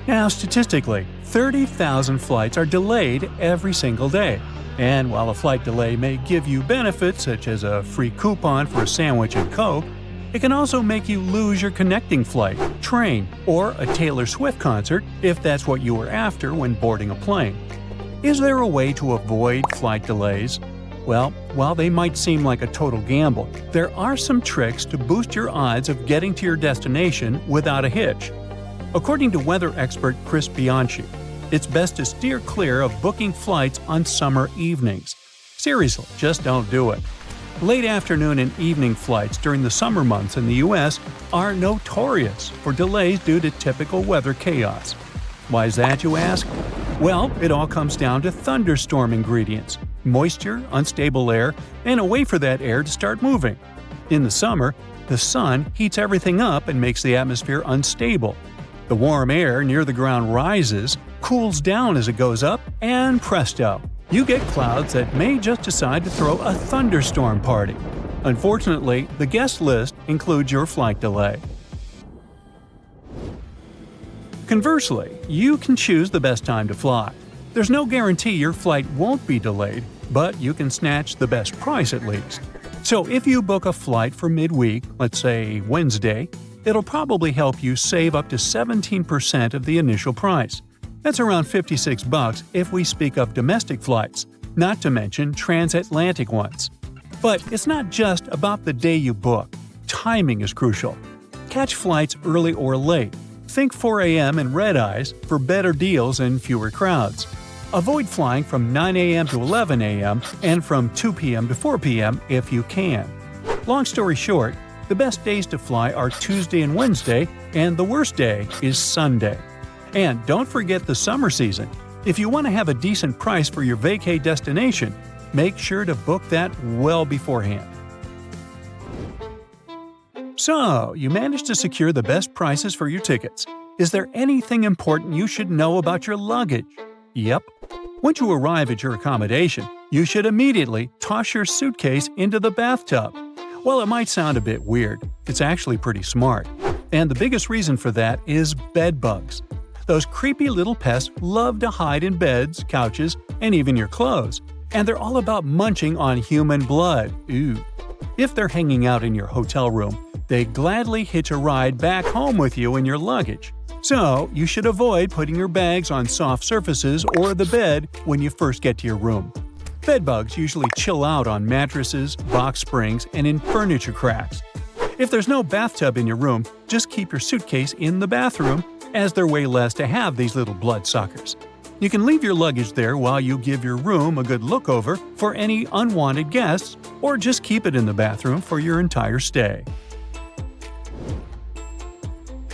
Now, statistically, 30,000 flights are delayed every single day. And while a flight delay may give you benefits such as a free coupon for a sandwich and Coke, it can also make you lose your connecting flight, train, or a Taylor Swift concert if that's what you were after when boarding a plane. Is there a way to avoid flight delays? Well, while they might seem like a total gamble, there are some tricks to boost your odds of getting to your destination without a hitch. According to weather expert Chris Bianchi, it's best to steer clear of booking flights on summer evenings. Seriously, just don't do it. Late afternoon and evening flights during the summer months in the U.S. are notorious for delays due to typical weather chaos. Why is that, you ask? Well, it all comes down to thunderstorm ingredients: moisture, unstable air, and a way for that air to start moving. In the summer, the sun heats everything up and makes the atmosphere unstable. The warm air near the ground rises, cools down as it goes up, and presto, you get clouds that may just decide to throw a thunderstorm party. Unfortunately, the guest list includes your flight delay. Conversely, you can choose the best time to fly. There's no guarantee your flight won't be delayed, but you can snatch the best price at least. So if you book a flight for midweek, let's say Wednesday, it'll probably help you save up to 17% of the initial price. That's around $56 if we speak of domestic flights, not to mention transatlantic ones. But it's not just about the day you book. Timing is crucial. Catch flights early or late. Think 4 a.m. and red-eyes for better deals and fewer crowds. Avoid flying from 9 a.m. to 11 a.m. and from 2 p.m. to 4 p.m. if you can. Long story short, the best days to fly are Tuesday and Wednesday, and the worst day is Sunday. And don't forget the summer season. If you want to have a decent price for your vacay destination, make sure to book that well beforehand. So, you managed to secure the best prices for your tickets. Is there anything important you should know about your luggage? Yep. Once you arrive at your accommodation, you should immediately toss your suitcase into the bathtub. While it might sound a bit weird, it's actually pretty smart. And the biggest reason for that is bed bugs. Those creepy little pests love to hide in beds, couches, and even your clothes. And they're all about munching on human blood. Ooh. If they're hanging out in your hotel room, they gladly hitch a ride back home with you in your luggage. So, you should avoid putting your bags on soft surfaces or the bed when you first get to your room. Bedbugs usually chill out on mattresses, box springs, and in furniture cracks. If there's no bathtub in your room, just keep your suitcase in the bathroom, as they're way less to have these little bloodsuckers. You can leave your luggage there while you give your room a good look over for any unwanted guests, or just keep it in the bathroom for your entire stay.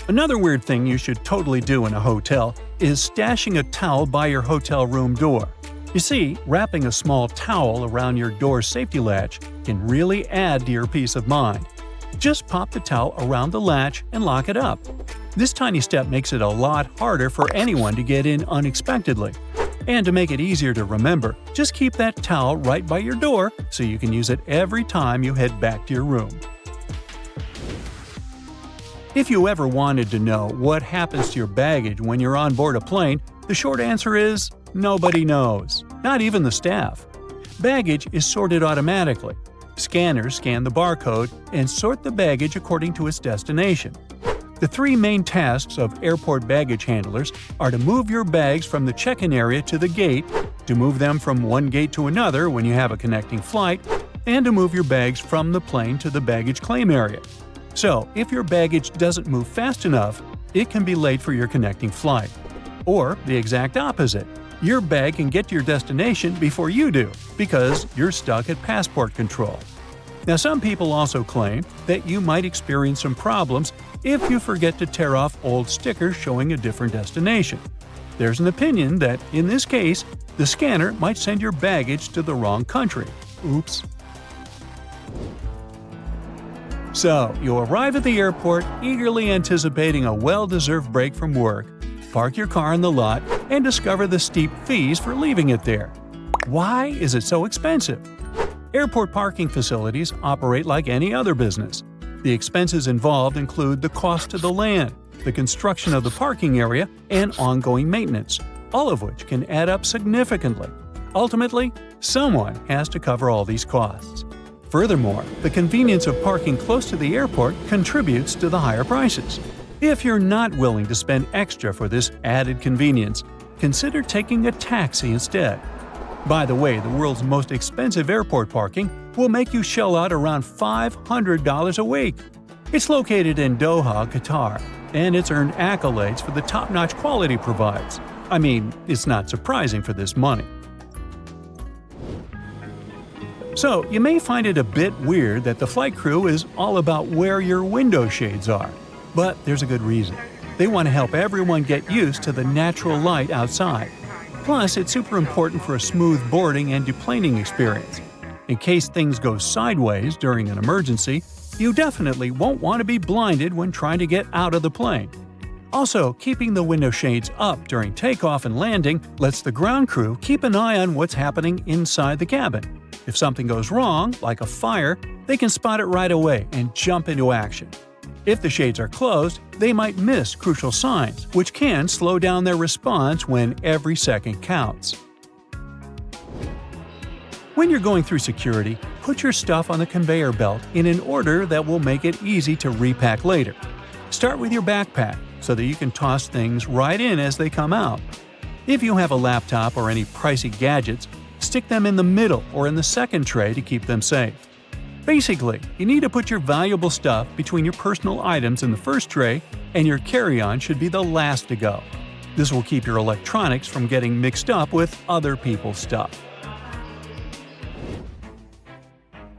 Another weird thing you should totally do in a hotel is stashing a towel by your hotel room door. You see, wrapping a small towel around your door safety latch can really add to your peace of mind. Just pop the towel around the latch and lock it up. This tiny step makes it a lot harder for anyone to get in unexpectedly. And to make it easier to remember, just keep that towel right by your door so you can use it every time you head back to your room. If you ever wanted to know what happens to your baggage when you're on board a plane, the short answer is nobody knows, not even the staff. Baggage is sorted automatically. Scanners scan the barcode and sort the baggage according to its destination. The three main tasks of airport baggage handlers are to move your bags from the check-in area to the gate, to move them from one gate to another when you have a connecting flight, and to move your bags from the plane to the baggage claim area. So, if your baggage doesn't move fast enough, it can be late for your connecting flight. Or the exact opposite. Your bag can get to your destination before you do, because you're stuck at passport control. Now, some people also claim that you might experience some problems if you forget to tear off old stickers showing a different destination. There's an opinion that, in this case, the scanner might send your baggage to the wrong country. Oops. So, you arrive at the airport eagerly anticipating a well-deserved break from work, park your car in the lot, and discover the steep fees for leaving it there. Why is it so expensive? Airport parking facilities operate like any other business. The expenses involved include the cost to the land, the construction of the parking area, and ongoing maintenance, all of which can add up significantly. Ultimately, someone has to cover all these costs. Furthermore, the convenience of parking close to the airport contributes to the higher prices. If you're not willing to spend extra for this added convenience, consider taking a taxi instead. By the way, the world's most expensive airport parking will make you shell out around $500 a week. It's located in Doha, Qatar, and it's earned accolades for the top-notch quality it provides. I mean, it's not surprising for this money. So, you may find it a bit weird that the flight crew is all about where your window shades are. But there's a good reason. They want to help everyone get used to the natural light outside. Plus, it's super important for a smooth boarding and deplaning experience. In case things go sideways during an emergency, you definitely won't want to be blinded when trying to get out of the plane. Also, keeping the window shades up during takeoff and landing lets the ground crew keep an eye on what's happening inside the cabin. If something goes wrong, like a fire, they can spot it right away and jump into action. If the shades are closed, they might miss crucial signs, which can slow down their response when every second counts. When you're going through security, put your stuff on the conveyor belt in an order that will make it easy to repack later. Start with your backpack so that you can toss things right in as they come out. If you have a laptop or any pricey gadgets, stick them in the middle or in the second tray to keep them safe. Basically, you need to put your valuable stuff between your personal items in the first tray, and your carry-on should be the last to go. This will keep your electronics from getting mixed up with other people's stuff.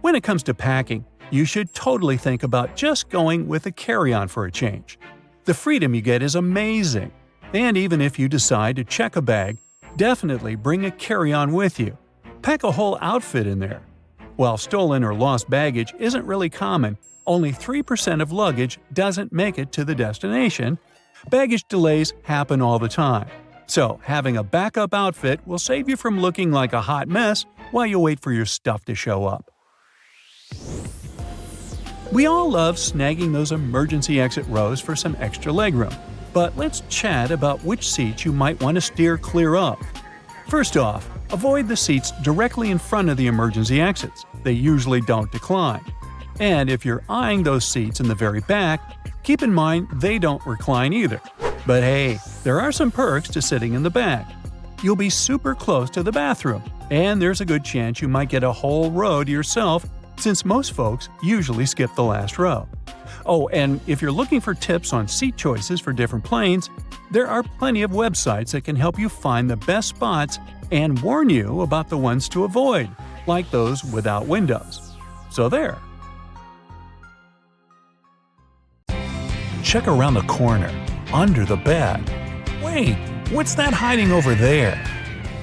When it comes to packing, you should totally think about just going with a carry-on for a change. The freedom you get is amazing. And even if you decide to check a bag, definitely bring a carry-on with you. Pack a whole outfit in there. While stolen or lost baggage isn't really common, only 3% of luggage doesn't make it to the destination. Baggage delays happen all the time. So, having a backup outfit will save you from looking like a hot mess while you wait for your stuff to show up. We all love snagging those emergency exit rows for some extra legroom, but let's chat about which seats you might want to steer clear of. First off, avoid the seats directly in front of the emergency exits. They usually don't decline. And if you're eyeing those seats in the very back, keep in mind they don't recline either. But hey, there are some perks to sitting in the back. You'll be super close to the bathroom, and there's a good chance you might get a whole row to yourself since most folks usually skip the last row. Oh, and if you're looking for tips on seat choices for different planes, there are plenty of websites that can help you find the best spots and warn you about the ones to avoid, like those without windows. So there. Check around the corner, under the bed. Wait, what's that hiding over there?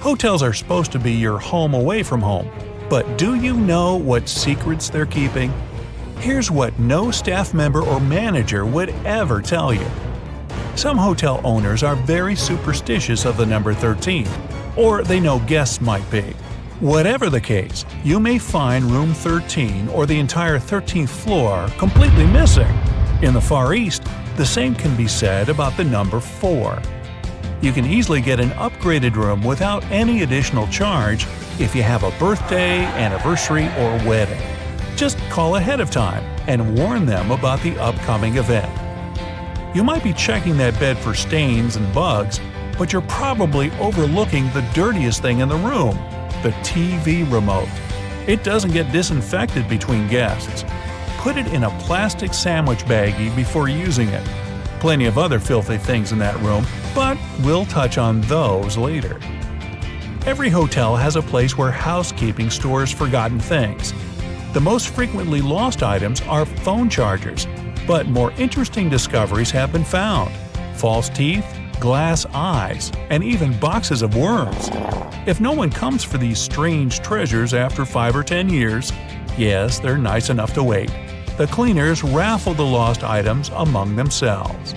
Hotels are supposed to be your home away from home, but do you know what secrets they're keeping? Here's what no staff member or manager would ever tell you. Some hotel owners are very superstitious of the number 13, or they know guests might be. Whatever the case, you may find room 13 or the entire 13th floor completely missing. In the Far East, the same can be said about the number 4. You can easily get an upgraded room without any additional charge if you have a birthday, anniversary, or wedding. Just call ahead of time and warn them about the upcoming event. You might be checking that bed for stains and bugs, but you're probably overlooking the dirtiest thing in the room, the TV remote. It doesn't get disinfected between guests. Put it in a plastic sandwich baggie before using it. Plenty of other filthy things in that room, but we'll touch on those later. Every hotel has a place where housekeeping stores forgotten things. The most frequently lost items are phone chargers, but more interesting discoveries have been found. False teeth, glass eyes, and even boxes of worms. If no one comes for these strange treasures after 5 or 10 years, yes, they're nice enough to wait. The cleaners raffle the lost items among themselves.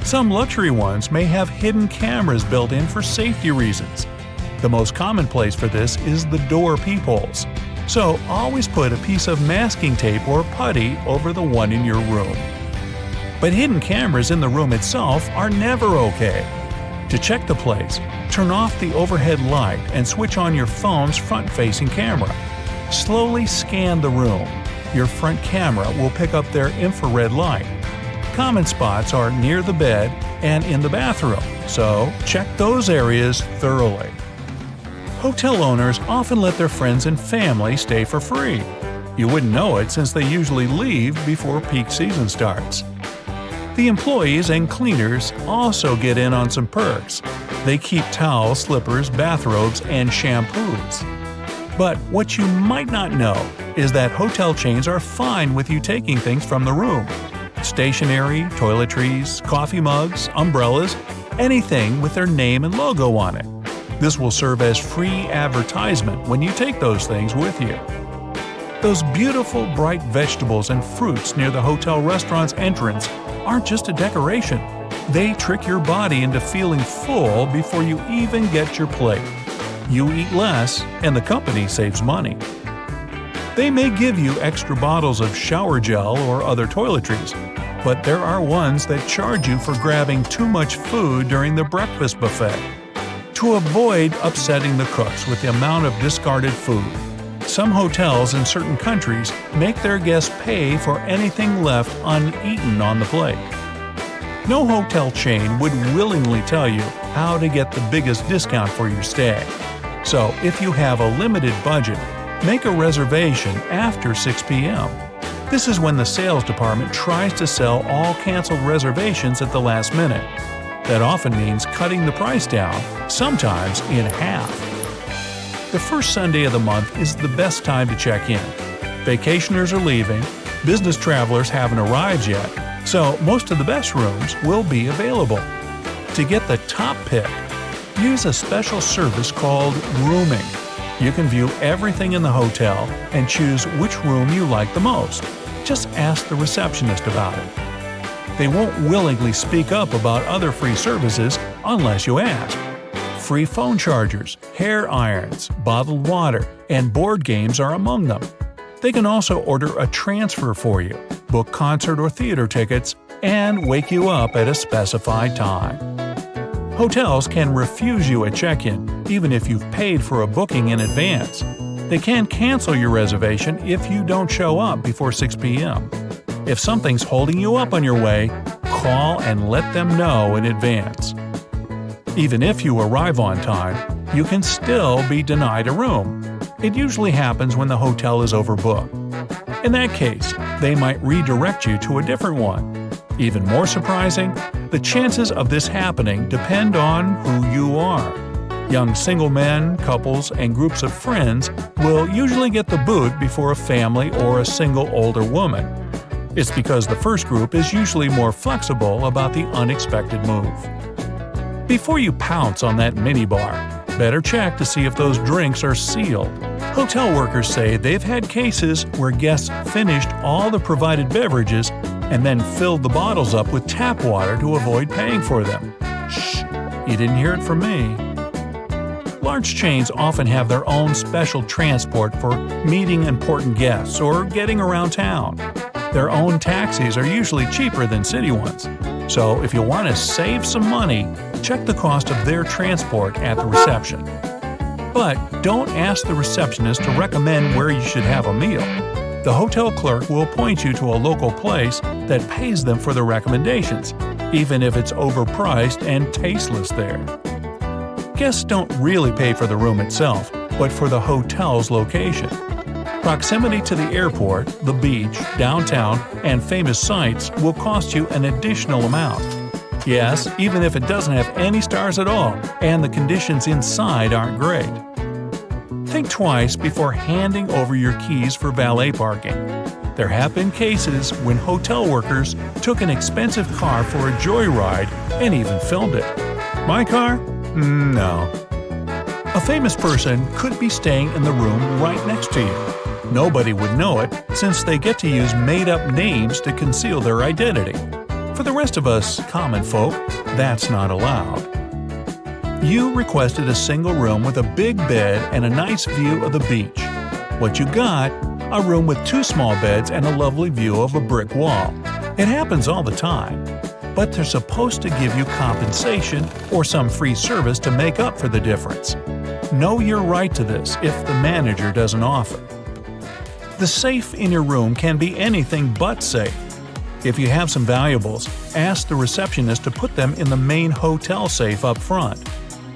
Some luxury ones may have hidden cameras built in for safety reasons. The most common place for this is the door peepholes. So always put a piece of masking tape or putty over the one in your room. But hidden cameras in the room itself are never okay. To check the place, turn off the overhead light and switch on your phone's front-facing camera. Slowly scan the room. Your front camera will pick up their infrared light. Common spots are near the bed and in the bathroom, so check those areas thoroughly. Hotel owners often let their friends and family stay for free. You wouldn't know it since they usually leave before peak season starts. The employees and cleaners also get in on some perks. They keep towels, slippers, bathrobes, and shampoos. But what you might not know is that hotel chains are fine with you taking things from the room. Stationery, toiletries, coffee mugs, umbrellas, anything with their name and logo on it. This will serve as free advertisement when you take those things with you. Those beautiful bright vegetables and fruits near the hotel restaurant's entrance aren't just a decoration. They trick your body into feeling full before you even get your plate. You eat less, and the company saves money. They may give you extra bottles of shower gel or other toiletries, but there are ones that charge you for grabbing too much food during the breakfast buffet. To avoid upsetting the cooks with the amount of discarded food, some hotels in certain countries make their guests pay for anything left uneaten on the plate. No hotel chain would willingly tell you how to get the biggest discount for your stay. So if you have a limited budget, make a reservation after 6 p.m. This is when the sales department tries to sell all canceled reservations at the last minute. That often means cutting the price down, sometimes in half. The first Sunday of the month is the best time to check in. Vacationers are leaving, business travelers haven't arrived yet, so most of the best rooms will be available. To get the top pick, use a special service called rooming. You can view everything in the hotel and choose which room you like the most. Just ask the receptionist about it. They won't willingly speak up about other free services unless you ask. Free phone chargers, hair irons, bottled water, and board games are among them. They can also order a transfer for you, book concert or theater tickets, and wake you up at a specified time. Hotels can refuse you at check-in, even if you've paid for a booking in advance. They can cancel your reservation if you don't show up before 6 p.m. If something's holding you up on your way, call and let them know in advance. Even if you arrive on time, you can still be denied a room. It usually happens when the hotel is overbooked. In that case, they might redirect you to a different one. Even more surprising, the chances of this happening depend on who you are. Young single men, couples, and groups of friends will usually get the boot before a family or a single older woman. It's because the first group is usually more flexible about the unexpected move. Before you pounce on that minibar, better check to see if those drinks are sealed. Hotel workers say they've had cases where guests finished all the provided beverages and then filled the bottles up with tap water to avoid paying for them. Shh, you didn't hear it from me. Large chains often have their own special transport for meeting important guests or getting around town. Their own taxis are usually cheaper than city ones. So if you want to save some money, check the cost of their transport at the reception. But don't ask the receptionist to recommend where you should have a meal. The hotel clerk will point you to a local place that pays them for the recommendations, even if it's overpriced and tasteless there. Guests don't really pay for the room itself, but for the hotel's location. Proximity to the airport, the beach, downtown, and famous sites will cost you an additional amount. Yes, even if it doesn't have any stars at all and the conditions inside aren't great. Think twice before handing over your keys for valet parking. There have been cases when hotel workers took an expensive car for a joyride and even filmed it. My car? No. A famous person could be staying in the room right next to you. Nobody would know it since they get to use made-up names to conceal their identity. For the rest of us common folk, that's not allowed. You requested a single room with a big bed and a nice view of the beach. What you got? A room with 2 small beds and a lovely view of a brick wall. It happens all the time, but they're supposed to give you compensation or some free service to make up for the difference. Know your right to this if the manager doesn't offer. The safe in your room can be anything but safe. If you have some valuables, ask the receptionist to put them in the main hotel safe up front.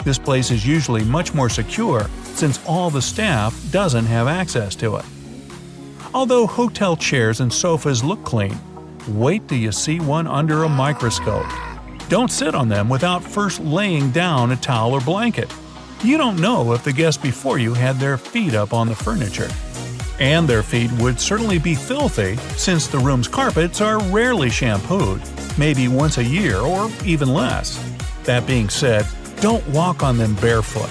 This place is usually much more secure since all the staff doesn't have access to it. Although hotel chairs and sofas look clean, wait till you see one under a microscope. Don't sit on them without first laying down a towel or blanket. You don't know if the guests before you had their feet up on the furniture. And their feet would certainly be filthy since the room's carpets are rarely shampooed, maybe once a year or even less. That being said, don't walk on them barefoot.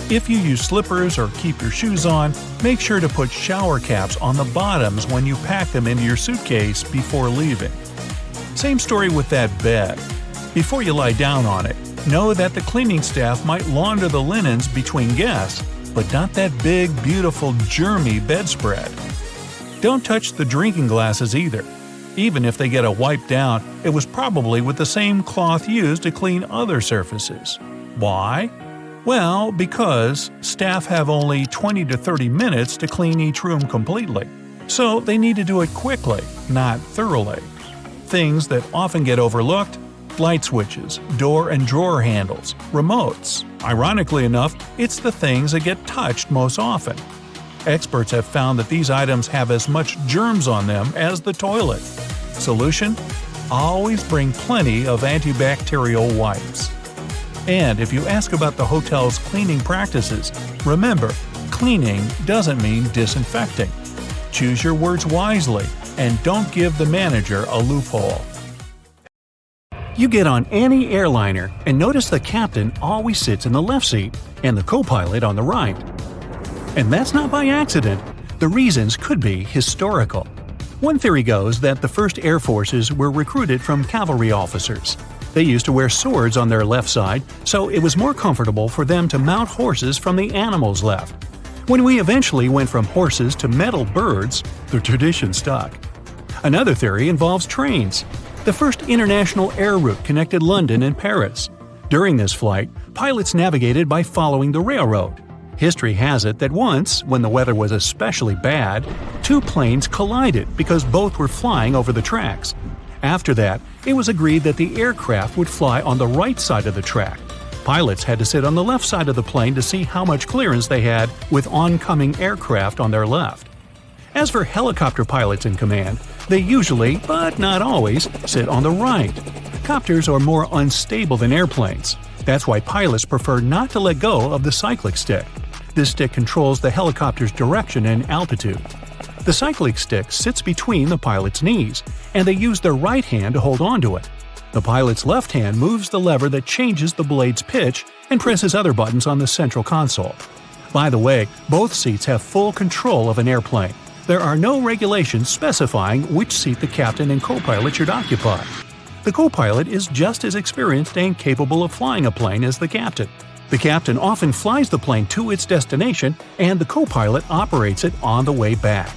If you use slippers or keep your shoes on, make sure to put shower caps on the bottoms when you pack them into your suitcase before leaving. Same story with that bed. Before you lie down on it, know that the cleaning staff might launder the linens between guests, but not that big, beautiful, germy bedspread. Don't touch the drinking glasses either. Even if they get a wipe down, it was probably with the same cloth used to clean other surfaces. Why? Well, because staff have only 20 to 30 minutes to clean each room completely, so they need to do it quickly, not thoroughly. Things that often get overlooked: light switches, door and drawer handles, remotes. Ironically enough, it's the things that get touched most often. Experts have found that these items have as much germs on them as the toilet. Solution? Always bring plenty of antibacterial wipes. And if you ask about the hotel's cleaning practices, remember, cleaning doesn't mean disinfecting. Choose your words wisely and don't give the manager a loophole. You get on any airliner and notice the captain always sits in the left seat and the co-pilot on the right. And that's not by accident. The reasons could be historical. One theory goes that the first air forces were recruited from cavalry officers. They used to wear swords on their left side, so it was more comfortable for them to mount horses from the animal's left. When we eventually went from horses to metal birds, the tradition stuck. Another theory involves trains. The first international air route connected London and Paris. During this flight, pilots navigated by following the railroad. History has it that once, when the weather was especially bad, two planes collided because both were flying over the tracks. After that, it was agreed that the aircraft would fly on the right side of the track. Pilots had to sit on the left side of the plane to see how much clearance they had with oncoming aircraft on their left. As for helicopter pilots in command, they usually, but not always, sit on the right. Copters are more unstable than airplanes. That's why pilots prefer not to let go of the cyclic stick. This stick controls the helicopter's direction and altitude. The cyclic stick sits between the pilot's knees, and they use their right hand to hold onto it. The pilot's left hand moves the lever that changes the blade's pitch and presses other buttons on the central console. By the way, both seats have full control of an airplane. There are no regulations specifying which seat the captain and co-pilot should occupy. The co-pilot is just as experienced and capable of flying a plane as the captain. The captain often flies the plane to its destination, and the co-pilot operates it on the way back.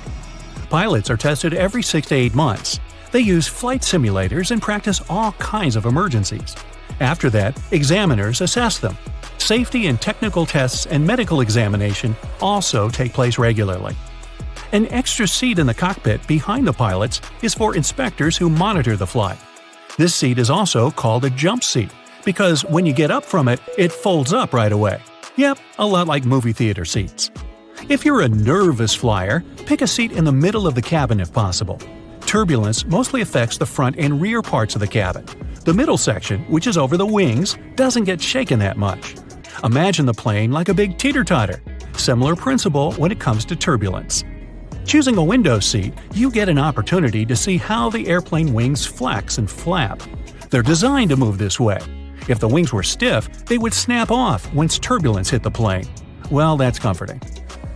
Pilots are tested every 6 to 8 months. They use flight simulators and practice all kinds of emergencies. After that, examiners assess them. Safety and technical tests and medical examination also take place regularly. An extra seat in the cockpit behind the pilots is for inspectors who monitor the flight. This seat is also called a jump seat because when you get up from it, it folds up right away. Yep, a lot like movie theater seats. If you're a nervous flyer, pick a seat in the middle of the cabin if possible. Turbulence mostly affects the front and rear parts of the cabin. The middle section, which is over the wings, doesn't get shaken that much. Imagine the plane like a big teeter-totter. Similar principle when it comes to turbulence. Choosing a window seat, you get an opportunity to see how the airplane wings flex and flap. They're designed to move this way. If the wings were stiff, they would snap off once turbulence hit the plane. Well, that's comforting.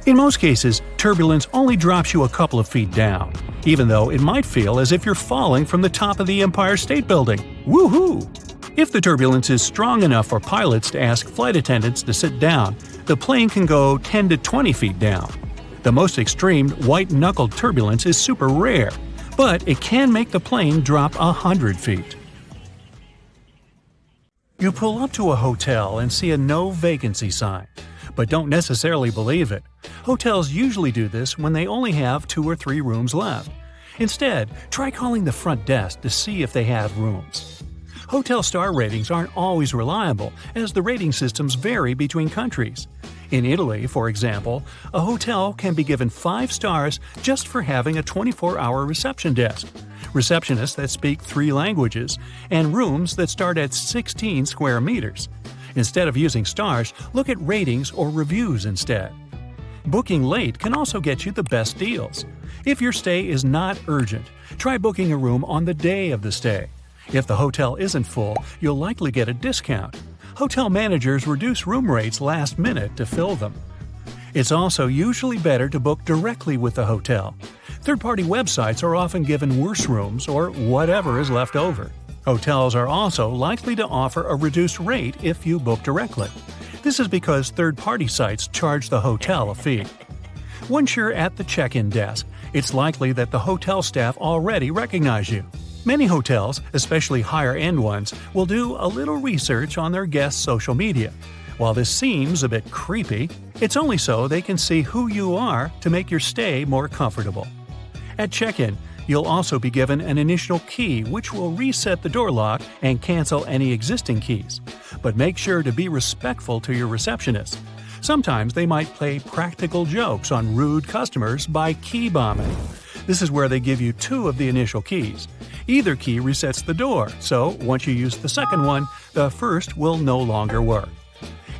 In most cases, turbulence only drops you a couple of feet down, even though it might feel as if you're falling from the top of the Empire State Building. Woohoo! If the turbulence is strong enough for pilots to ask flight attendants to sit down, the plane can go 10 to 20 feet down. The most extreme white-knuckled turbulence is super rare, but it can make the plane drop 100 feet. You pull up to a hotel and see a no vacancy sign, but don't necessarily believe it. Hotels usually do this when they only have 2 or 3 rooms left. Instead, try calling the front desk to see if they have rooms. Hotel star ratings aren't always reliable, as the rating systems vary between countries. In Italy, for example, a hotel can be given 5 stars just for having a 24-hour reception desk, receptionists that speak 3 languages, and rooms that start at 16 square meters. Instead of using stars, look at ratings or reviews instead. Booking late can also get you the best deals. If your stay is not urgent, try booking a room on the day of the stay. If the hotel isn't full, you'll likely get a discount. Hotel managers reduce room rates last minute to fill them. It's also usually better to book directly with the hotel. Third-party websites are often given worse rooms or whatever is left over. Hotels are also likely to offer a reduced rate if you book directly. This is because third-party sites charge the hotel a fee. Once you're at the check-in desk, it's likely that the hotel staff already recognize you. Many hotels, especially higher-end ones, will do a little research on their guests' social media. While this seems a bit creepy, it's only so they can see who you are to make your stay more comfortable. At check-in, you'll also be given an initial key which will reset the door lock and cancel any existing keys. But make sure to be respectful to your receptionist. Sometimes they might play practical jokes on rude customers by key bombing. This is where they give you 2 of the initial keys. Either key resets the door, so once you use the second one, the first will no longer work.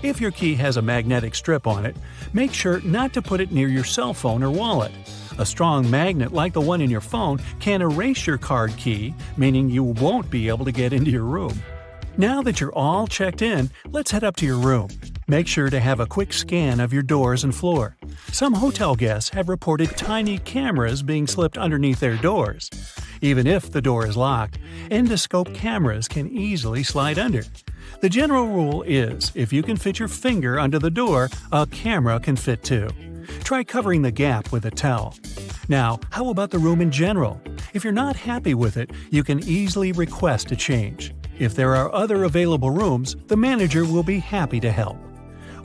If your key has a magnetic strip on it, make sure not to put it near your cell phone or wallet. A strong magnet like the one in your phone can erase your card key, meaning you won't be able to get into your room. Now that you're all checked in, let's head up to your room. Make sure to have a quick scan of your doors and floor. Some hotel guests have reported tiny cameras being slipped underneath their doors. Even if the door is locked, endoscope cameras can easily slide under. The general rule is, if you can fit your finger under the door, a camera can fit too. Try covering the gap with a towel. Now, how about the room in general? If you're not happy with it, you can easily request a change. If there are other available rooms, the manager will be happy to help.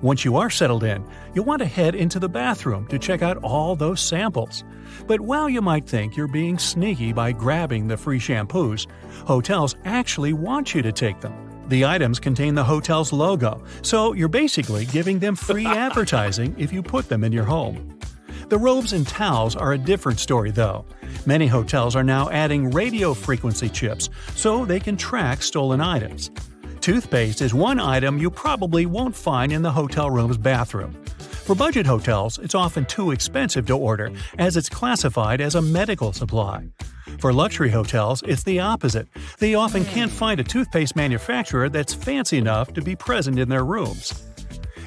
Once you are settled in, you'll want to head into the bathroom to check out all those samples. But while you might think you're being sneaky by grabbing the free shampoos, hotels actually want you to take them. The items contain the hotel's logo, so you're basically giving them free advertising if you put them in your home. The robes and towels are a different story though. Many hotels are now adding radio frequency chips so they can track stolen items. Toothpaste is one item you probably won't find in the hotel room's bathroom. For budget hotels, it's often too expensive to order as it's classified as a medical supply. For luxury hotels, it's the opposite. They often can't find a toothpaste manufacturer that's fancy enough to be present in their rooms.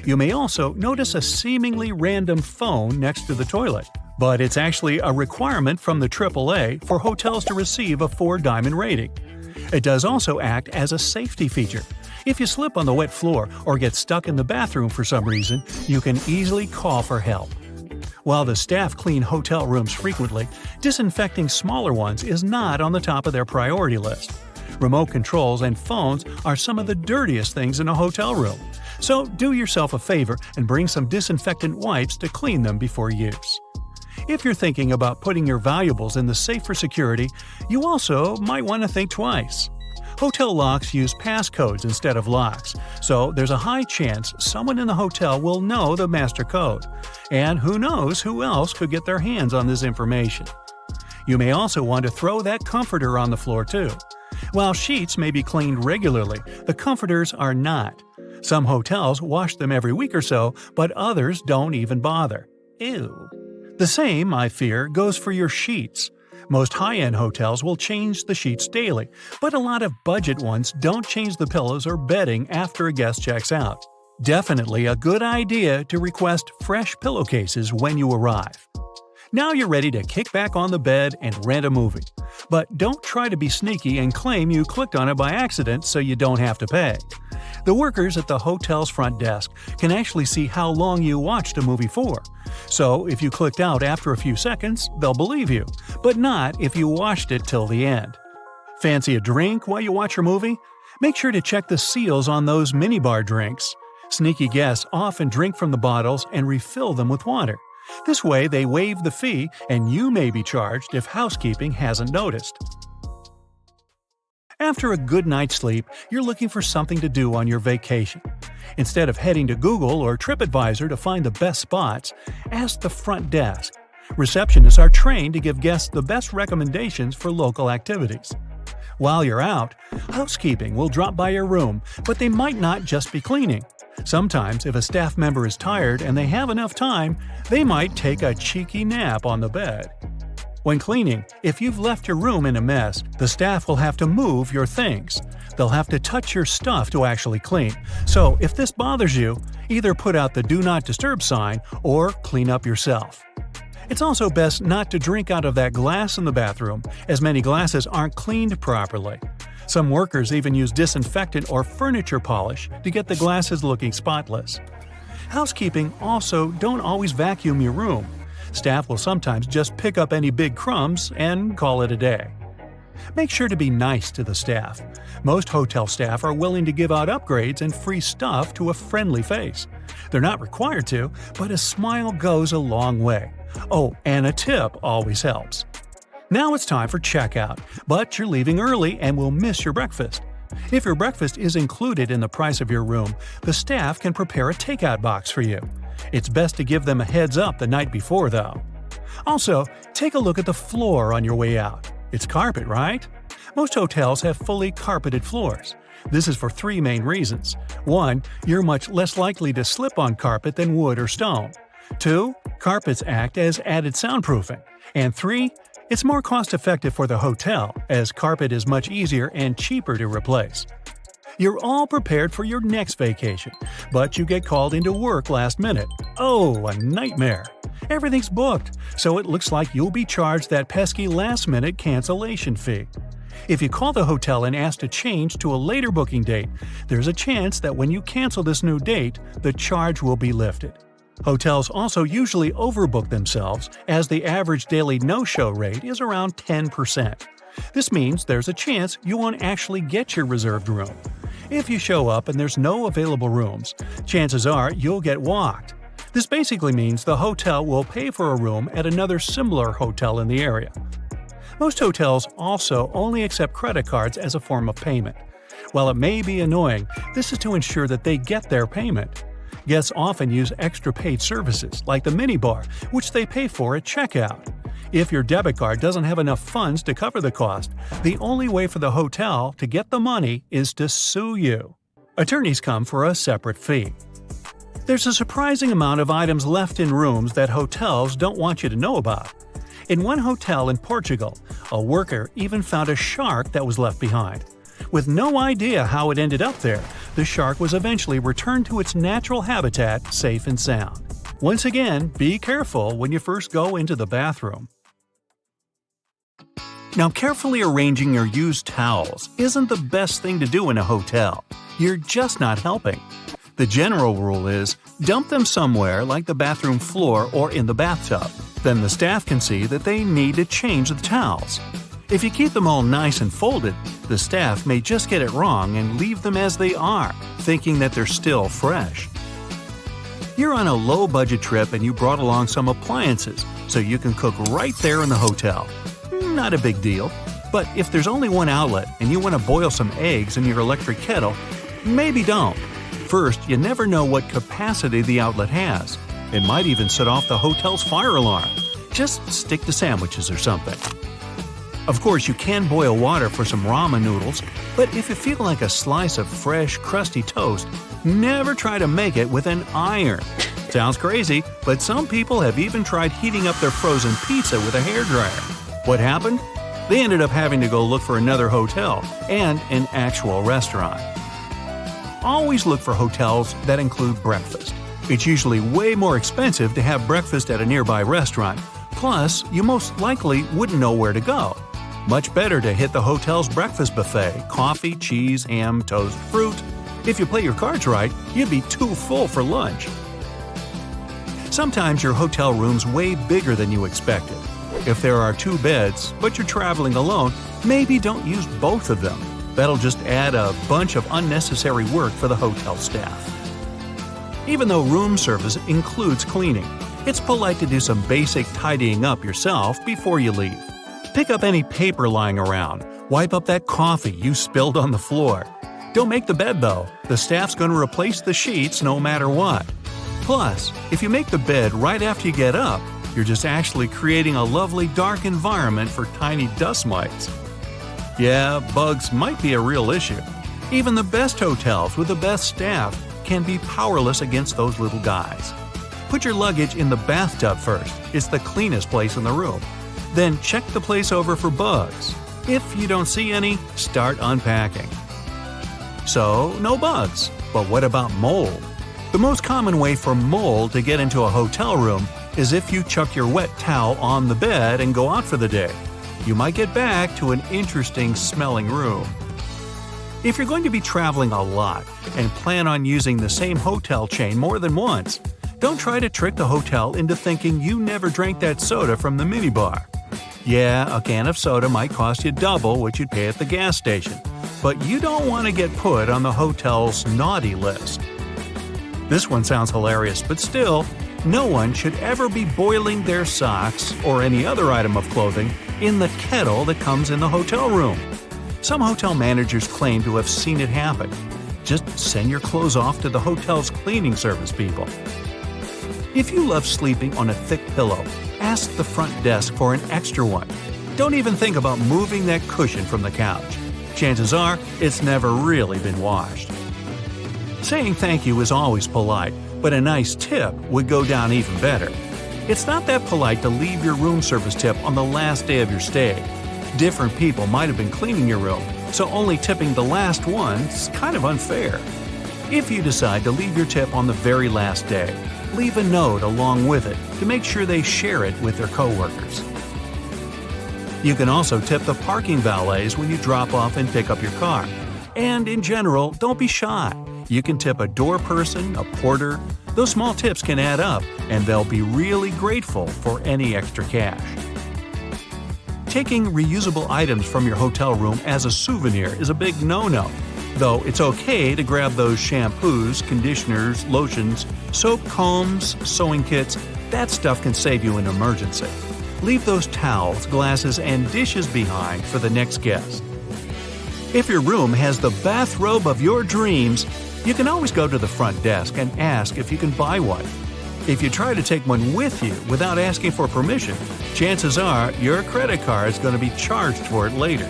You may also notice a seemingly random phone next to the toilet, but it's actually a requirement from the AAA for hotels to receive a 4-diamond rating. It does also act as a safety feature. If you slip on the wet floor or get stuck in the bathroom for some reason, you can easily call for help. While the staff clean hotel rooms frequently, disinfecting smaller ones is not on the top of their priority list. Remote controls and phones are some of the dirtiest things in a hotel room, so do yourself a favor and bring some disinfectant wipes to clean them before use. If you're thinking about putting your valuables in the safe for security, you also might want to think twice. Hotel locks use passcodes instead of locks, so there's a high chance someone in the hotel will know the master code. And who knows who else could get their hands on this information. You may also want to throw that comforter on the floor too. While sheets may be cleaned regularly, the comforters are not. Some hotels wash them every week or so, but others don't even bother. Ew. The same, I fear, goes for your sheets. Most high-end hotels will change the sheets daily, but a lot of budget ones don't change the pillows or bedding after a guest checks out. Definitely a good idea to request fresh pillowcases when you arrive. Now you're ready to kick back on the bed and rent a movie. But don't try to be sneaky and claim you clicked on it by accident so you don't have to pay. The workers at the hotel's front desk can actually see how long you watched a movie for. So if you clicked out after a few seconds, they'll believe you, but not if you watched it till the end. Fancy a drink while you watch your movie? Make sure to check the seals on those minibar drinks. Sneaky guests often drink from the bottles and refill them with water. This way they waive the fee and you may be charged if housekeeping hasn't noticed. After a good night's sleep, you're looking for something to do on your vacation. Instead of heading to Google or TripAdvisor to find the best spots, ask the front desk. Receptionists are trained to give guests the best recommendations for local activities. While you're out, housekeeping will drop by your room, but they might not just be cleaning. Sometimes, if a staff member is tired and they have enough time, they might take a cheeky nap on the bed. When cleaning, if you've left your room in a mess, the staff will have to move your things. They'll have to touch your stuff to actually clean. So if this bothers you, either put out the Do Not Disturb sign or clean up yourself. It's also best not to drink out of that glass in the bathroom, as many glasses aren't cleaned properly. Some workers even use disinfectant or furniture polish to get the glasses looking spotless. Housekeeping also don't always vacuum your room. Staff will sometimes just pick up any big crumbs and call it a day. Make sure to be nice to the staff. Most hotel staff are willing to give out upgrades and free stuff to a friendly face. They're not required to, but a smile goes a long way. Oh, and a tip always helps. Now it's time for checkout, but you're leaving early and will miss your breakfast. If your breakfast is included in the price of your room, the staff can prepare a takeout box for you. It's best to give them a heads up the night before, though. Also, take a look at the floor on your way out. It's carpet, right? Most hotels have fully carpeted floors. This is for three main reasons. 1. You're much less likely to slip on carpet than wood or stone. 2. Carpets act as added soundproofing. And 3. It's more cost-effective for the hotel, as carpet is much easier and cheaper to replace. You're all prepared for your next vacation, but you get called into work last minute. Oh, a nightmare! Everything's booked, so it looks like you'll be charged that pesky last-minute cancellation fee. If you call the hotel and ask to change to a later booking date, there's a chance that when you cancel this new date, the charge will be lifted. Hotels also usually overbook themselves, as the average daily no-show rate is around 10%. This means there's a chance you won't actually get your reserved room. If you show up and there's no available rooms, chances are you'll get walked. This basically means the hotel will pay for a room at another similar hotel in the area. Most hotels also only accept credit cards as a form of payment. While it may be annoying, this is to ensure that they get their payment. Guests often use extra paid services, like the minibar, which they pay for at checkout. If your debit card doesn't have enough funds to cover the cost, the only way for the hotel to get the money is to sue you. Attorneys come for a separate fee. There's a surprising amount of items left in rooms that hotels don't want you to know about. In one hotel in Portugal, a worker even found a shark that was left behind. With no idea how it ended up there, the shark was eventually returned to its natural habitat safe and sound. Once again, be careful when you first go into the bathroom. Now, carefully arranging your used towels isn't the best thing to do in a hotel. You're just not helping. The general rule is, dump them somewhere like the bathroom floor or in the bathtub. Then the staff can see that they need to change the towels. If you keep them all nice and folded, the staff may just get it wrong and leave them as they are, thinking that they're still fresh. You're on a low-budget trip and you brought along some appliances, so you can cook right there in the hotel. Not a big deal. But if there's only one outlet and you want to boil some eggs in your electric kettle, maybe don't. First, you never know what capacity the outlet has. It might even set off the hotel's fire alarm. Just stick to sandwiches or something. Of course, you can boil water for some ramen noodles, but if you feel like a slice of fresh, crusty toast, never try to make it with an iron. Sounds crazy, but some people have even tried heating up their frozen pizza with a hairdryer. What happened? They ended up having to go look for another hotel and an actual restaurant. Always look for hotels that include breakfast. It's usually way more expensive to have breakfast at a nearby restaurant. Plus, you most likely wouldn't know where to go. Much better to hit the hotel's breakfast buffet: coffee, cheese, ham, toast, fruit. If you play your cards right, you'd be too full for lunch. Sometimes your hotel room's way bigger than you expected. If there are 2 beds, but you're traveling alone, maybe don't use both of them. That'll just add a bunch of unnecessary work for the hotel staff. Even though room service includes cleaning, it's polite to do some basic tidying up yourself before you leave. Pick up any paper lying around. Wipe up that coffee you spilled on the floor. Don't make the bed though. The staff's going to replace the sheets no matter what. Plus, if you make the bed right after you get up, you're just actually creating a lovely dark environment for tiny dust mites. Yeah, bugs might be a real issue. Even the best hotels with the best staff can be powerless against those little guys. Put your luggage in the bathtub first. It's the cleanest place in the room. Then check the place over for bugs. If you don't see any, start unpacking. So, no bugs. But what about mold? The most common way for mold to get into a hotel room is if you chuck your wet towel on the bed and go out for the day. You might get back to an interesting smelling room. If you're going to be traveling a lot and plan on using the same hotel chain more than once, don't try to trick the hotel into thinking you never drank that soda from the minibar. Yeah, a can of soda might cost you double what you'd pay at the gas station, but you don't want to get put on the hotel's naughty list. This one sounds hilarious, but still, no one should ever be boiling their socks or any other item of clothing in the kettle that comes in the hotel room. Some hotel managers claim to have seen it happen. Just send your clothes off to the hotel's cleaning service people. If you love sleeping on a thick pillow, ask the front desk for an extra one. Don't even think about moving that cushion from the couch. Chances are, it's never really been washed. Saying thank you is always polite, but a nice tip would go down even better. It's not that polite to leave your room service tip on the last day of your stay. Different people might have been cleaning your room, so only tipping the last one is kind of unfair. If you decide to leave your tip on the very last day, leave a note along with it to make sure they share it with their coworkers. You can also tip the parking valets when you drop off and pick up your car. And in general, don't be shy. You can tip a door person, a porter. Those small tips can add up, and they'll be really grateful for any extra cash. Taking reusable items from your hotel room as a souvenir is a big no-no, though it's okay to grab those shampoos, conditioners, lotions, soap, combs, sewing kits. That stuff can save you an emergency. Leave those towels, glasses, and dishes behind for the next guest. If your room has the bathrobe of your dreams, you can always go to the front desk and ask if you can buy one. If you try to take one with you without asking for permission, chances are your credit card is going to be charged for it later.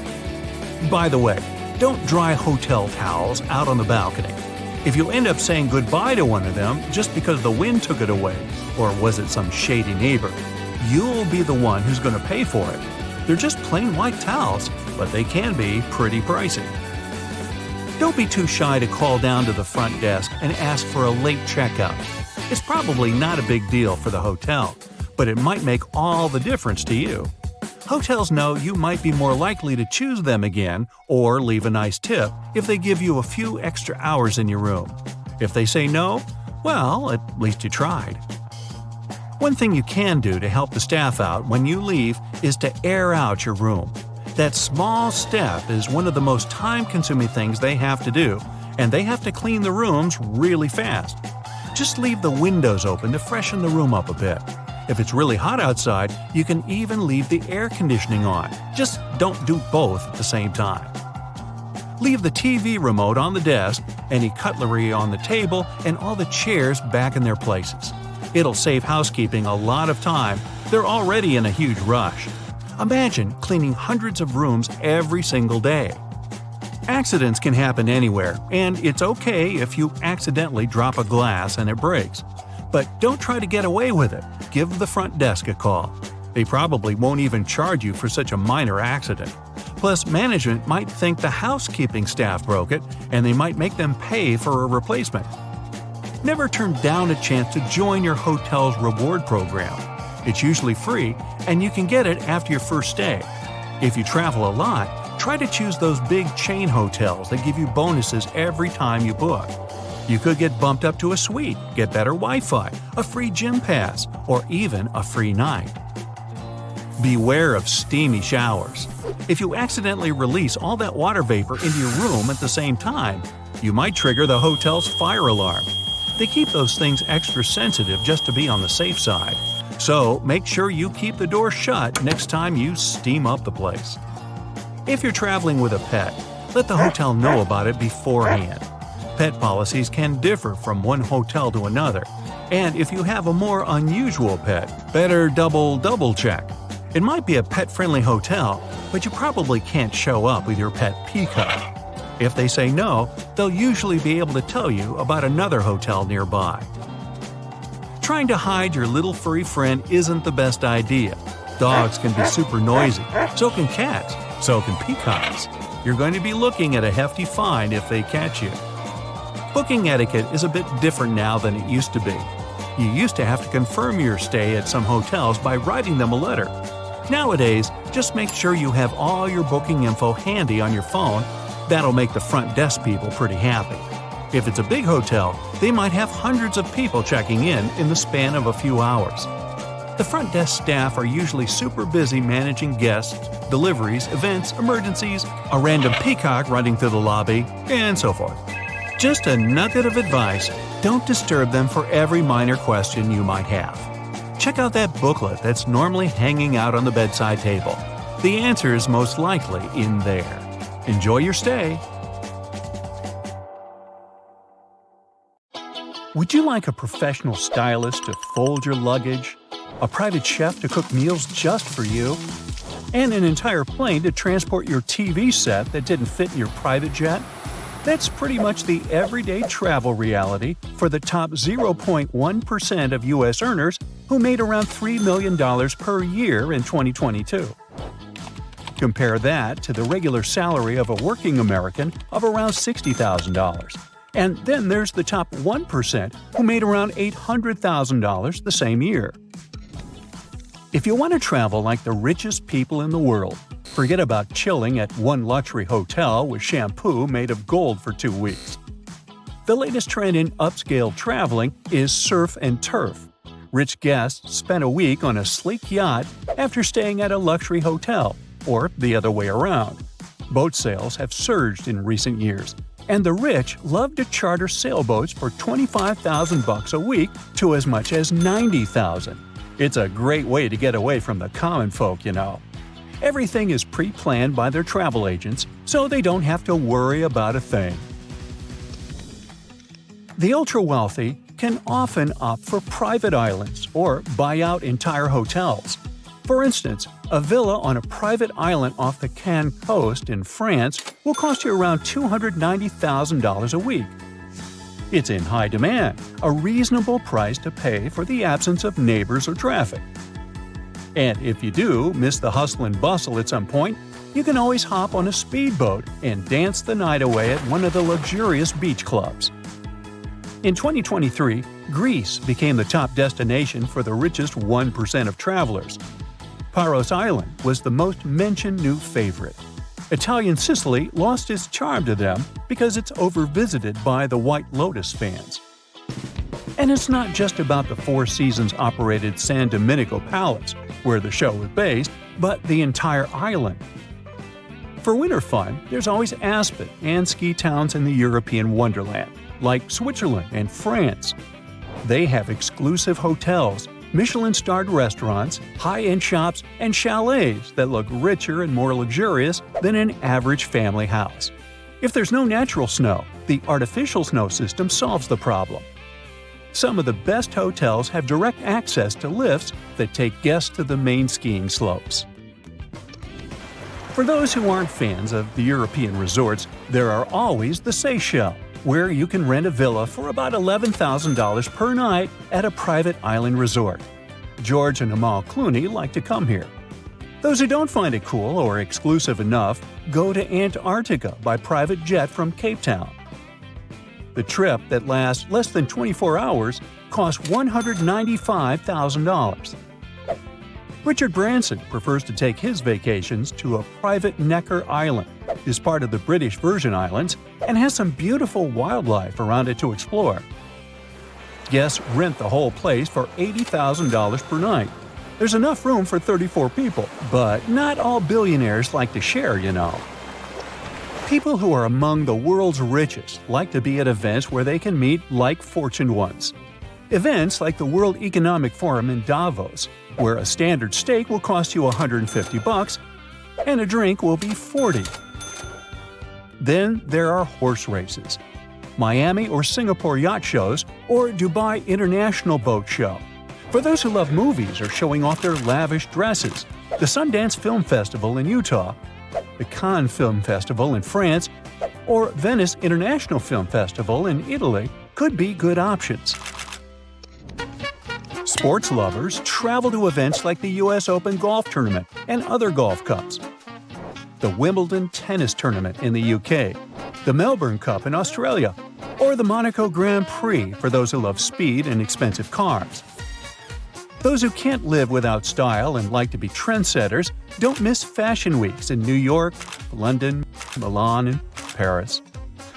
By the way, don't dry hotel towels out on the balcony. If you end up saying goodbye to one of them just because the wind took it away, or was it some shady neighbor, you'll be the one who's going to pay for it. They're just plain white towels, but they can be pretty pricey. Don't be too shy to call down to the front desk and ask for a late checkout. It's probably not a big deal for the hotel, but it might make all the difference to you. Hotels know you might be more likely to choose them again or leave a nice tip if they give you a few extra hours in your room. If they say no, well, at least you tried. One thing you can do to help the staff out when you leave is to air out your room. That small step is one of the most time-consuming things they have to do, and they have to clean the rooms really fast. Just leave the windows open to freshen the room up a bit. If it's really hot outside, you can even leave the air conditioning on. Just don't do both at the same time. Leave the TV remote on the desk, any cutlery on the table, and all the chairs back in their places. It'll save housekeeping a lot of time. They're already in a huge rush. Imagine cleaning hundreds of rooms every single day. Accidents can happen anywhere, and it's okay if you accidentally drop a glass and it breaks. But don't try to get away with it. Give the front desk a call. They probably won't even charge you for such a minor accident. Plus, management might think the housekeeping staff broke it, and they might make them pay for a replacement. Never turn down a chance to join your hotel's reward program. It's usually free, and you can get it after your first stay. If you travel a lot, Try to choose those big chain hotels that give you bonuses every time you book. You could get bumped up to a suite, get better Wi-Fi, a free gym pass, or even a free night. Beware of steamy showers. If you accidentally release all that water vapor into your room at the same time, you might trigger the hotel's fire alarm. They keep those things extra sensitive just to be on the safe side. So make sure you keep the door shut next time you steam up the place. If you're traveling with a pet, let the hotel know about it beforehand. Pet policies can differ from one hotel to another, and if you have a more unusual pet, better double check. It might be a pet-friendly hotel, but you probably can't show up with your pet peacock. If they say no, they'll usually be able to tell you about another hotel nearby. Trying to hide your little furry friend isn't the best idea. Dogs can be super noisy, so can cats, so can peacocks. You're going to be looking at a hefty fine if they catch you. Booking etiquette is a bit different now than it used to be. You used to have to confirm your stay at some hotels by writing them a letter. Nowadays, just make sure you have all your booking info handy on your phone. That'll make the front desk people pretty happy. If it's a big hotel, they might have hundreds of people checking in the span of a few hours. The front desk staff are usually super busy managing guests, deliveries, events, emergencies, a random peacock running through the lobby, and so forth. Just a nugget of advice: don't disturb them for every minor question you might have. Check out that booklet that's normally hanging out on the bedside table. The answer is most likely in there. Enjoy your stay! Would you like a professional stylist to fold your luggage, a private chef to cook meals just for you, and an entire plane to transport your TV set that didn't fit in your private jet? That's pretty much the everyday travel reality for the top 0.1% of U.S. earners who made around $3 million per year in 2022. Compare that to the regular salary of a working American of around $60,000. And then there's the top 1% who made around $800,000 the same year. If you want to travel like the richest people in the world, forget about chilling at one luxury hotel with shampoo made of gold for 2 weeks. The latest trend in upscale traveling is surf and turf. Rich guests spend a week on a sleek yacht after staying at a luxury hotel, or the other way around. Boat sales have surged in recent years, and the rich love to charter sailboats for $25,000 a week to as much as $90,000. It's a great way to get away from the common folk, you know. Everything is pre-planned by their travel agents, so they don't have to worry about a thing. The ultra-wealthy can often opt for private islands or buy out entire hotels. For instance, a villa on a private island off the Cannes coast in France will cost you around $290,000 a week. It's in high demand, a reasonable price to pay for the absence of neighbors or traffic. And if you do miss the hustle and bustle at some point, you can always hop on a speedboat and dance the night away at one of the luxurious beach clubs. In 2023, Greece became the top destination for the richest 1% of travelers. Paros Island was the most mentioned new favorite. Italian Sicily lost its charm to them because it's overvisited by the White Lotus fans. And it's not just about the Four Seasons-operated San Domenico Palace, where the show was based, but the entire island. For winter fun, there's always Aspen and ski towns in the European wonderland, like Switzerland and France. They have exclusive hotels, Michelin-starred restaurants, high-end shops, and chalets that look richer and more luxurious than an average family house. If there's no natural snow, the artificial snow system solves the problem. Some of the best hotels have direct access to lifts that take guests to the main skiing slopes. For those who aren't fans of the European resorts, there are always the Seychelles, where you can rent a villa for about $11,000 per night at a private island resort. George and Amal Clooney like to come here. Those who don't find it cool or exclusive enough go to Antarctica by private jet from Cape Town. The trip that lasts less than 24 hours costs $195,000. Richard Branson prefers to take his vacations to a private Necker Island. It's part of the British Virgin Islands and has some beautiful wildlife around it to explore. Guests rent the whole place for $80,000 per night. There's enough room for 34 people, but not all billionaires like to share, you know. People who are among the world's richest like to be at events where they can meet like-fortuned ones. Events like the World Economic Forum in Davos, where a standard steak will cost you $150 and a drink will be $40. Then there are horse races, Miami or Singapore yacht shows, or Dubai International Boat Show. For those who love movies or showing off their lavish dresses, the Sundance Film Festival in Utah, the Cannes Film Festival in France, or Venice International Film Festival in Italy could be good options. Sports lovers travel to events like the US Open Golf Tournament and other golf cups, the Wimbledon Tennis Tournament in the UK, the Melbourne Cup in Australia, or the Monaco Grand Prix for those who love speed and expensive cars. Those who can't live without style and like to be trendsetters don't miss fashion weeks in New York, London, Milan, and Paris.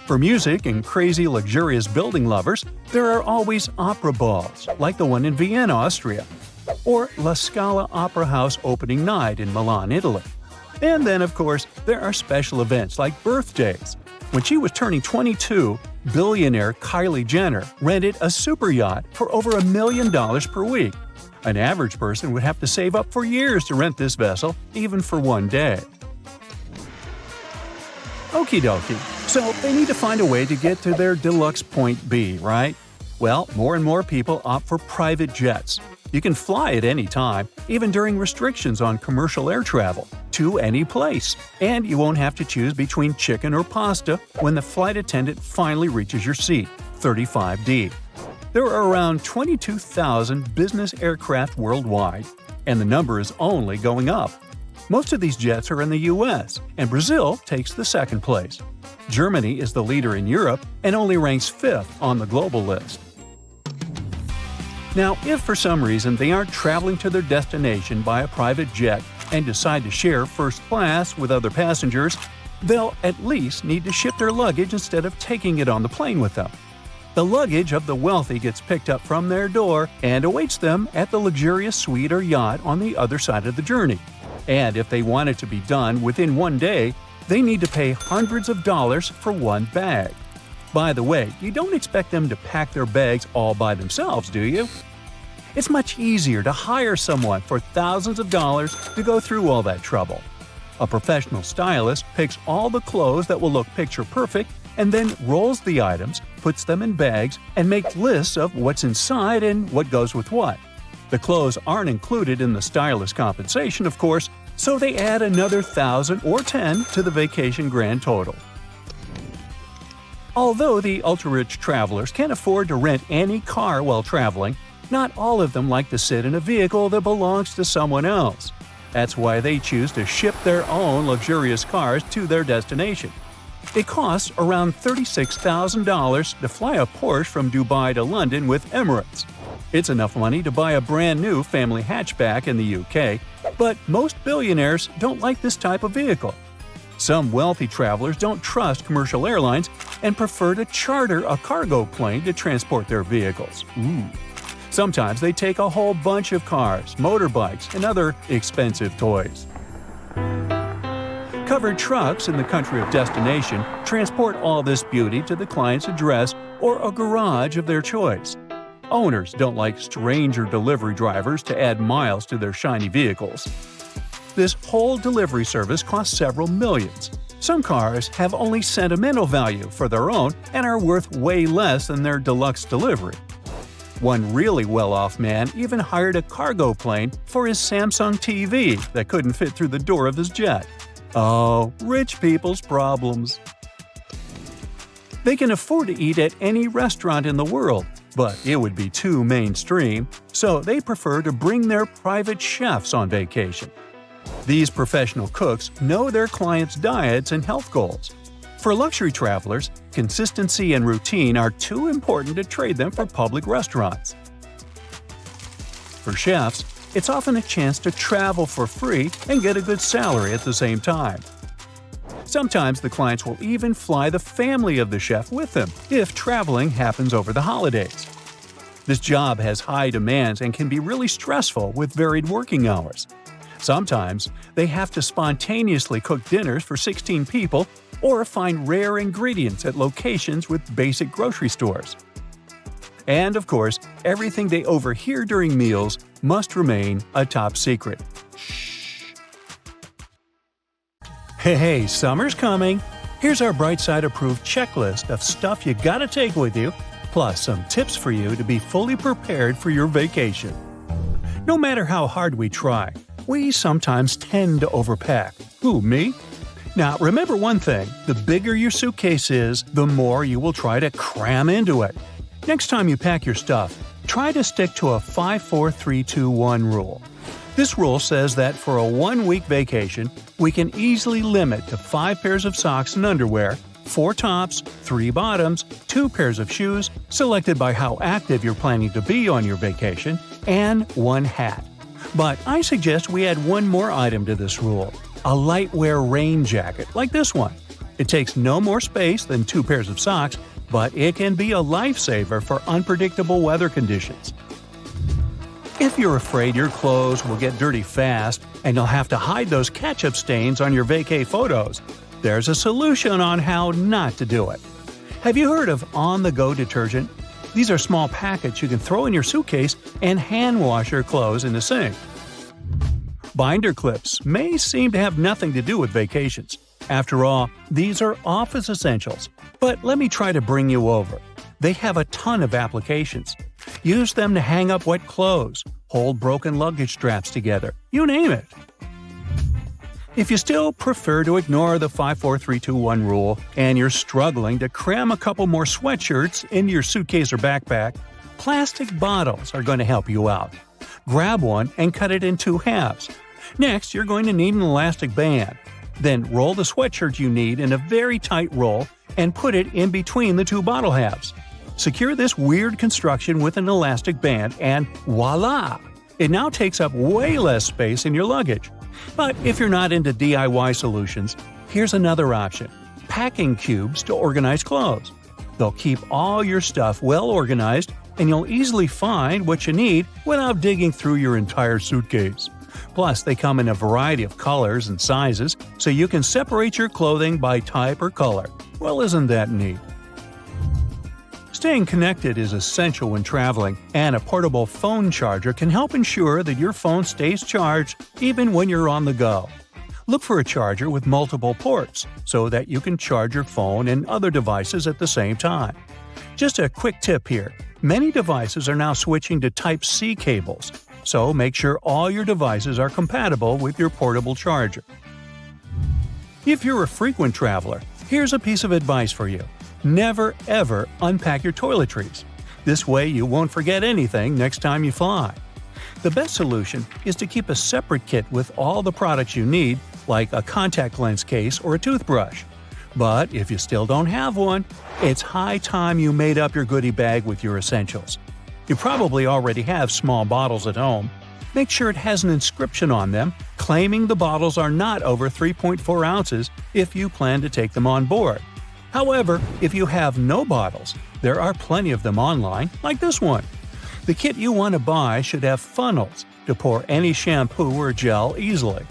For music and crazy luxurious building lovers, there are always opera balls, like the one in Vienna, Austria, or La Scala Opera House opening night in Milan, Italy. And then, of course, there are special events like birthdays. When she was turning 22, billionaire Kylie Jenner rented a super yacht for over $1 million per week. An average person would have to save up for years to rent this vessel, even for one day. Okie dokie, so they need to find a way to get to their deluxe point B, right? Well, more and more people opt for private jets. You can fly at any time, even during restrictions on commercial air travel, to any place. And you won't have to choose between chicken or pasta when the flight attendant finally reaches your seat, 35D. There are around 22,000 business aircraft worldwide, and the number is only going up. Most of these jets are in the US, and Brazil takes the second place. Germany is the leader in Europe and only ranks 5th on the global list. Now, if for some reason they aren't traveling to their destination by a private jet and decide to share first class with other passengers, they'll at least need to ship their luggage instead of taking it on the plane with them. The luggage of the wealthy gets picked up from their door and awaits them at the luxurious suite or yacht on the other side of the journey. And if they want it to be done within one day, they need to pay hundreds of dollars for one bag. By the way, you don't expect them to pack their bags all by themselves, do you? It's much easier to hire someone for thousands of dollars to go through all that trouble. A professional stylist picks all the clothes that will look picture perfect and then rolls the items, puts them in bags, and makes lists of what's inside and what goes with what. The clothes aren't included in the stylist's compensation, of course, so they add another 1,000 or 10 to the vacation grand total. Although the ultra-rich travelers can afford to rent any car while traveling, not all of them like to sit in a vehicle that belongs to someone else. That's why they choose to ship their own luxurious cars to their destination. It costs around $36,000 to fly a Porsche from Dubai to London with Emirates. It's enough money to buy a brand new family hatchback in the UK, but most billionaires don't like this type of vehicle. Some wealthy travelers don't trust commercial airlines and prefer to charter a cargo plane to transport their vehicles. Sometimes they take a whole bunch of cars, motorbikes, and other expensive toys. Covered trucks in the country of destination transport all this beauty to the client's address or a garage of their choice. Owners don't like stranger delivery drivers to add miles to their shiny vehicles. This whole delivery service costs several millions. Some cars have only sentimental value for their own and are worth way less than their deluxe delivery. One really well-off man even hired a cargo plane for his Samsung TV that couldn't fit through the door of his jet. Oh, rich people's problems. They can afford to eat at any restaurant in the world, but it would be too mainstream, so they prefer to bring their private chefs on vacation. These professional cooks know their clients' diets and health goals. For luxury travelers, consistency and routine are too important to trade them for public restaurants. For chefs, it's often a chance to travel for free and get a good salary at the same time. Sometimes the clients will even fly the family of the chef with them if traveling happens over the holidays. This job has high demands and can be really stressful with varied working hours. Sometimes they have to spontaneously cook dinners for 16 people or find rare ingredients at locations with basic grocery stores. And of course, everything they overhear during meals must remain a top secret. Hey, summer's coming! Here's our Bright Side approved checklist of stuff you gotta take with you, plus some tips for you to be fully prepared for your vacation. No matter how hard we try, we sometimes tend to overpack. Who, me? Now, remember one thing, the bigger your suitcase is, the more you will try to cram into it. Next time you pack your stuff, try to stick to a 5-4-3-2-1 rule. This rule says that for a 1-week vacation, we can easily limit to 5 pairs of socks and underwear, 4 tops, 3 bottoms, 2 pairs of shoes, selected by how active you're planning to be on your vacation, and 1 hat. But I suggest we add one more item to this rule, a lightwear rain jacket like this one. It takes no more space than 2 pairs of socks, but it can be a lifesaver for unpredictable weather conditions. If you're afraid your clothes will get dirty fast and you'll have to hide those ketchup stains on your vacay photos, there's a solution on how not to do it. Have you heard of on-the-go detergent? These are small packets you can throw in your suitcase and hand wash your clothes in the sink. Binder clips may seem to have nothing to do with vacations. After all, these are office essentials. But let me try to bring you over. They have a ton of applications. Use them to hang up wet clothes, hold broken luggage straps together, you name it. If you still prefer to ignore the 5-4-3-2-1 rule and you're struggling to cram a couple more sweatshirts into your suitcase or backpack, plastic bottles are going to help you out. Grab one and cut it in 2 halves. Next, you're going to need an elastic band. Then roll the sweatshirt you need in a very tight roll and put it in between the 2 bottle halves. Secure this weird construction with an elastic band and voila! It now takes up way less space in your luggage. But if you're not into DIY solutions, here's another option: packing cubes to organize clothes. They'll keep all your stuff well organized and you'll easily find what you need without digging through your entire suitcase. Plus, they come in a variety of colors and sizes, so you can separate your clothing by type or color. Well, isn't that neat? Staying connected is essential when traveling, and a portable phone charger can help ensure that your phone stays charged even when you're on the go. Look for a charger with multiple ports so that you can charge your phone and other devices at the same time. Just a quick tip here: many devices are now switching to Type-C cables, so make sure all your devices are compatible with your portable charger. If you're a frequent traveler, here's a piece of advice for you. Never ever unpack your toiletries. This way you won't forget anything next time you fly. The best solution is to keep a separate kit with all the products you need, like a contact lens case or a toothbrush. But if you still don't have one, it's high time you made up your goodie bag with your essentials. You probably already have small bottles at home. Make sure it has an inscription on them claiming the bottles are not over 3.4 ounces if you plan to take them on board. However, if you have no bottles, there are plenty of them online, like this one. The kit you want to buy should have funnels to pour any shampoo or gel easily.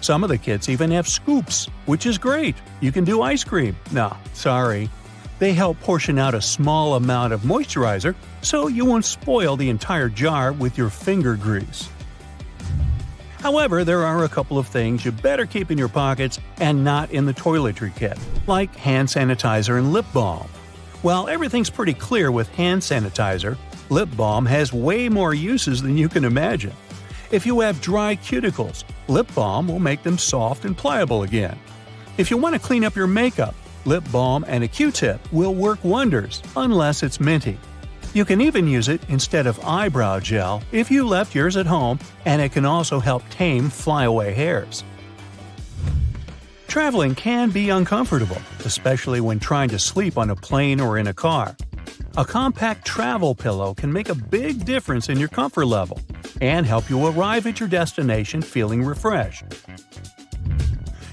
Some of the kits even have scoops, which is great. You can do ice cream. No, sorry. They help portion out a small amount of moisturizer so you won't spoil the entire jar with your finger grease. However, there are a couple of things you better keep in your pockets and not in the toiletry kit, like hand sanitizer and lip balm. While everything's pretty clear with hand sanitizer, lip balm has way more uses than you can imagine. If you have dry cuticles, lip balm will make them soft and pliable again. If you want to clean up your makeup, lip balm and a Q-tip will work wonders, unless it's minty. You can even use it instead of eyebrow gel if you left yours at home, and it can also help tame flyaway hairs. Traveling can be uncomfortable, especially when trying to sleep on a plane or in a car. A compact travel pillow can make a big difference in your comfort level. and help you arrive at your destination feeling refreshed.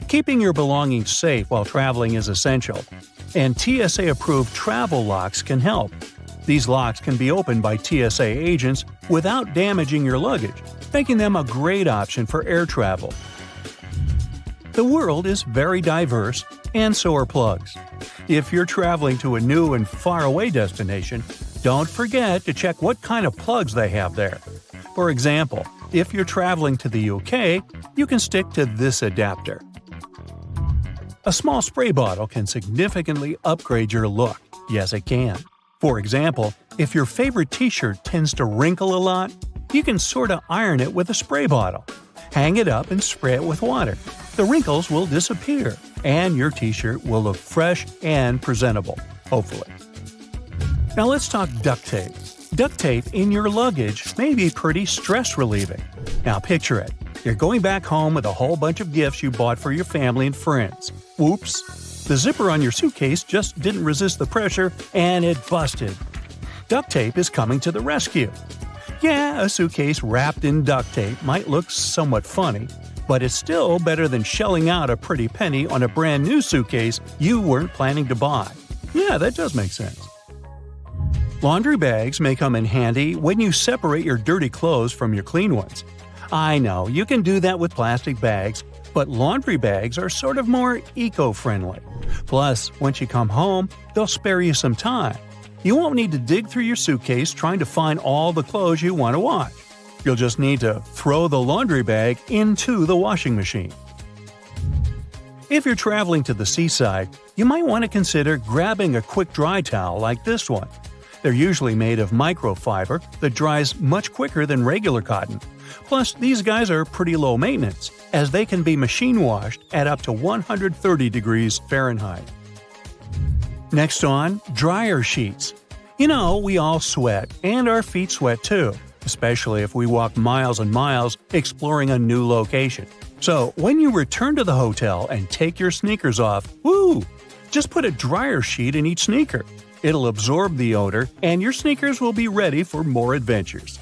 Keeping your belongings safe while traveling is essential, and TSA-approved travel locks can help. These locks can be opened by TSA agents without damaging your luggage, making them a great option for air travel. The world is very diverse, and so are plugs. If you're traveling to a new and faraway destination, don't forget to check what kind of plugs they have there. For example, if you're traveling to the UK, you can stick to this adapter. A small spray bottle can significantly upgrade your look. Yes, it can. For example, if your favorite t-shirt tends to wrinkle a lot, you can sort of iron it with a spray bottle. Hang it up and spray it with water. The wrinkles will disappear, and your t-shirt will look fresh and presentable, hopefully. Now let's talk duct tape. Duct tape in your luggage may be pretty stress-relieving. Now picture it. You're going back home with a whole bunch of gifts you bought for your family and friends. Whoops! The zipper on your suitcase just didn't resist the pressure, and it busted. Duct tape is coming to the rescue. Yeah, a suitcase wrapped in duct tape might look somewhat funny, but it's still better than shelling out a pretty penny on a brand new suitcase you weren't planning to buy. Yeah, that does make sense. Laundry bags may come in handy when you separate your dirty clothes from your clean ones. I know, you can do that with plastic bags, but laundry bags are sort of more eco-friendly. Plus, once you come home, they'll spare you some time. You won't need to dig through your suitcase trying to find all the clothes you want to wash. You'll just need to throw the laundry bag into the washing machine. If you're traveling to the seaside, you might want to consider grabbing a quick dry towel like this one. They're usually made of microfiber that dries much quicker than regular cotton. Plus, these guys are pretty low maintenance, as they can be machine washed at up to 130 degrees Fahrenheit. Next on, dryer sheets. You know, we all sweat, and our feet sweat too, especially if we walk miles and miles exploring a new location. So, when you return to the hotel and take your sneakers off, woo! Just put a dryer sheet in each sneaker. It'll absorb the odor, and your sneakers will be ready for more adventures.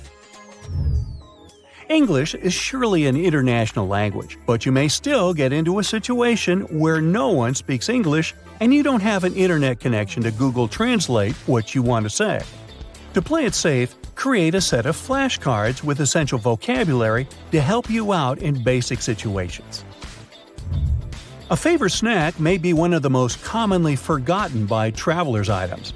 English is surely an international language, but you may still get into a situation where no one speaks English and you don't have an internet connection to Google Translate what you want to say. To play it safe, create a set of flashcards with essential vocabulary to help you out in basic situations. A favorite snack may be one of the most commonly forgotten by travelers' items.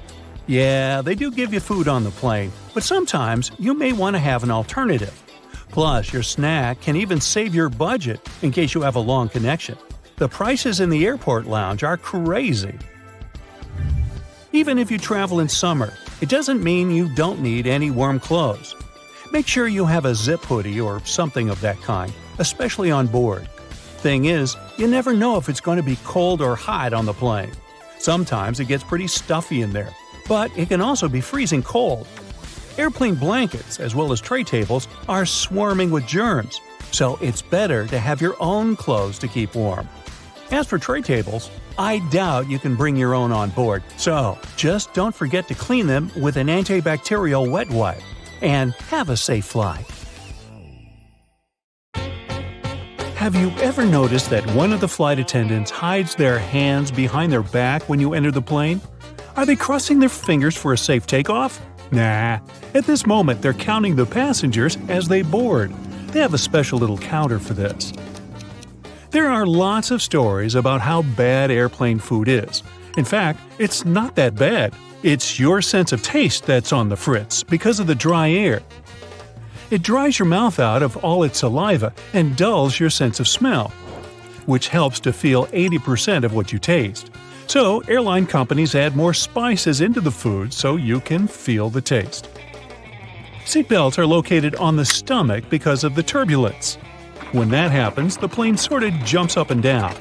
Yeah, they do give you food on the plane, but sometimes you may want to have an alternative. Plus, your snack can even save your budget in case you have a long connection. The prices in the airport lounge are crazy. Even if you travel in summer, it doesn't mean you don't need any warm clothes. Make sure you have a zip hoodie or something of that kind, especially on board. Thing is, you never know if it's going to be cold or hot on the plane. Sometimes it gets pretty stuffy in there, but it can also be freezing cold. Airplane blankets, as well as tray tables, are swarming with germs, so it's better to have your own clothes to keep warm. As for tray tables, I doubt you can bring your own on board, so just don't forget to clean them with an antibacterial wet wipe. And have a safe flight. Have you ever noticed that one of the flight attendants hides their hands behind their back when you enter the plane? Are they crossing their fingers for a safe takeoff? Nah. At this moment, they're counting the passengers as they board. They have a special little counter for this. There are lots of stories about how bad airplane food is. In fact, it's not that bad. It's your sense of taste that's on the fritz because of the dry air. It dries your mouth out of all its saliva and dulls your sense of smell, which helps to feel 80% of what you taste. So, airline companies add more spices into the food so you can feel the taste. Seatbelts are located on the stomach because of the turbulence. When that happens, the plane sort of jumps up and down.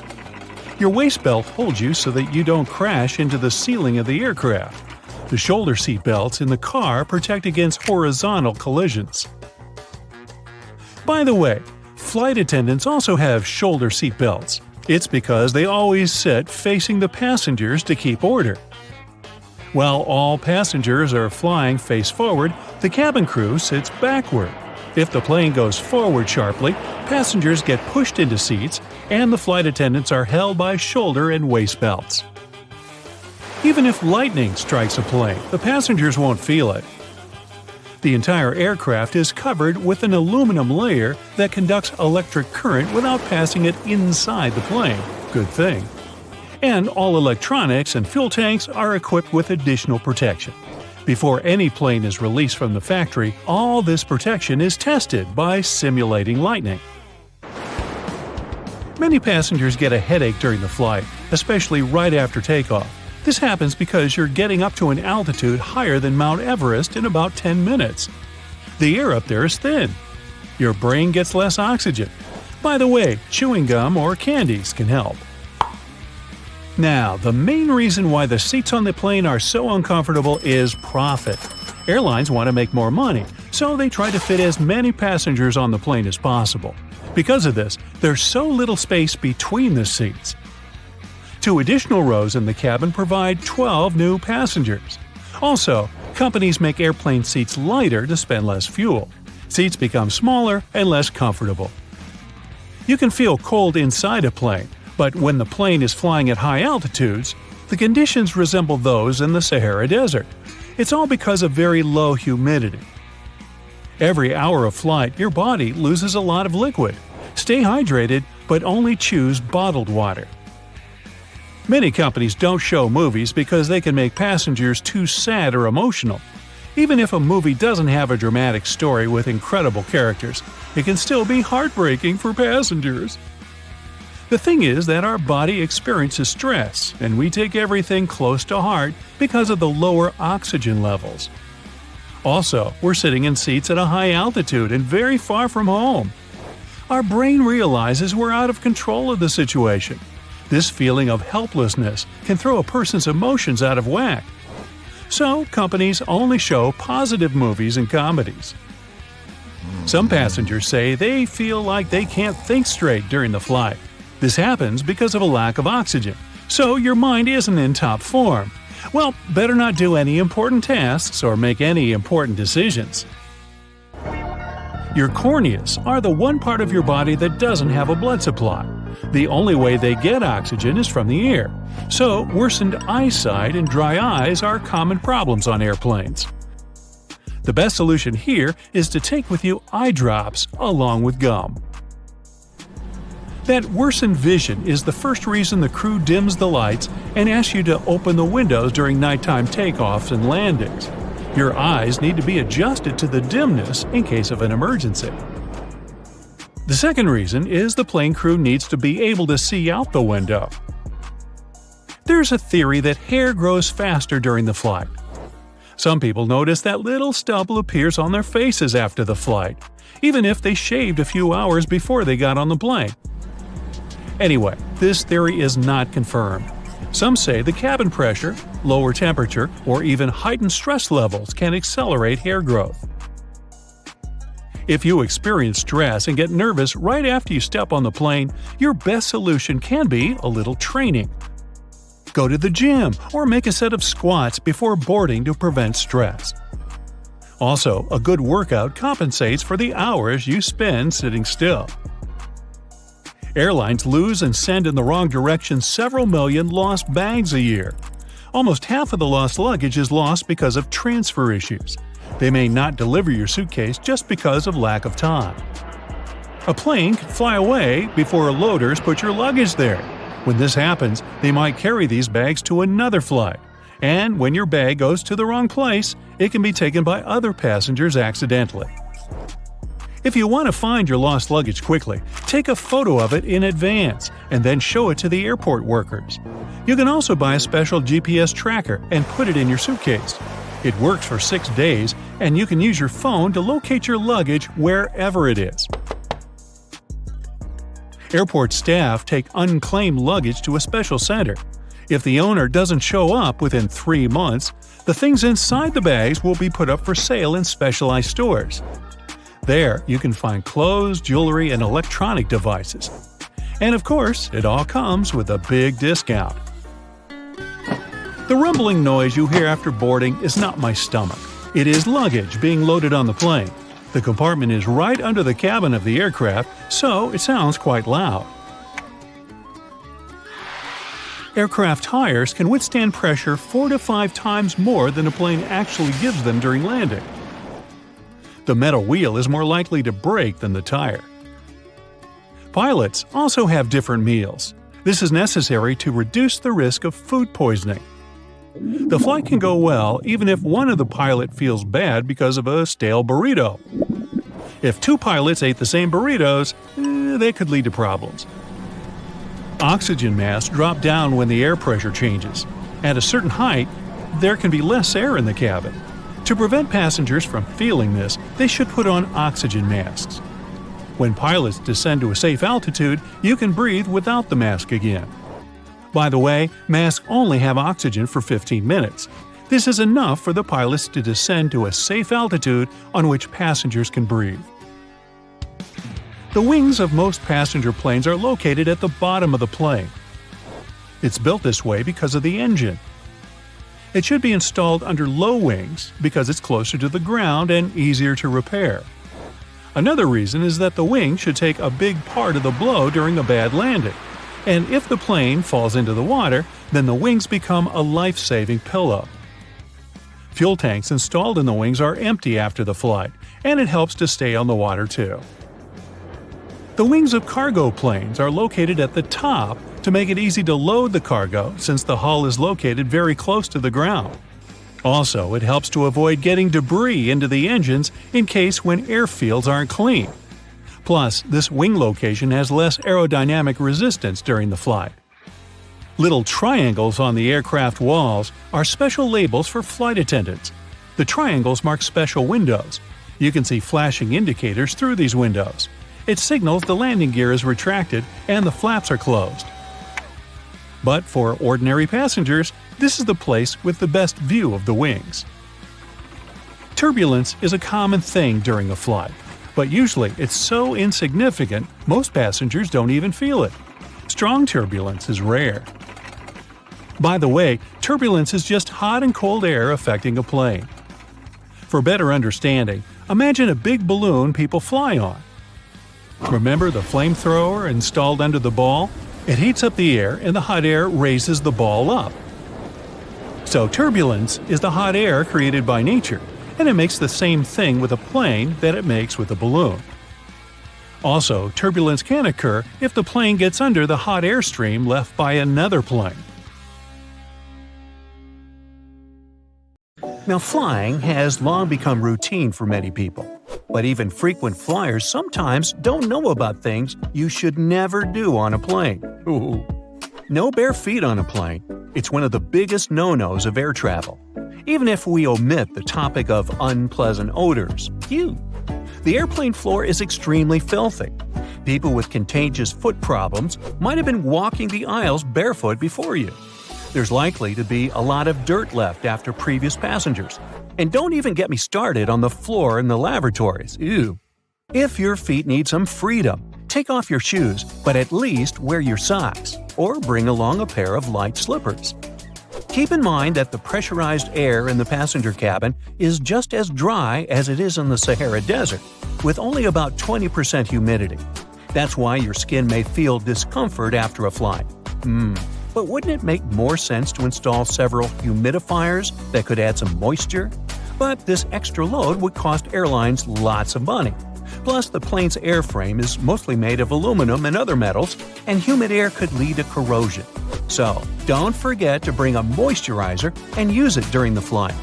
Your waist belt holds you so that you don't crash into the ceiling of the aircraft. The shoulder seat belts in the car protect against horizontal collisions. By the way, flight attendants also have shoulder seat belts. It's because they always sit facing the passengers to keep order. While all passengers are flying face forward, the cabin crew sits backward. If the plane goes forward sharply, passengers get pushed into seats, and the flight attendants are held by shoulder and waist belts. Even if lightning strikes a plane, the passengers won't feel it. The entire aircraft is covered with an aluminum layer that conducts electric current without passing it inside the plane. Good thing. And all electronics and fuel tanks are equipped with additional protection. Before any plane is released from the factory, all this protection is tested by simulating lightning. Many passengers get a headache during the flight, especially right after takeoff. This happens because you're getting up to an altitude higher than Mount Everest in about 10 minutes. The air up there is thin. Your brain gets less oxygen. By the way, chewing gum or candies can help. Now, the main reason why the seats on the plane are so uncomfortable is profit. Airlines want to make more money, so they try to fit as many passengers on the plane as possible. Because of this, there's so little space between the seats. 2 additional rows in the cabin provide 12 new passengers. Also, companies make airplane seats lighter to spend less fuel. Seats become smaller and less comfortable. You can feel cold inside a plane, but when the plane is flying at high altitudes, the conditions resemble those in the Sahara Desert. It's all because of very low humidity. Every hour of flight, your body loses a lot of liquid. Stay hydrated, but only choose bottled water. Many companies don't show movies because they can make passengers too sad or emotional. Even if a movie doesn't have a dramatic story with incredible characters, it can still be heartbreaking for passengers. The thing is that our body experiences stress, and we take everything close to heart because of the lower oxygen levels. Also, we're sitting in seats at a high altitude and very far from home. Our brain realizes we're out of control of the situation. This feeling of helplessness can throw a person's emotions out of whack. So, companies only show positive movies and comedies. Some passengers say they feel like they can't think straight during the flight. This happens because of a lack of oxygen, so your mind isn't in top form. Well, better not do any important tasks or make any important decisions. Your corneas are the one part of your body that doesn't have a blood supply. The only way they get oxygen is from the air. So, worsened eyesight and dry eyes are common problems on airplanes. The best solution here is to take with you eye drops along with gum. That worsened vision is the first reason the crew dims the lights and asks you to open the windows during nighttime takeoffs and landings. Your eyes need to be adjusted to the dimness in case of an emergency. The second reason is the plane crew needs to be able to see out the window. There's a theory that hair grows faster during the flight. Some people notice that little stubble appears on their faces after the flight, even if they shaved a few hours before they got on the plane. Anyway, this theory is not confirmed. Some say the cabin pressure, lower temperature, or even heightened stress levels can accelerate hair growth. If you experience stress and get nervous right after you step on the plane, your best solution can be a little training. Go to the gym or make a set of squats before boarding to prevent stress. Also, a good workout compensates for the hours you spend sitting still. Airlines lose and send in the wrong direction several million lost bags a year. Almost half of the lost luggage is lost because of transfer issues. They may not deliver your suitcase just because of lack of time. A plane can fly away before loaders put your luggage there. When this happens, they might carry these bags to another flight. And when your bag goes to the wrong place, it can be taken by other passengers accidentally. If you want to find your lost luggage quickly, take a photo of it in advance and then show it to the airport workers. You can also buy a special GPS tracker and put it in your suitcase. It works for 6 days, and you can use your phone to locate your luggage wherever it is. Airport staff take unclaimed luggage to a special center. If the owner doesn't show up within 3 months, the things inside the bags will be put up for sale in specialized stores. There, you can find clothes, jewelry, and electronic devices. And of course, it all comes with a big discount. The rumbling noise you hear after boarding is not my stomach. It is luggage being loaded on the plane. The compartment is right under the cabin of the aircraft, so it sounds quite loud. Aircraft tires can withstand pressure 4 to 5 times more than a plane actually gives them during landing. The metal wheel is more likely to break than the tire. Pilots also have different meals. This is necessary to reduce the risk of food poisoning. The flight can go well even if one of the pilot feels bad because of a stale burrito. If 2 pilots ate the same burritos, they could lead to problems. Oxygen masks drop down when the air pressure changes. At a certain height, there can be less air in the cabin. To prevent passengers from feeling this, they should put on oxygen masks. When pilots descend to a safe altitude, you can breathe without the mask again. By the way, masks only have oxygen for 15 minutes. This is enough for the pilots to descend to a safe altitude on which passengers can breathe. The wings of most passenger planes are located at the bottom of the plane. It's built this way because of the engine. It should be installed under low wings because it's closer to the ground and easier to repair. Another reason is that the wing should take a big part of the blow during a bad landing, and if the plane falls into the water, then the wings become a life-saving pillow. Fuel tanks installed in the wings are empty after the flight, and it helps to stay on the water too. The wings of cargo planes are located at the top to make it easy to load the cargo since the hull is located very close to the ground. Also, it helps to avoid getting debris into the engines in case when airfields aren't clean. Plus, this wing location has less aerodynamic resistance during the flight. Little triangles on the aircraft walls are special labels for flight attendants. The triangles mark special windows. You can see flashing indicators through these windows. It signals the landing gear is retracted and the flaps are closed. But for ordinary passengers, this is the place with the best view of the wings. Turbulence is a common thing during a flight, but usually it's so insignificant most passengers don't even feel it. Strong turbulence is rare. By the way, turbulence is just hot and cold air affecting a plane. For better understanding, imagine a big balloon people fly on. Remember the flamethrower installed under the ball? It heats up the air and the hot air raises the ball up. So turbulence is the hot air created by nature, and it makes the same thing with a plane that it makes with a balloon. Also, turbulence can occur if the plane gets under the hot air stream left by another plane. Now, flying has long become routine for many people, but even frequent flyers sometimes don't know about things you should never do on a plane. Ooh. No bare feet on a plane. It's one of the biggest no-nos of air travel. Even if we omit the topic of unpleasant odors. Phew. The airplane floor is extremely filthy. People with contagious foot problems might have been walking the aisles barefoot before you. There's likely to be a lot of dirt left after previous passengers. And don't even get me started on the floor in the lavatories. Ew. If your feet need some freedom, take off your shoes, but at least wear your socks, or bring along a pair of light slippers. Keep in mind that the pressurized air in the passenger cabin is just as dry as it is in the Sahara Desert, with only about 20% humidity. That's why your skin may feel discomfort after a flight. But wouldn't it make more sense to install several humidifiers that could add some moisture? But this extra load would cost airlines lots of money. Plus, the plane's airframe is mostly made of aluminum and other metals, and humid air could lead to corrosion. So, don't forget to bring a moisturizer and use it during the flight.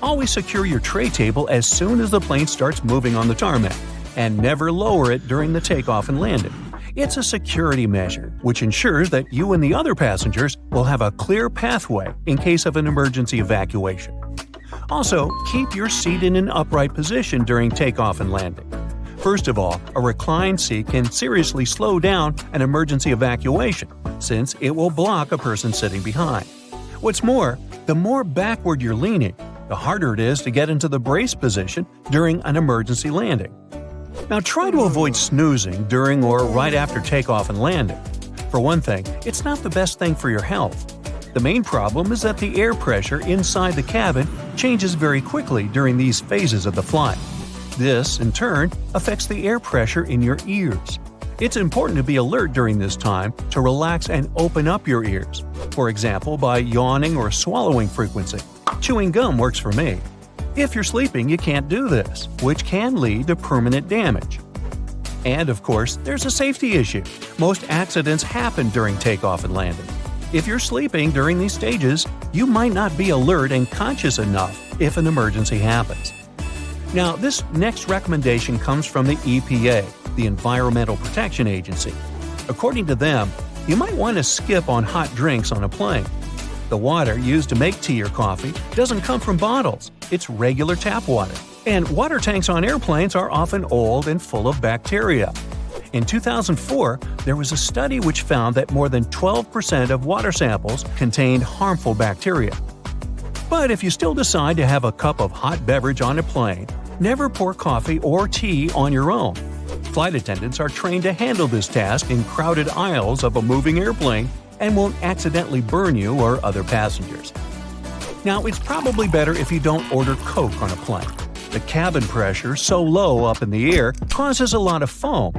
Always secure your tray table as soon as the plane starts moving on the tarmac, and never lower it during the takeoff and landing. It's a security measure, which ensures that you and the other passengers will have a clear pathway in case of an emergency evacuation. Also, keep your seat in an upright position during takeoff and landing. First of all, a reclined seat can seriously slow down an emergency evacuation, since it will block a person sitting behind. What's more, the more backward you're leaning, the harder it is to get into the brace position during an emergency landing. Now try to avoid snoozing during or right after takeoff and landing. For one thing, it's not the best thing for your health. The main problem is that the air pressure inside the cabin changes very quickly during these phases of the flight. This, in turn, affects the air pressure in your ears. It's important to be alert during this time to relax and open up your ears, for example by yawning or swallowing frequency. Chewing gum works for me. If you're sleeping, you can't do this, which can lead to permanent damage. And of course, there's a safety issue. Most accidents happen during takeoff and landing. If you're sleeping during these stages, you might not be alert and conscious enough if an emergency happens. Now, this next recommendation comes from the EPA, the Environmental Protection Agency. According to them, you might want to skip on hot drinks on a plane. The water used to make tea or coffee doesn't come from bottles, it's regular tap water. And water tanks on airplanes are often old and full of bacteria. In 2004, there was a study which found that more than 12% of water samples contained harmful bacteria. But if you still decide to have a cup of hot beverage on a plane, never pour coffee or tea on your own. Flight attendants are trained to handle this task in crowded aisles of a moving airplane and won't accidentally burn you or other passengers. Now, it's probably better if you don't order Coke on a plane. The cabin pressure, so low up in the air, causes a lot of foam.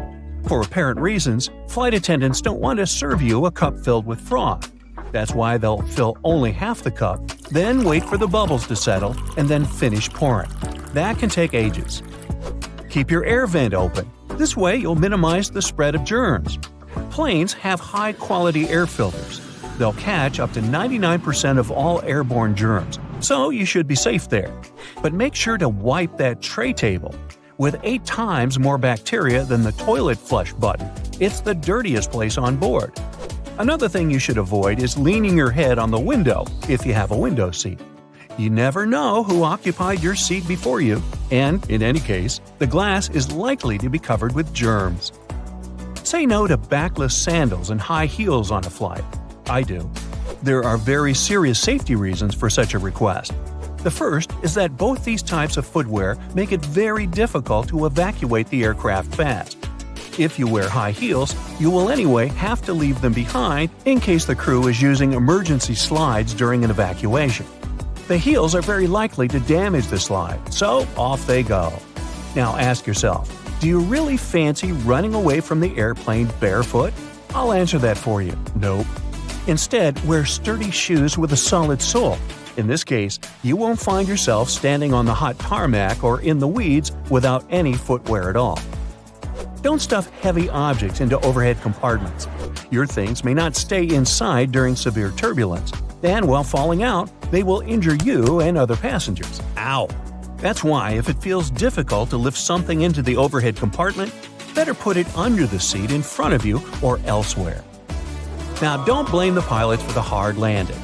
For apparent reasons, flight attendants don't want to serve you a cup filled with froth. That's why they'll fill only half the cup, then wait for the bubbles to settle, and then finish pouring. That can take ages. Keep your air vent open. This way you'll minimize the spread of germs. Planes have high-quality air filters. They'll catch up to 99% of all airborne germs, so you should be safe there. But make sure to wipe that tray table. With 8 times more bacteria than the toilet flush button, it's the dirtiest place on board. Another thing you should avoid is leaning your head on the window if you have a window seat. You never know who occupied your seat before you, and, in any case, the glass is likely to be covered with germs. Say no to backless sandals and high heels on a flight. I do. There are very serious safety reasons for such a request. The first is that both these types of footwear make it very difficult to evacuate the aircraft fast. If you wear high heels, you will anyway have to leave them behind in case the crew is using emergency slides during an evacuation. The heels are very likely to damage the slide, so off they go. Now ask yourself, do you really fancy running away from the airplane barefoot? I'll answer that for you. Nope. Instead, wear sturdy shoes with a solid sole. In this case, you won't find yourself standing on the hot tarmac or in the weeds without any footwear at all. Don't stuff heavy objects into overhead compartments. Your things may not stay inside during severe turbulence, and while falling out, they will injure you and other passengers. Ow! That's why, if it feels difficult to lift something into the overhead compartment, better put it under the seat in front of you or elsewhere. Now, don't blame the pilots for the hard landing.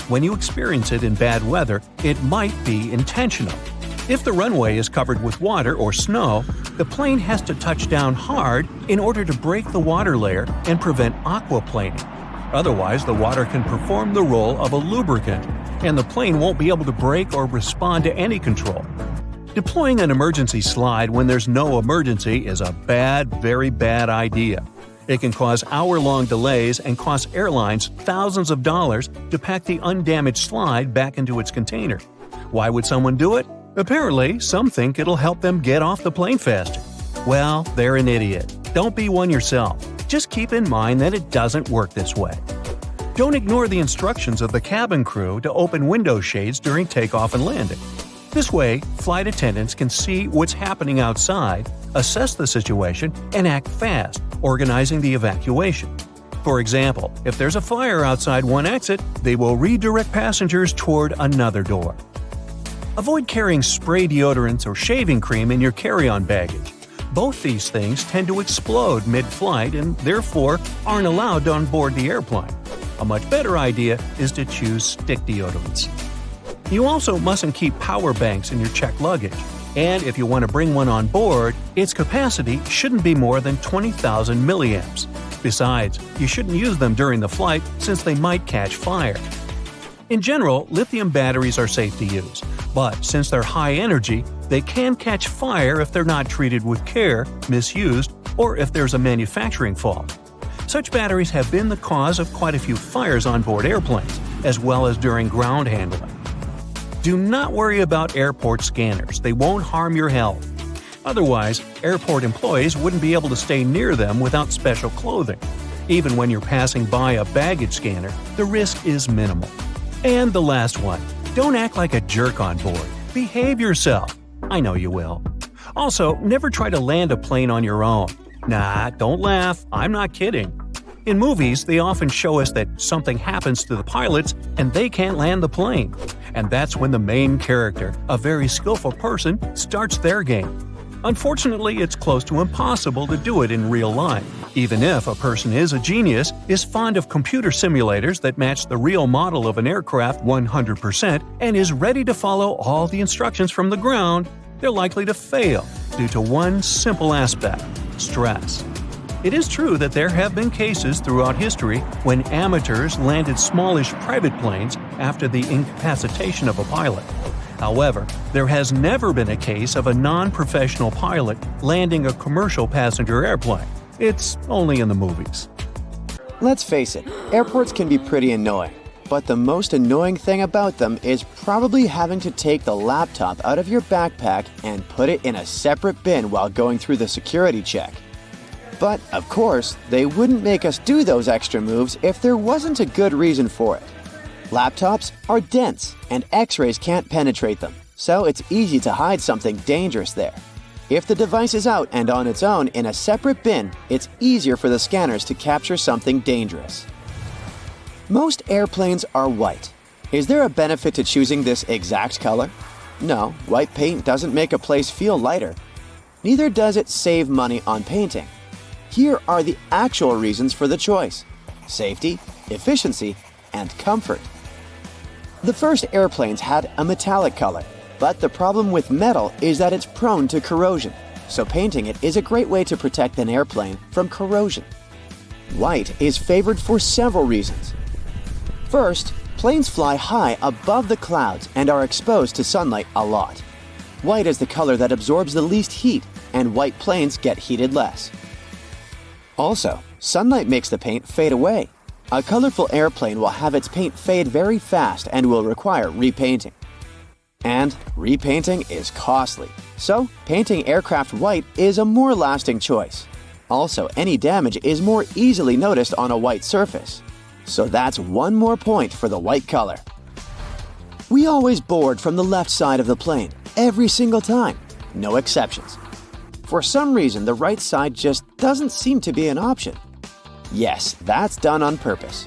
When you experience it in bad weather, it might be intentional. If the runway is covered with water or snow, the plane has to touch down hard in order to break the water layer and prevent aquaplaning. Otherwise, the water can perform the role of a lubricant, and the plane won't be able to brake or respond to any control. Deploying an emergency slide when there's no emergency is a very bad idea. It can cause hour-long delays and cost airlines thousands of dollars to pack the undamaged slide back into its container. Why would someone do it? Apparently, some think it'll help them get off the plane faster. Well, they're an idiot. Don't be one yourself. Just keep in mind that it doesn't work this way. Don't ignore the instructions of the cabin crew to open window shades during takeoff and landing. This way, flight attendants can see what's happening outside, assess the situation, and act fast, organizing the evacuation. For example, if there's a fire outside one exit, they will redirect passengers toward another door. Avoid carrying spray deodorants or shaving cream in your carry-on baggage. Both these things tend to explode mid-flight and therefore aren't allowed on board the airplane. A much better idea is to choose stick deodorants. You also mustn't keep power banks in your checked luggage, and if you want to bring one on board, its capacity shouldn't be more than 20,000 milliamps. Besides, you shouldn't use them during the flight since they might catch fire. In general, lithium batteries are safe to use, but since they're high energy, they can catch fire if they're not treated with care, misused, or if there's a manufacturing fault. Such batteries have been the cause of quite a few fires on board airplanes, as well as during ground handling. Do not worry about airport scanners, they won't harm your health. Otherwise, airport employees wouldn't be able to stay near them without special clothing. Even when you're passing by a baggage scanner, the risk is minimal. And the last one, don't act like a jerk on board. Behave yourself. I know you will. Also, never try to land a plane on your own. Nah, don't laugh, I'm not kidding. In movies, they often show us that something happens to the pilots and they can't land the plane. And that's when the main character, a very skillful person, starts their game. Unfortunately, it's close to impossible to do it in real life. Even if a person is a genius, is fond of computer simulators that match the real model of an aircraft 100%, and is ready to follow all the instructions from the ground, they're likely to fail due to one simple aspect: stress. It is true that there have been cases throughout history when amateurs landed smallish private planes after the incapacitation of a pilot. However, there has never been a case of a non-professional pilot landing a commercial passenger airplane. It's only in the movies. Let's face it, airports can be pretty annoying. But the most annoying thing about them is probably having to take the laptop out of your backpack and put it in a separate bin while going through the security check. But, of course, they wouldn't make us do those extra moves if there wasn't a good reason for it. Laptops are dense, and X-rays can't penetrate them, so it's easy to hide something dangerous there. If the device is out and on its own in a separate bin, it's easier for the scanners to capture something dangerous. Most airplanes are white. Is there a benefit to choosing this exact color? No, white paint doesn't make a place feel lighter. Neither does it save money on painting. Here are the actual reasons for the choice: safety, efficiency, and comfort. The first airplanes had a metallic color, but the problem with metal is that it's prone to corrosion, so painting it is a great way to protect an airplane from corrosion. White is favored for several reasons. First, planes fly high above the clouds and are exposed to sunlight a lot. White is the color that absorbs the least heat, and white planes get heated less. Also, sunlight makes the paint fade away. A colorful airplane will have its paint fade very fast and will require repainting. And repainting is costly, so painting aircraft white is a more lasting choice. Also, any damage is more easily noticed on a white surface. So that's one more point for the white color. We always board from the left side of the plane, every single time, no exceptions. For some reason, the right side just doesn't seem to be an option. Yes, that's done on purpose.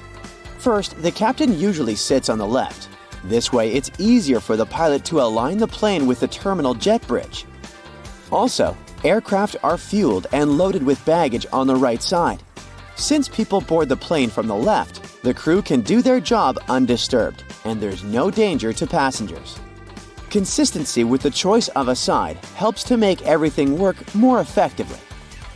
First, the captain usually sits on the left. This way, it's easier for the pilot to align the plane with the terminal jet bridge. Also, aircraft are fueled and loaded with baggage on the right side. Since people board the plane from the left, the crew can do their job undisturbed, and there's no danger to passengers. Consistency with the choice of a side helps to make everything work more effectively.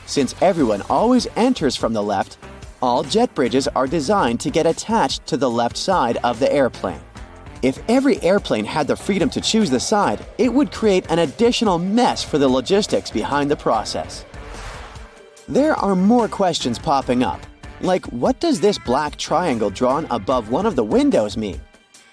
Since everyone always enters from the left, all jet bridges are designed to get attached to the left side of the airplane. If every airplane had the freedom to choose the side, it would create an additional mess for the logistics behind the process. There are more questions popping up, like what does this black triangle drawn above one of the windows mean?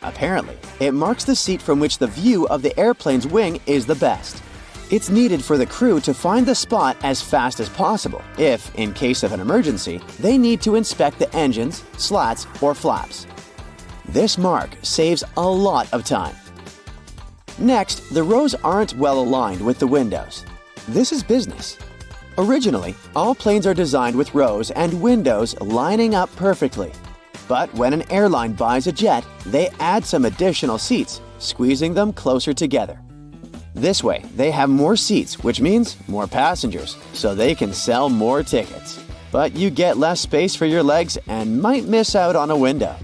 Apparently, it marks the seat from which the view of the airplane's wing is the best. It's needed for the crew to find the spot as fast as possible if, in case of an emergency, they need to inspect the engines, slats, or flaps. This mark saves a lot of time. Next, the rows aren't well aligned with the windows. This is business. Originally, all planes are designed with rows and windows lining up perfectly. But when an airline buys a jet, they add some additional seats, squeezing them closer together. This way, they have more seats, which means more passengers, so they can sell more tickets. But you get less space for your legs and might miss out on a window.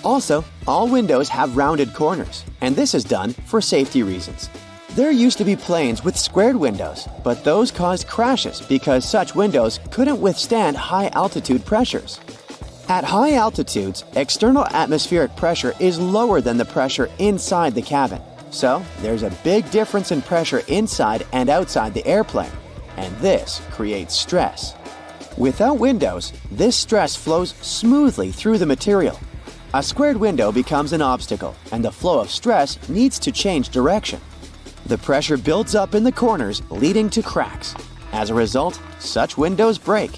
Also, all windows have rounded corners, and this is done for safety reasons. There used to be planes with squared windows, but those caused crashes because such windows couldn't withstand high-altitude pressures. At high altitudes, external atmospheric pressure is lower than the pressure inside the cabin. So, there's a big difference in pressure inside and outside the airplane, and this creates stress. Without windows, this stress flows smoothly through the material. A squared window becomes an obstacle, and the flow of stress needs to change direction. The pressure builds up in the corners, leading to cracks. As a result, such windows break.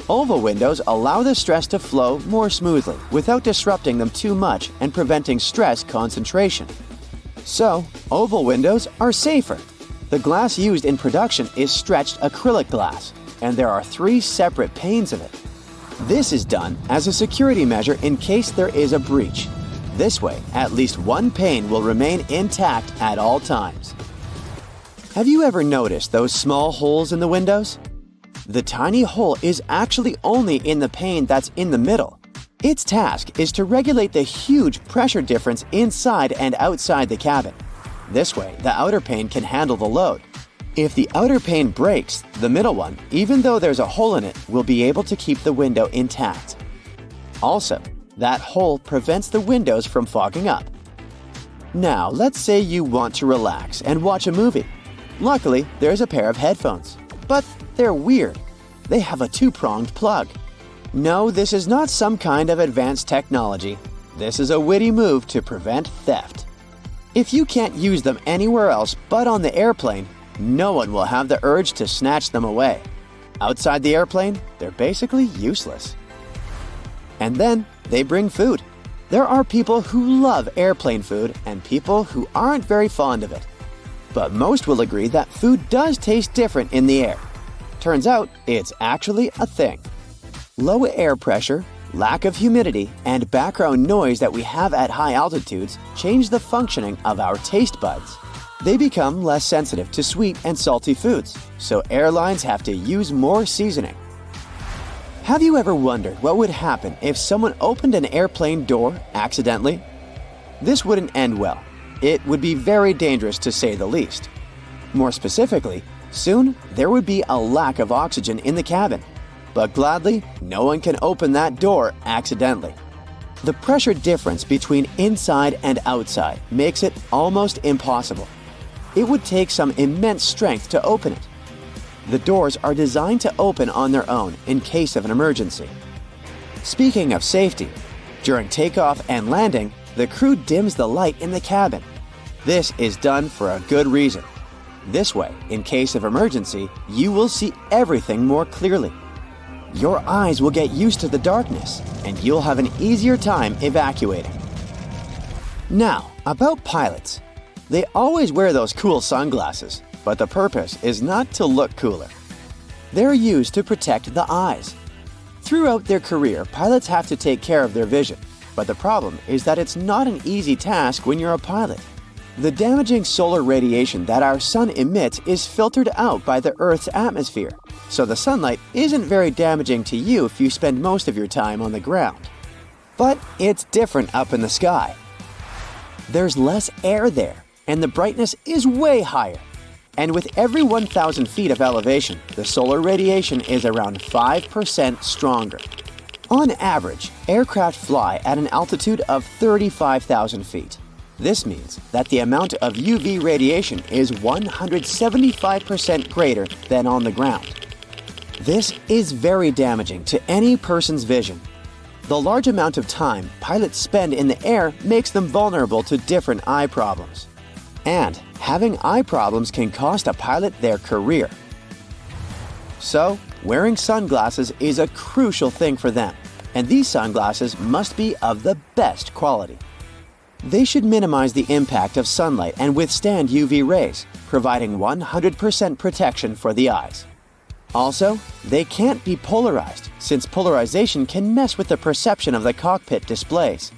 Oval windows allow the stress to flow more smoothly without disrupting them too much and preventing stress concentration. So, oval windows are safer. The glass used in production is stretched acrylic glass, and there are 3 separate panes of it. This is done as a security measure in case there is a breach. This way, at least one pane will remain intact at all times. Have you ever noticed those small holes in the windows? The tiny hole is actually only in the pane that's in the middle. Its task is to regulate the huge pressure difference inside and outside the cabin. This way, the outer pane can handle the load. If the outer pane breaks, the middle one, even though there's a hole in it, will be able to keep the window intact. Also, that hole prevents the windows from fogging up. Now, let's say you want to relax and watch a movie. Luckily, there's a pair of headphones. But they're weird. They have a 2-pronged plug. No, this is not some kind of advanced technology. This is a witty move to prevent theft. If you can't use them anywhere else but on the airplane, no one will have the urge to snatch them away. Outside the airplane, they're basically useless. And then they bring food. There are people who love airplane food and people who aren't very fond of it. But most will agree that food does taste different in the air. Turns out, it's actually a thing. Low air pressure, lack of humidity, and background noise that we have at high altitudes change the functioning of our taste buds. They become less sensitive to sweet and salty foods, so airlines have to use more seasoning. Have you ever wondered what would happen if someone opened an airplane door accidentally? This wouldn't end well. It would be very dangerous to say the least. More specifically, soon there would be a lack of oxygen in the cabin. But gladly, no one can open that door accidentally. The pressure difference between inside and outside makes it almost impossible. It would take some immense strength to open it. The doors are designed to open on their own in case of an emergency. Speaking of safety, during takeoff and landing, the crew dims the light in the cabin. This is done for a good reason. This way, in case of emergency, you will see everything more clearly. Your eyes will get used to the darkness, and you'll have an easier time evacuating. Now, about pilots. They always wear those cool sunglasses, but the purpose is not to look cooler. They're used to protect the eyes. Throughout their career, pilots have to take care of their vision, but the problem is that it's not an easy task when you're a pilot. The damaging solar radiation that our sun emits is filtered out by the Earth's atmosphere, so the sunlight isn't very damaging to you if you spend most of your time on the ground. But it's different up in the sky. There's less air there, and the brightness is way higher. And with every 1,000 feet of elevation, the solar radiation is around 5% stronger. On average, aircraft fly at an altitude of 35,000 feet. This means that the amount of UV radiation is 175% greater than on the ground. This is very damaging to any person's vision. The large amount of time pilots spend in the air makes them vulnerable to different eye problems. And having eye problems can cost a pilot their career. So, wearing sunglasses is a crucial thing for them, and these sunglasses must be of the best quality. They should minimize the impact of sunlight and withstand UV rays, providing 100% protection for the eyes. Also, they can't be polarized, since polarization can mess with the perception of the cockpit displays.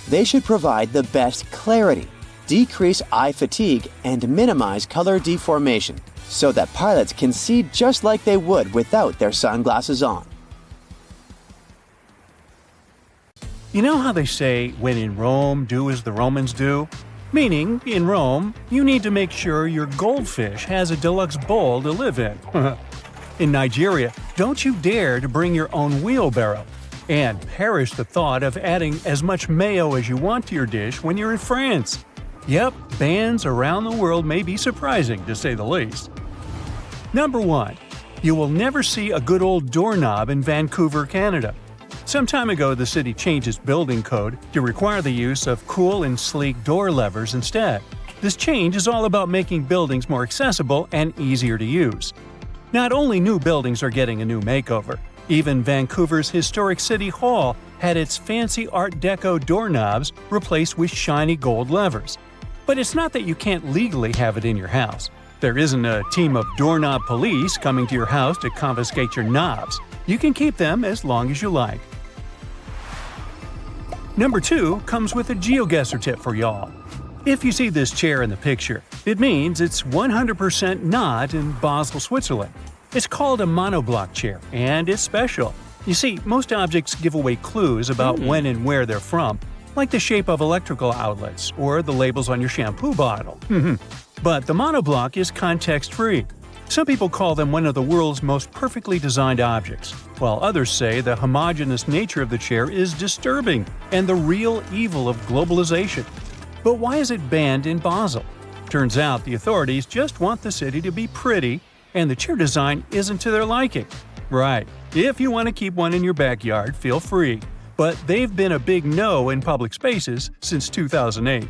They should provide the best clarity, decrease eye fatigue, and minimize color deformation, so that pilots can see just like they would without their sunglasses on. You know how they say, when in Rome, do as the Romans do? Meaning, in Rome, you need to make sure your goldfish has a deluxe bowl to live in. In Nigeria, don't you dare to bring your own wheelbarrow. And perish the thought of adding as much mayo as you want to your dish when you're in France. Yep, bans around the world may be surprising, to say the least. Number 1. You will never see a good old doorknob in Vancouver, Canada. Some time ago, the city changed its building code to require the use of cool and sleek door levers instead. This change is all about making buildings more accessible and easier to use. Not only new buildings are getting a new makeover, even Vancouver's historic City Hall had its fancy Art Deco doorknobs replaced with shiny gold levers. But it's not that you can't legally have it in your house. There isn't a team of doorknob police coming to your house to confiscate your knobs. You can keep them as long as you like. Number 2 comes with a GeoGuessr tip for y'all. If you see this chair in the picture, it means it's 100% not in Basel, Switzerland. It's called a monoblock chair, and it's special. You see, most objects give away clues about when and where they're from, like the shape of electrical outlets or the labels on your shampoo bottle. But the monoblock is context-free. Some people call them one of the world's most perfectly designed objects, while others say the homogeneous nature of the chair is disturbing and the real evil of globalization. But why is it banned in Basel? Turns out the authorities just want the city to be pretty, and the chair design isn't to their liking. Right, if you want to keep one in your backyard, feel free. But they've been a big no in public spaces since 2008.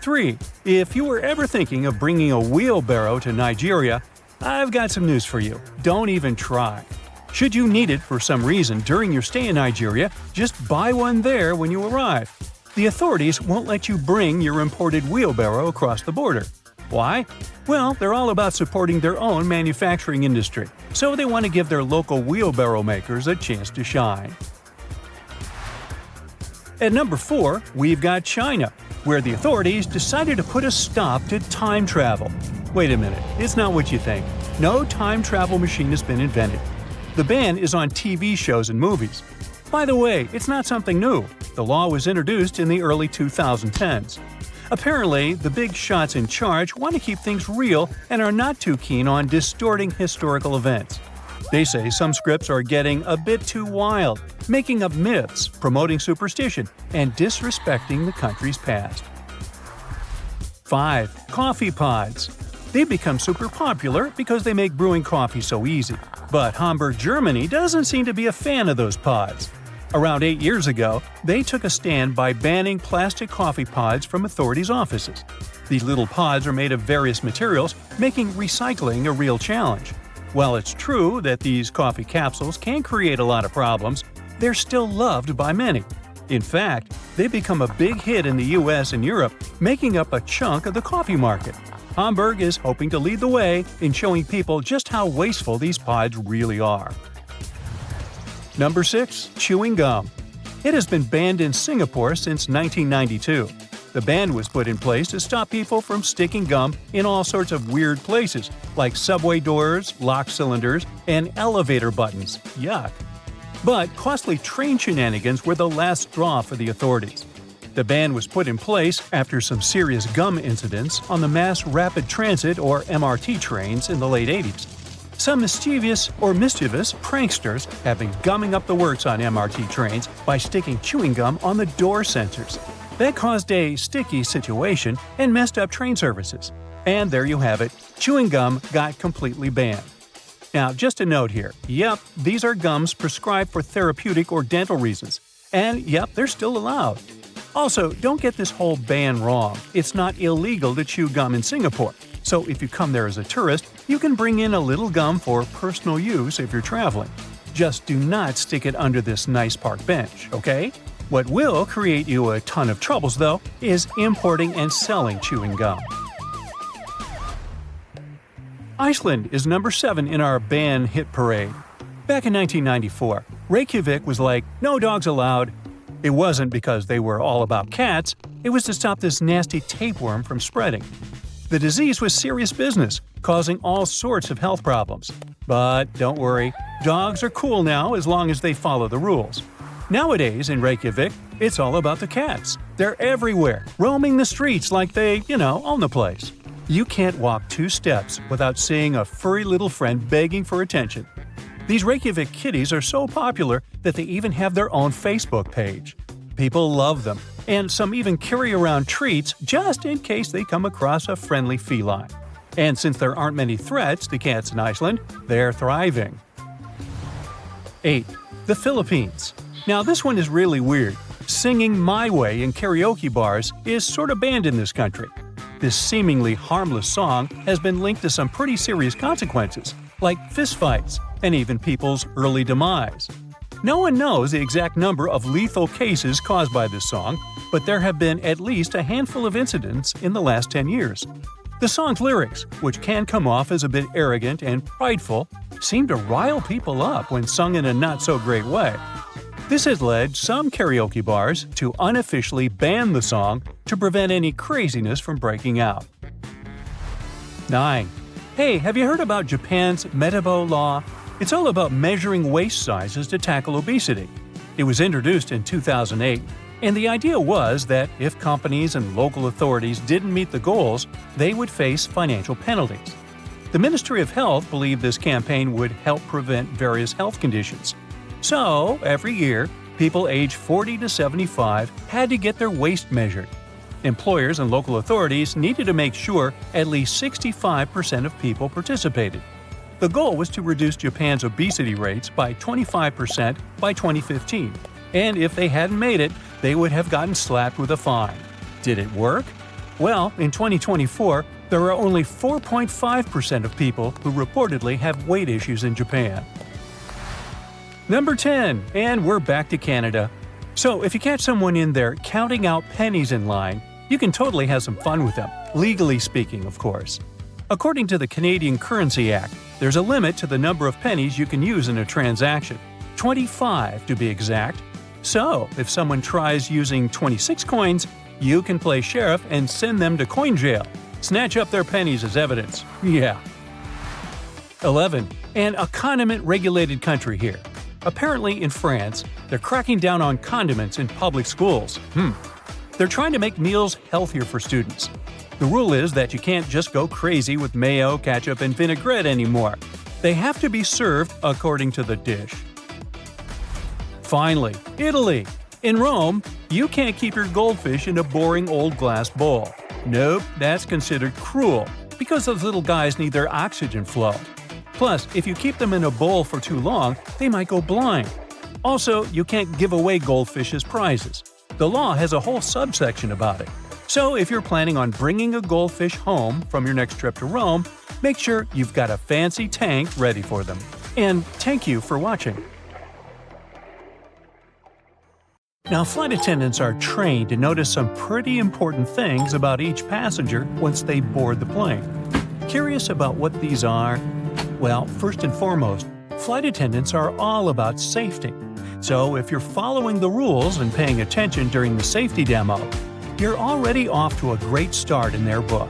3. If you were ever thinking of bringing a wheelbarrow to Nigeria, I've got some news for you. Don't even try. Should you need it for some reason during your stay in Nigeria, just buy one there when you arrive. The authorities won't let you bring your imported wheelbarrow across the border. Why? Well, they're all about supporting their own manufacturing industry, so they want to give their local wheelbarrow makers a chance to shine. At number 4, we've got China, where the authorities decided to put a stop to time travel. Wait a minute, it's not what you think. No time travel machine has been invented. The ban is on TV shows and movies. By the way, it's not something new. The law was introduced in the early 2010s. Apparently, the big shots in charge want to keep things real and are not too keen on distorting historical events. They say some scripts are getting a bit too wild, making up myths, promoting superstition, and disrespecting the country's past. 5. Coffee pods. They've become super popular because they make brewing coffee so easy. But Hamburg, Germany doesn't seem to be a fan of those pods. Around 8 years ago, they took a stand by banning plastic coffee pods from authorities' offices. These little pods are made of various materials, making recycling a real challenge. While it's true that these coffee capsules can create a lot of problems, they're still loved by many. In fact, they've become a big hit in the US and Europe, making up a chunk of the coffee market. Hamburg is hoping to lead the way in showing people just how wasteful these pods really are. Number 6. Chewing gum. It has been banned in Singapore since 1992. The ban was put in place to stop people from sticking gum in all sorts of weird places, like subway doors, lock cylinders, and elevator buttons. Yuck. But costly train shenanigans were the last straw for the authorities. The ban was put in place after some serious gum incidents on the Mass Rapid Transit or MRT trains in the late 80s. Some mischievous pranksters have been gumming up the works on MRT trains by sticking chewing gum on the door sensors. That caused a sticky situation and messed up train services. And there you have it, chewing gum got completely banned. Now, just a note here, yep, these are gums prescribed for therapeutic or dental reasons. And yep, they're still allowed. Also, don't get this whole ban wrong. It's not illegal to chew gum in Singapore. So if you come there as a tourist, you can bring in a little gum for personal use if you're traveling. Just do not stick it under this nice park bench, okay? What will create you a ton of troubles, though, is importing and selling chewing gum. Iceland is number 7 in our ban hit parade. Back in 1994, Reykjavik was like, no dogs allowed. It wasn't because they were all about cats, it was to stop this nasty tapeworm from spreading. The disease was serious business, causing all sorts of health problems. But don't worry, dogs are cool now as long as they follow the rules. Nowadays in Reykjavik, it's all about the cats. They're everywhere, roaming the streets like they, own the place. You can't walk 2 steps without seeing a furry little friend begging for attention. These Reykjavik kitties are so popular that they even have their own Facebook page. People love them, and some even carry around treats just in case they come across a friendly feline. And since there aren't many threats to cats in Iceland, they're thriving. 8. The Philippines. Now this one is really weird. Singing My Way in karaoke bars is sort of banned in this country. This seemingly harmless song has been linked to some pretty serious consequences, like fistfights and even people's early demise. No one knows the exact number of lethal cases caused by this song, but there have been at least a handful of incidents in the last 10 years. The song's lyrics, which can come off as a bit arrogant and prideful, seem to rile people up when sung in a not-so-great way. This has led some karaoke bars to unofficially ban the song to prevent any craziness from breaking out. 9. Hey, have you heard about Japan's Metabo law? It's all about measuring waist sizes to tackle obesity. It was introduced in 2008, and the idea was that if companies and local authorities didn't meet the goals, they would face financial penalties. The Ministry of Health believed this campaign would help prevent various health conditions. So, every year, people aged 40 to 75 had to get their waist measured. Employers and local authorities needed to make sure at least 65% of people participated. The goal was to reduce Japan's obesity rates by 25% by 2015, and if they hadn't made it, they would have gotten slapped with a fine. Did it work? Well, in 2024, there are only 4.5% of people who reportedly have weight issues in Japan. Number 10, and we're back to Canada. So if you catch someone in there counting out pennies in line, you can totally have some fun with them, legally speaking, of course. According to the Canadian Currency Act, there's a limit to the number of pennies you can use in a transaction, 25 to be exact. So, if someone tries using 26 coins, you can play sheriff and send them to coin jail. Snatch up their pennies as evidence. Yeah. 11. And a condiment-regulated country here. Apparently, in France, they're cracking down on condiments in public schools. They're trying to make meals healthier for students. The rule is that you can't just go crazy with mayo, ketchup, and vinaigrette anymore. They have to be served according to the dish. Finally, Italy. In Rome, you can't keep your goldfish in a boring old glass bowl. Nope, that's considered cruel, because those little guys need their oxygen flow. Plus, if you keep them in a bowl for too long, they might go blind. Also, you can't give away goldfish as prizes. The law has a whole subsection about it. So if you're planning on bringing a goldfish home from your next trip to Rome, make sure you've got a fancy tank ready for them. And thank you for watching. Now, flight attendants are trained to notice some pretty important things about each passenger once they board the plane. Curious about what these are? Well, first and foremost, flight attendants are all about safety. So if you're following the rules and paying attention during the safety demo, you're already off to a great start in their book.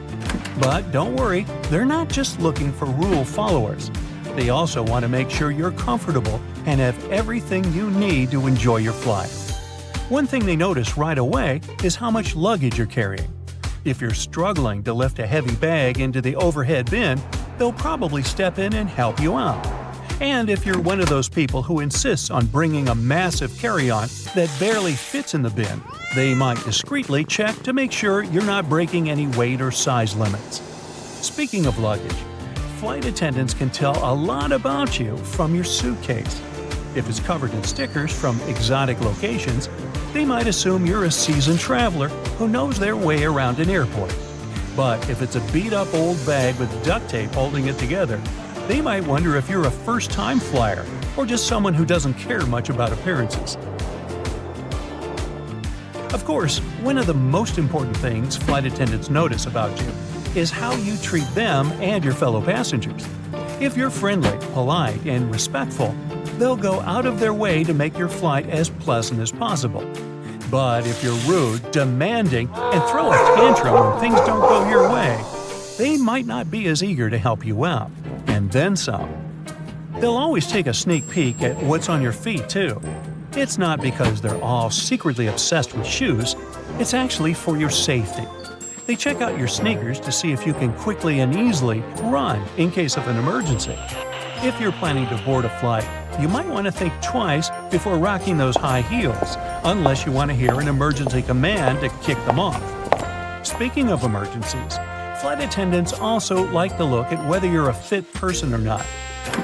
But don't worry, they're not just looking for rule followers. They also want to make sure you're comfortable and have everything you need to enjoy your flight. One thing they notice right away is how much luggage you're carrying. If you're struggling to lift a heavy bag into the overhead bin, they'll probably step in and help you out. And if you're one of those people who insists on bringing a massive carry-on that barely fits in the bin, they might discreetly check to make sure you're not breaking any weight or size limits. Speaking of luggage, flight attendants can tell a lot about you from your suitcase. If it's covered in stickers from exotic locations, they might assume you're a seasoned traveler who knows their way around an airport. But if it's a beat-up old bag with duct tape holding it together, they might wonder if you're a first-time flyer or just someone who doesn't care much about appearances. Of course, one of the most important things flight attendants notice about you is how you treat them and your fellow passengers. If you're friendly, polite, and respectful, they'll go out of their way to make your flight as pleasant as possible. But if you're rude, demanding, and throw a tantrum when things don't go your way, they might not be as eager to help you out. And then some. They'll always take a sneak peek at what's on your feet, too. It's not because they're all secretly obsessed with shoes, it's actually for your safety. They check out your sneakers to see if you can quickly and easily run in case of an emergency. If you're planning to board a flight, you might want to think twice before rocking those high heels, unless you want to hear an emergency command to kick them off. Speaking of emergencies, flight attendants also like to look at whether you're a fit person or not.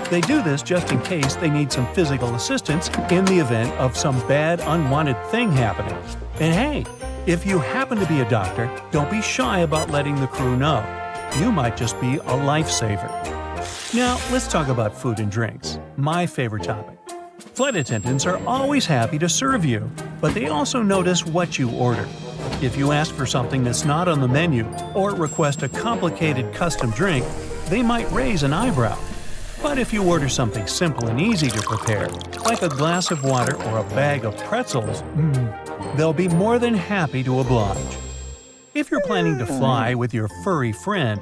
They do this just in case they need some physical assistance in the event of some bad, unwanted thing happening. And hey, if you happen to be a doctor, don't be shy about letting the crew know. You might just be a lifesaver. Now, let's talk about food and drinks, my favorite topic. Flight attendants are always happy to serve you, but they also notice what you order. If you ask for something that's not on the menu or request a complicated custom drink, they might raise an eyebrow. But if you order something simple and easy to prepare, like a glass of water or a bag of pretzels, they'll be more than happy to oblige. If you're planning to fly with your furry friend,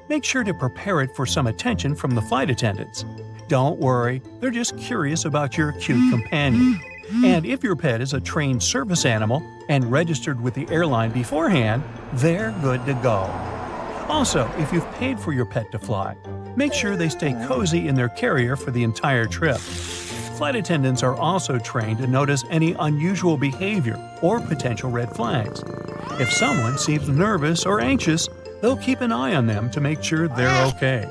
make sure to prepare it for some attention from the flight attendants. Don't worry, they're just curious about your cute companion. And if your pet is a trained service animal and registered with the airline beforehand, they're good to go. Also, if you've paid for your pet to fly, make sure they stay cozy in their carrier for the entire trip. Flight attendants are also trained to notice any unusual behavior or potential red flags. If someone seems nervous or anxious, they'll keep an eye on them to make sure they're okay.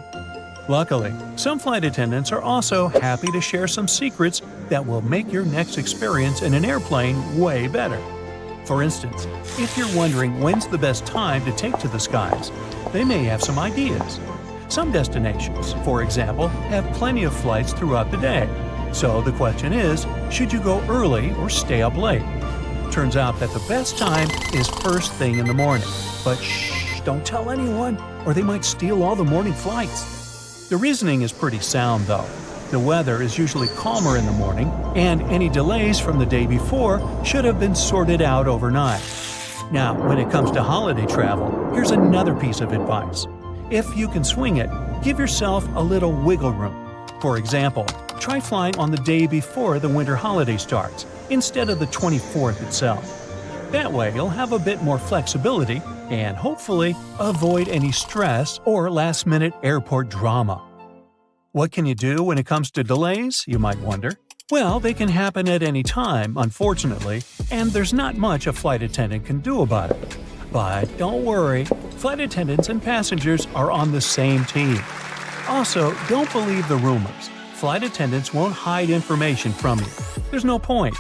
Luckily, some flight attendants are also happy to share some secrets that will make your next experience in an airplane way better. For instance, if you're wondering when's the best time to take to the skies, they may have some ideas. Some destinations, for example, have plenty of flights throughout the day. So the question is, should you go early or stay up late? Turns out that the best time is first thing in the morning. But shh, don't tell anyone, or they might steal all the morning flights. The reasoning is pretty sound, though. The weather is usually calmer in the morning, and any delays from the day before should have been sorted out overnight. Now, when it comes to holiday travel, here's another piece of advice. If you can swing it, give yourself a little wiggle room. For example, try flying on the day before the winter holiday starts, instead of the 24th itself. That way, you'll have a bit more flexibility and hopefully avoid any stress or last-minute airport drama. What can you do when it comes to delays, you might wonder? Well, they can happen at any time, unfortunately, and there's not much a flight attendant can do about it. But don't worry, flight attendants and passengers are on the same team. Also, don't believe the rumors. Flight attendants won't hide information from you. There's no point.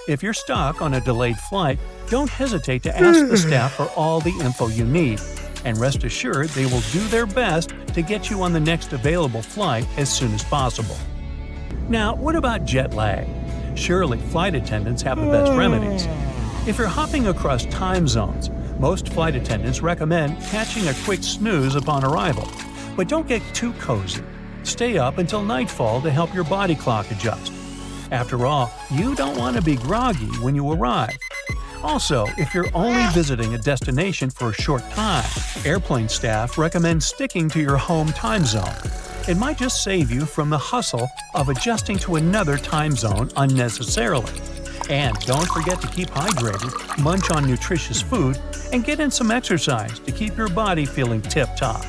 If you're stuck on a delayed flight, don't hesitate to ask the staff for all the info you need, and rest assured they will do their best to get you on the next available flight as soon as possible. Now, what about jet lag? Surely flight attendants have the best remedies. If you're hopping across time zones, most flight attendants recommend catching a quick snooze upon arrival. But don't get too cozy. Stay up until nightfall to help your body clock adjust. After all, you don't want to be groggy when you arrive. Also, if you're only visiting a destination for a short time, airplane staff recommend sticking to your home time zone. It might just save you from the hustle of adjusting to another time zone unnecessarily. And don't forget to keep hydrated, munch on nutritious food, and get in some exercise to keep your body feeling tip-top.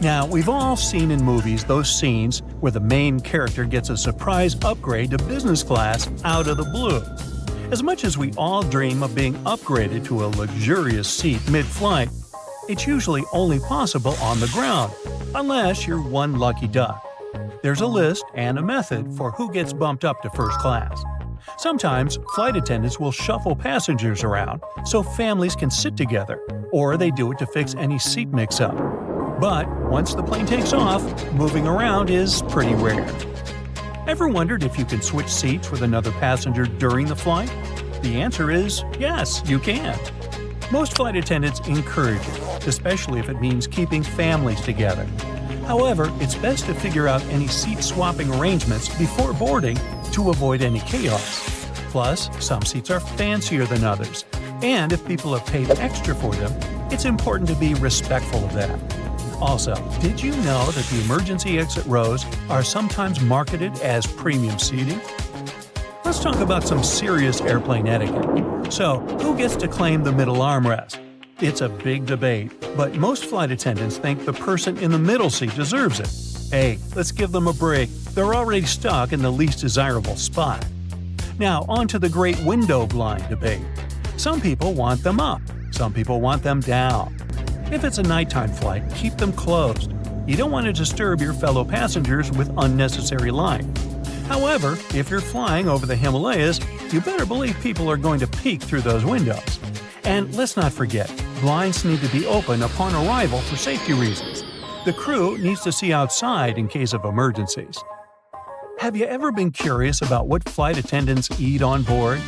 Now, we've all seen in movies those scenes where the main character gets a surprise upgrade to business class out of the blue. As much as we all dream of being upgraded to a luxurious seat mid-flight, it's usually only possible on the ground, unless you're one lucky duck. There's a list and a method for who gets bumped up to first class. Sometimes, flight attendants will shuffle passengers around so families can sit together, or they do it to fix any seat mix-up. But once the plane takes off, moving around is pretty rare. Ever wondered if you can switch seats with another passenger during the flight? The answer is yes, you can. Most flight attendants encourage it, especially if it means keeping families together. However, it's best to figure out any seat-swapping arrangements before boarding to avoid any chaos. Plus, some seats are fancier than others, and if people have paid extra for them, it's important to be respectful of that. Also, did you know that the emergency exit rows are sometimes marketed as premium seating? Let's talk about some serious airplane etiquette. So, who gets to claim the middle armrest? It's a big debate, but most flight attendants think the person in the middle seat deserves it. Hey, let's give them a break. They're already stuck in the least desirable spot. Now, on to the great window blind debate. Some people want them up. Some people want them down. If it's a nighttime flight, keep them closed. You don't want to disturb your fellow passengers with unnecessary lying. However, if you're flying over the Himalayas, you better believe people are going to peek through those windows. And let's not forget, blinds need to be open upon arrival for safety reasons. The crew needs to see outside in case of emergencies. Have you ever been curious about what flight attendants eat on board?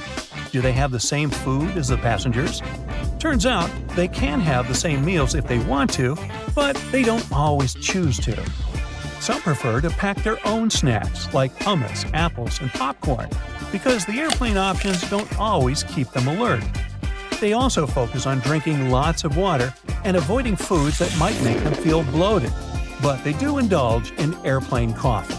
Do they have the same food as the passengers? Turns out, they can have the same meals if they want to, but they don't always choose to. Some prefer to pack their own snacks like hummus, apples, and popcorn because the airplane options don't always keep them alert. They also focus on drinking lots of water and avoiding foods that might make them feel bloated, but they do indulge in airplane coffee.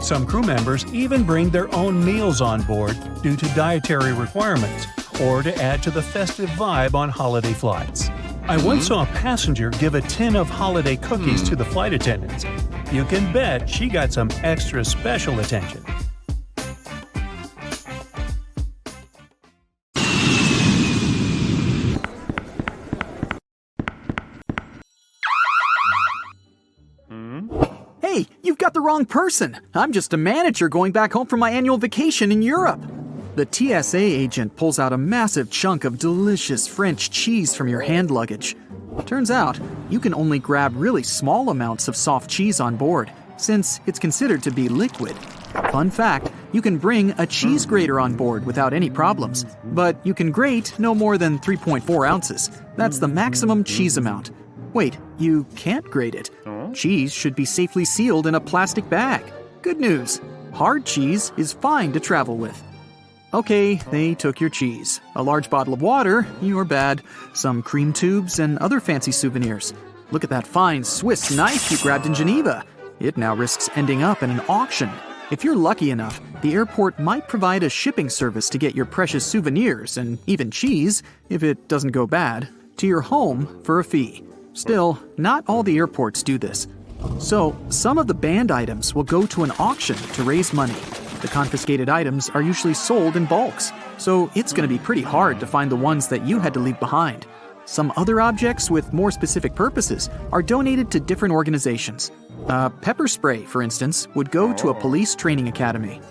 Some crew members even bring their own meals on board due to dietary requirements or to add to the festive vibe on holiday flights. I once saw a passenger give a tin of holiday cookies to the flight attendants. You can bet she got some extra special attention. Hey, you've got the wrong person. I'm just a manager going back home from my annual vacation in Europe. The TSA agent pulls out a massive chunk of delicious French cheese from your hand luggage. Turns out, you can only grab really small amounts of soft cheese on board, since it's considered to be liquid. Fun fact, you can bring a cheese grater on board without any problems, but you can grate no more than 3.4 ounces. That's the maximum cheese amount. Wait, you can't grate it. Cheese should be safely sealed in a plastic bag. Good news, hard cheese is fine to travel with. Okay, they took your cheese. A large bottle of water, you're bad. Some cream tubes and other fancy souvenirs. Look at that fine Swiss knife you grabbed in Geneva. It now risks ending up in an auction. If you're lucky enough, the airport might provide a shipping service to get your precious souvenirs and even cheese, if it doesn't go bad, to your home for a fee. Still, not all the airports do this. So, some of the banned items will go to an auction to raise money. The confiscated items are usually sold in bulks, so it's going to be pretty hard to find the ones that you had to leave behind. Some other objects with more specific purposes are donated to different organizations. Pepper spray, for instance, would go to a police training academy.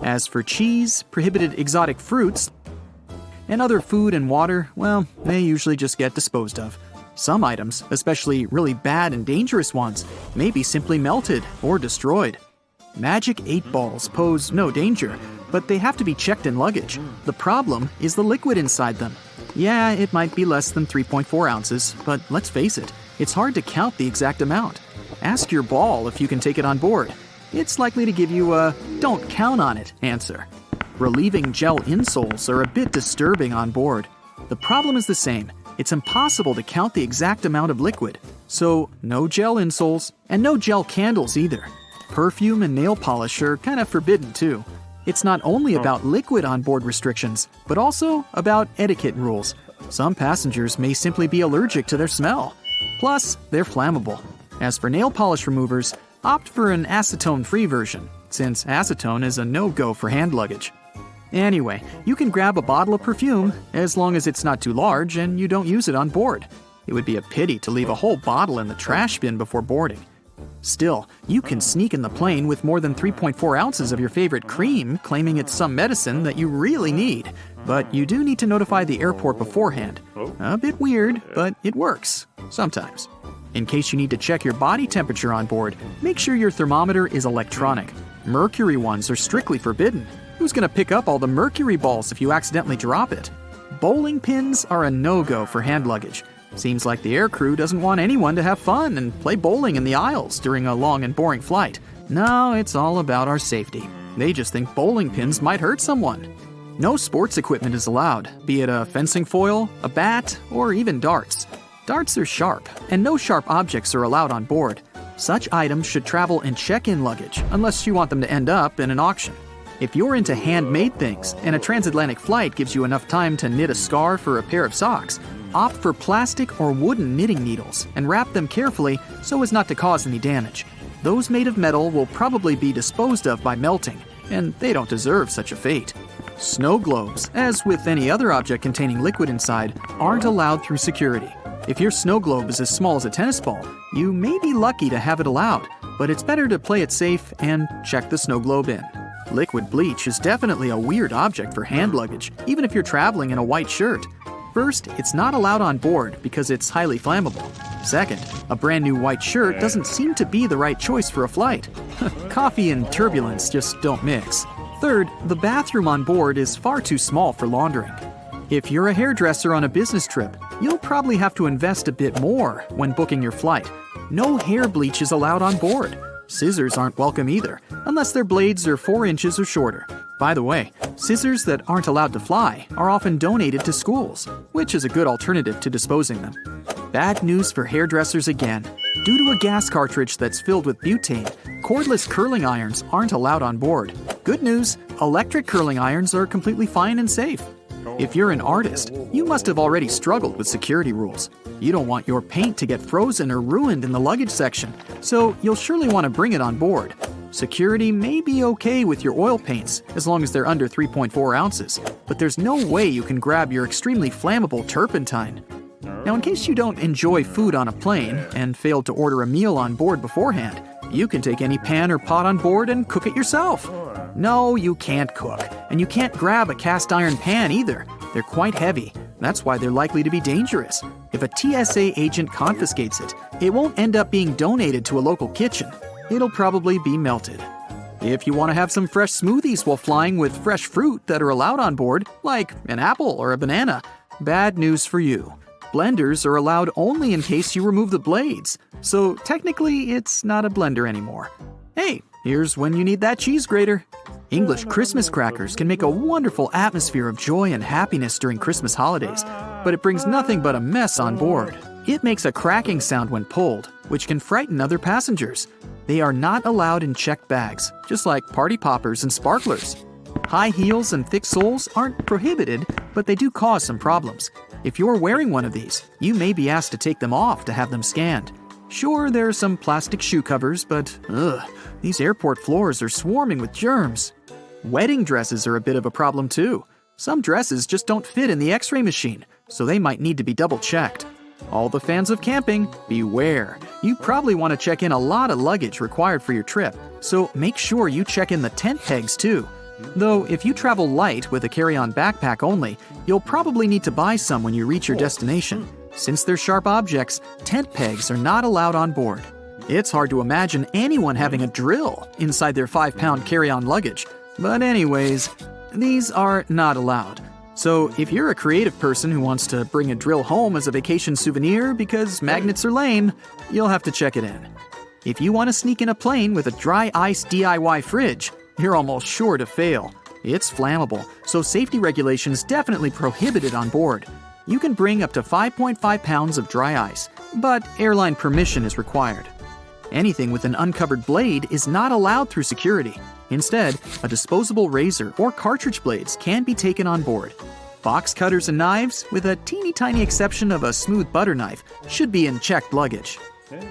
As for cheese, prohibited exotic fruits, and other food and water, well, they usually just get disposed of. Some items, especially really bad and dangerous ones, may be simply melted or destroyed. Magic 8 balls pose no danger, but they have to be checked in luggage. The problem is the liquid inside them. Yeah, it might be less than 3.4 ounces, but let's face it, it's hard to count the exact amount. Ask your ball if you can take it on board. It's likely to give you a "don't count on it" answer. Relieving gel insoles are a bit disturbing on board. The problem is the same. It's impossible to count the exact amount of liquid. So, no gel insoles, and no gel candles either. Perfume and nail polish are kind of forbidden too. It's not only about liquid on-board restrictions, but also about etiquette rules. Some passengers may simply be allergic to their smell. Plus, they're flammable. As for nail polish removers, opt for an acetone-free version, since acetone is a no-go for hand luggage. Anyway, you can grab a bottle of perfume, as long as it's not too large and you don't use it on board. It would be a pity to leave a whole bottle in the trash bin before boarding. Still, you can sneak in the plane with more than 3.4 ounces of your favorite cream, claiming it's some medicine that you really need. But you do need to notify the airport beforehand. A bit weird, but it works. Sometimes. In case you need to check your body temperature on board, make sure your thermometer is electronic. Mercury ones are strictly forbidden. Who's going to pick up all the mercury balls if you accidentally drop it? Bowling pins are a no-go for hand luggage. Seems like the aircrew doesn't want anyone to have fun and play bowling in the aisles during a long and boring flight. No, it's all about our safety. They just think bowling pins might hurt someone. No sports equipment is allowed, be it a fencing foil, a bat, or even darts. Darts are sharp, and no sharp objects are allowed on board. Such items should travel in check-in luggage, unless you want them to end up in an auction. If you're into handmade things, and a transatlantic flight gives you enough time to knit a scarf or a pair of socks, opt for plastic or wooden knitting needles and wrap them carefully so as not to cause any damage. Those made of metal will probably be disposed of by melting, and they don't deserve such a fate. Snow globes, as with any other object containing liquid inside, aren't allowed through security. If your snow globe is as small as a tennis ball, you may be lucky to have it allowed, but it's better to play it safe and check the snow globe in. Liquid bleach is definitely a weird object for hand luggage, even if you're traveling in a white shirt. First, it's not allowed on board because it's highly flammable. Second, a brand new white shirt doesn't seem to be the right choice for a flight. Coffee and turbulence just don't mix. Third, the bathroom on board is far too small for laundering. If you're a hairdresser on a business trip, you'll probably have to invest a bit more when booking your flight. No hair bleach is allowed on board. Scissors aren't welcome either, unless their blades are 4 inches or shorter. By the way, scissors that aren't allowed to fly are often donated to schools, which is a good alternative to disposing them. Bad news for hairdressers again. Due to a gas cartridge that's filled with butane, cordless curling irons aren't allowed on board. Good news, electric curling irons are completely fine and safe. If you're an artist, you must have already struggled with security rules. You don't want your paint to get frozen or ruined in the luggage section, so you'll surely want to bring it on board. Security may be okay with your oil paints as long as they're under 3.4 ounces, but there's no way you can grab your extremely flammable turpentine. Now, in case you don't enjoy food on a plane and failed to order a meal on board beforehand, you can take any pan or pot on board and cook it yourself. No, you can't cook, and you can't grab a cast iron pan either. They're quite heavy. That's why they're likely to be dangerous. If a TSA agent confiscates it, it won't end up being donated to a local kitchen. It'll probably be melted. If you want to have some fresh smoothies while flying with fresh fruit that are allowed on board, like an apple or a banana, bad news for you. Blenders are allowed only in case you remove the blades, so technically it's not a blender anymore. Hey, here's when you need that cheese grater. English Christmas crackers can make a wonderful atmosphere of joy and happiness during Christmas holidays, but it brings nothing but a mess on board. It makes a cracking sound when pulled, which can frighten other passengers. They are not allowed in checked bags, just like party poppers and sparklers. High heels and thick soles aren't prohibited, but they do cause some problems. If you're wearing one of these, you may be asked to take them off to have them scanned. Sure, there are some plastic shoe covers, but these airport floors are swarming with germs. Wedding dresses are a bit of a problem too. Some dresses just don't fit in the X-ray machine, so they might need to be double-checked. All the fans of camping, beware. You probably want to check in a lot of luggage required for your trip, so make sure you check in the tent pegs too. Though, if you travel light with a carry-on backpack only, you'll probably need to buy some when you reach your destination. Since they're sharp objects, tent pegs are not allowed on board. It's hard to imagine anyone having a drill inside their 5-pound carry-on luggage. But anyways, these are not allowed. So if you're a creative person who wants to bring a drill home as a vacation souvenir because magnets are lame, you'll have to check it in. If you want to sneak in a plane with a dry ice DIY fridge, you're almost sure to fail. It's flammable, so safety regulations definitely prohibit it on board. You can bring up to 5.5 pounds of dry ice, but airline permission is required. Anything with an uncovered blade is not allowed through security. Instead, a disposable razor or cartridge blades can be taken on board. Box cutters and knives, with a teeny tiny exception of a smooth butter knife, should be in checked luggage.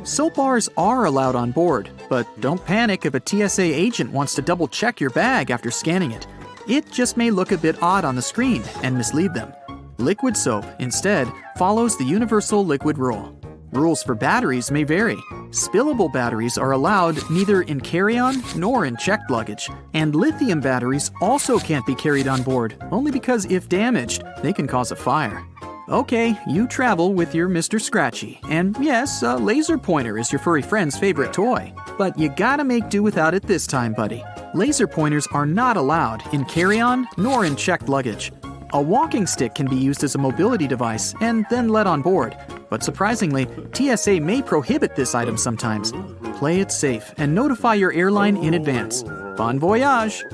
Soap bars are allowed on board, but don't panic if a TSA agent wants to double-check your bag after scanning it. It just may look a bit odd on the screen and mislead them. Liquid soap, instead, follows the universal liquid rule. Rules for batteries may vary. Spillable batteries are allowed neither in carry-on nor in checked luggage, and lithium batteries also can't be carried on board, only because if damaged, they can cause a fire. Okay, you travel with your Mr. Scratchy, and yes, a laser pointer is your furry friend's favorite toy. But you gotta make do without it this time, buddy. Laser pointers are not allowed in carry-on nor in checked luggage. A walking stick can be used as a mobility device and then let on board, but surprisingly, TSA may prohibit this item sometimes. Play it safe and notify your airline in advance. Bon voyage!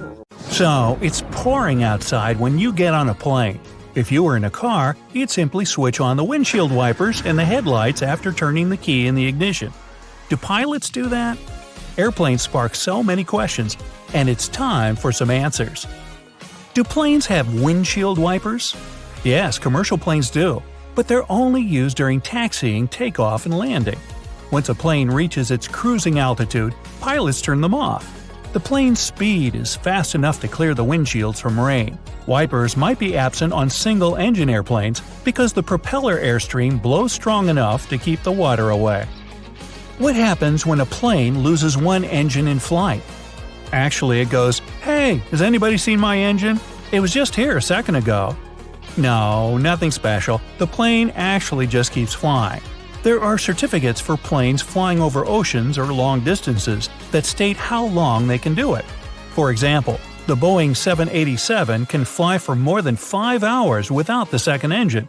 So, it's pouring outside when you get on a plane. If you were in a car, you'd simply switch on the windshield wipers and the headlights after turning the key in the ignition. Do pilots do that? Airplanes spark so many questions, and it's time for some answers. Do planes have windshield wipers? Yes, commercial planes do, but they're only used during taxiing, takeoff, and landing. Once a plane reaches its cruising altitude, pilots turn them off. The plane's speed is fast enough to clear the windshields from rain. Wipers might be absent on single-engine airplanes because the propeller airstream blows strong enough to keep the water away. What happens when a plane loses one engine in flight? Actually, it goes, "Hey, has anybody seen my engine? It was just here a second ago." No, nothing special. The plane actually just keeps flying. There are certificates for planes flying over oceans or long distances that state how long they can do it. For example, the Boeing 787 can fly for more than 5 hours without the second engine.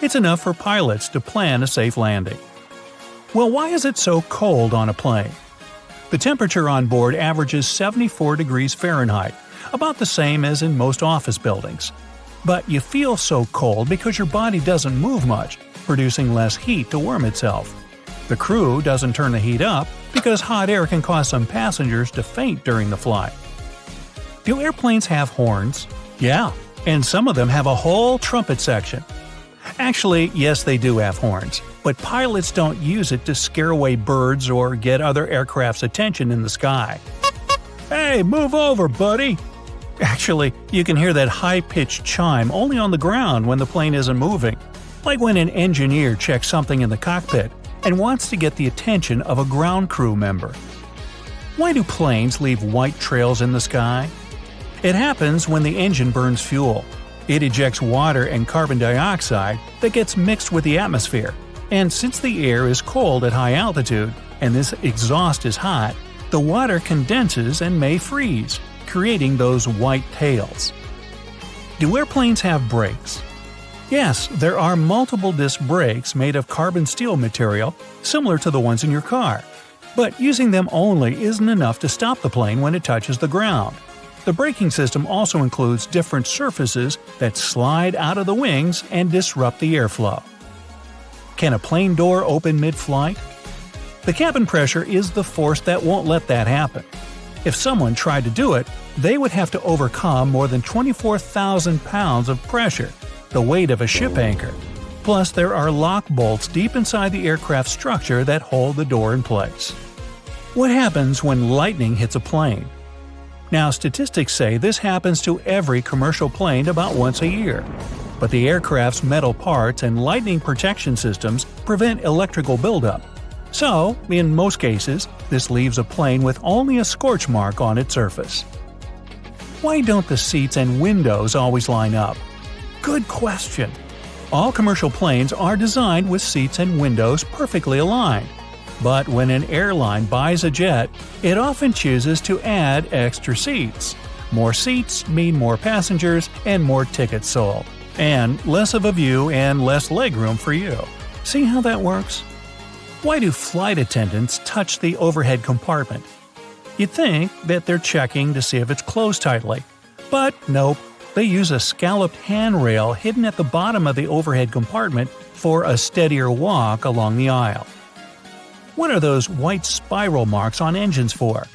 It's enough for pilots to plan a safe landing. Well, why is it so cold on a plane? The temperature on board averages 74 degrees Fahrenheit, about the same as in most office buildings. But you feel so cold because your body doesn't move much, producing less heat to warm itself. The crew doesn't turn the heat up because hot air can cause some passengers to faint during the flight. Do airplanes have horns? Yeah, and some of them have a whole trumpet section. Actually, yes, they do have horns, but pilots don't use it to scare away birds or get other aircraft's attention in the sky. "Hey, move over, buddy!" Actually, you can hear that high-pitched chime only on the ground when the plane isn't moving, like when an engineer checks something in the cockpit and wants to get the attention of a ground crew member. Why do planes leave white trails in the sky? It happens when the engine burns fuel. It ejects water and carbon dioxide that gets mixed with the atmosphere, and since the air is cold at high altitude and this exhaust is hot, the water condenses and may freeze, creating those white tails. Do airplanes have brakes? Yes, there are multiple disc brakes made of carbon steel material, similar to the ones in your car. But using them only isn't enough to stop the plane when it touches the ground. The braking system also includes different surfaces that slide out of the wings and disrupt the airflow. Can a plane door open mid-flight? The cabin pressure is the force that won't let that happen. If someone tried to do it, they would have to overcome more than 24,000 pounds of pressure, the weight of a ship anchor. Plus, there are lock bolts deep inside the aircraft structure that hold the door in place. What happens when lightning hits a plane? Now, statistics say this happens to every commercial plane about once a year. But the aircraft's metal parts and lightning protection systems prevent electrical buildup. So, in most cases, this leaves a plane with only a scorch mark on its surface. Why don't the seats and windows always line up? Good question. All commercial planes are designed with seats and windows perfectly aligned. But when an airline buys a jet, it often chooses to add extra seats. More seats mean more passengers and more tickets sold. And less of a view and less legroom for you. See how that works? Why do flight attendants touch the overhead compartment? You'd think that they're checking to see if it's closed tightly. But nope, they use a scalloped handrail hidden at the bottom of the overhead compartment for a steadier walk along the aisle. What are those white spiral marks on engines for?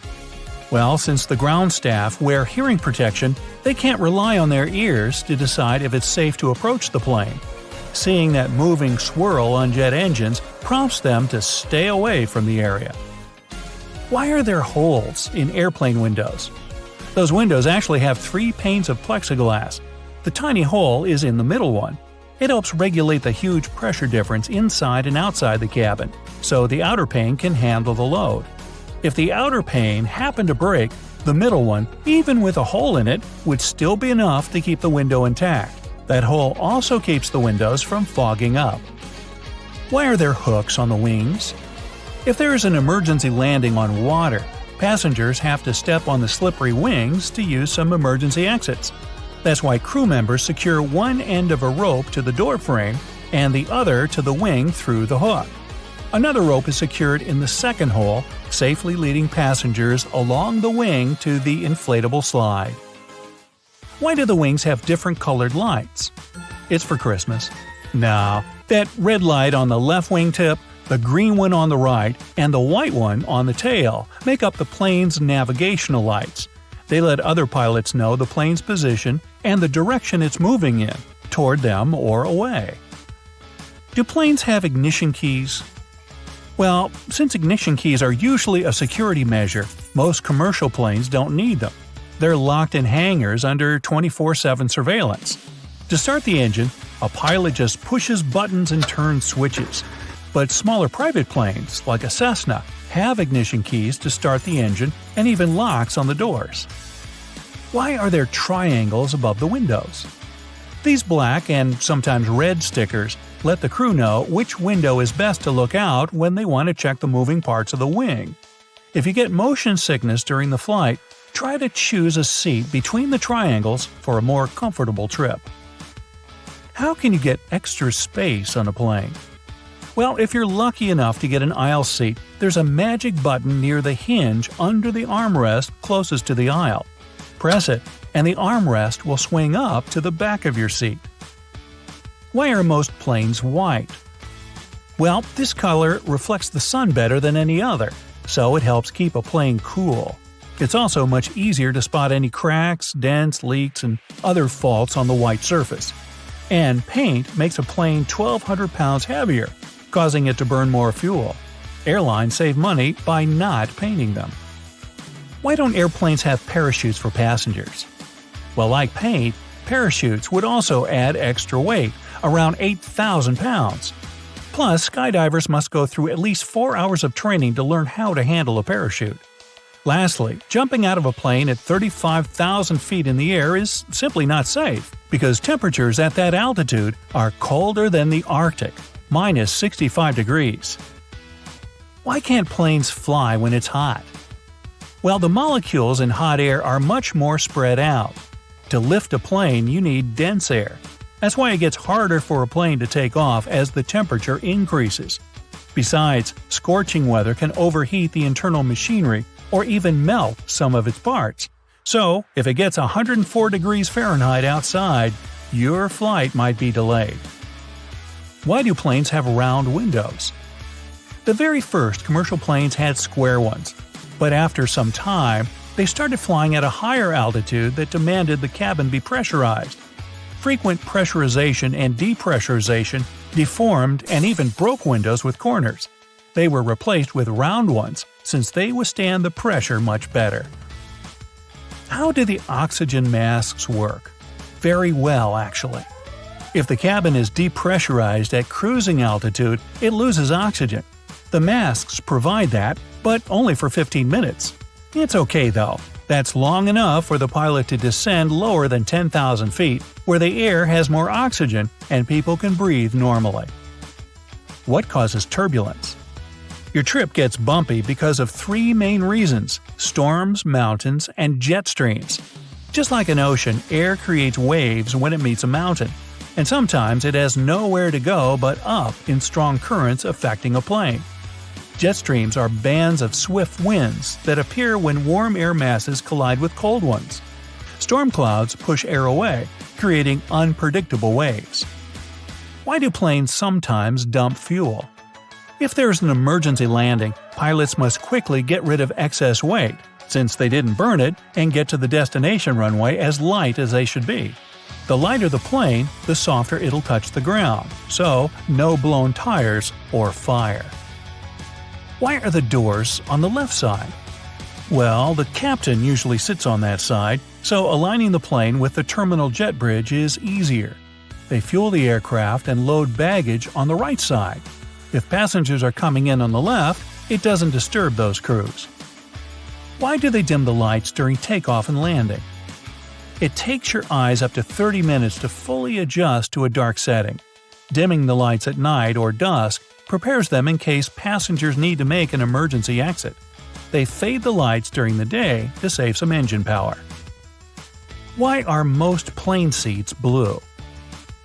Well, since the ground staff wear hearing protection, they can't rely on their ears to decide if it's safe to approach the plane. Seeing that moving swirl on jet engines prompts them to stay away from the area. Why are there holes in airplane windows? Those windows actually have 3 panes of plexiglass. The tiny hole is in the middle one. It helps regulate the huge pressure difference inside and outside the cabin, so the outer pane can handle the load. If the outer pane happened to break, the middle one, even with a hole in it, would still be enough to keep the window intact. That hole also keeps the windows from fogging up. Why are there hooks on the wings? If there is an emergency landing on water, passengers have to step on the slippery wings to use some emergency exits. That's why crew members secure one end of a rope to the door frame and the other to the wing through the hook. Another rope is secured in the second hole, safely leading passengers along the wing to the inflatable slide. Why do the wings have different colored lights? It's for Christmas. No, that red light on the left wingtip, the green one on the right, and the white one on the tail make up the plane's navigational lights. They let other pilots know the plane's position and the direction it's moving in, toward them or away. Do planes have ignition keys? Well, since ignition keys are usually a security measure, most commercial planes don't need them. They're locked in hangars under 24/7 surveillance. To start the engine, a pilot just pushes buttons and turns switches. But smaller private planes, like a Cessna, have ignition keys to start the engine and even locks on the doors. Why are there triangles above the windows? These black and sometimes red stickers let the crew know which window is best to look out when they want to check the moving parts of the wing. If you get motion sickness during the flight, try to choose a seat between the triangles for a more comfortable trip. How can you get extra space on a plane? Well, if you're lucky enough to get an aisle seat, there's a magic button near the hinge under the armrest closest to the aisle. Press it, and the armrest will swing up to the back of your seat. Why are most planes white? Well, this color reflects the sun better than any other, so it helps keep a plane cool. It's also much easier to spot any cracks, dents, leaks, and other faults on the white surface. And paint makes a plane 1,200 pounds heavier, causing it to burn more fuel. Airlines save money by not painting them. Why don't airplanes have parachutes for passengers? Well, like paint, parachutes would also add extra weight, around 8,000 pounds. Plus, skydivers must go through at least 4 hours of training to learn how to handle a parachute. Lastly, jumping out of a plane at 35,000 feet in the air is simply not safe, because temperatures at that altitude are colder than the Arctic, minus 65 degrees. Why can't planes fly when it's hot? Well, the molecules in hot air are much more spread out. To lift a plane, you need dense air. That's why it gets harder for a plane to take off as the temperature increases. Besides, scorching weather can overheat the internal machinery or even melt some of its parts. So, if it gets 104 degrees Fahrenheit outside, your flight might be delayed. Why do planes have round windows? The very first commercial planes had square ones, but after some time, they started flying at a higher altitude that demanded the cabin be pressurized. Frequent pressurization and depressurization deformed and even broke windows with corners. They were replaced with round ones since they withstand the pressure much better. How do the oxygen masks work? Very well, actually. If the cabin is depressurized at cruising altitude, it loses oxygen. The masks provide that, but only for 15 minutes. It's okay though. That's long enough for the pilot to descend lower than 10,000 feet, where the air has more oxygen and people can breathe normally. What causes turbulence? Your trip gets bumpy because of 3 main reasons: storms, mountains, and jet streams. Just like an ocean, air creates waves when it meets a mountain, and sometimes it has nowhere to go but up in strong currents affecting a plane. Jet streams are bands of swift winds that appear when warm air masses collide with cold ones. Storm clouds push air away, creating unpredictable waves. Why do planes sometimes dump fuel? If there's an emergency landing, pilots must quickly get rid of excess weight, since they didn't burn it, and get to the destination runway as light as they should be. The lighter the plane, the softer it'll touch the ground, so no blown tires or fire. Why are the doors on the left side? Well, the captain usually sits on that side, so aligning the plane with the terminal jet bridge is easier. They fuel the aircraft and load baggage on the right side. If passengers are coming in on the left, it doesn't disturb those crews. Why do they dim the lights during takeoff and landing? It takes your eyes up to 30 minutes to fully adjust to a dark setting. Dimming the lights at night or dusk prepares them in case passengers need to make an emergency exit. They fade the lights during the day to save some engine power. Why are most plane seats blue?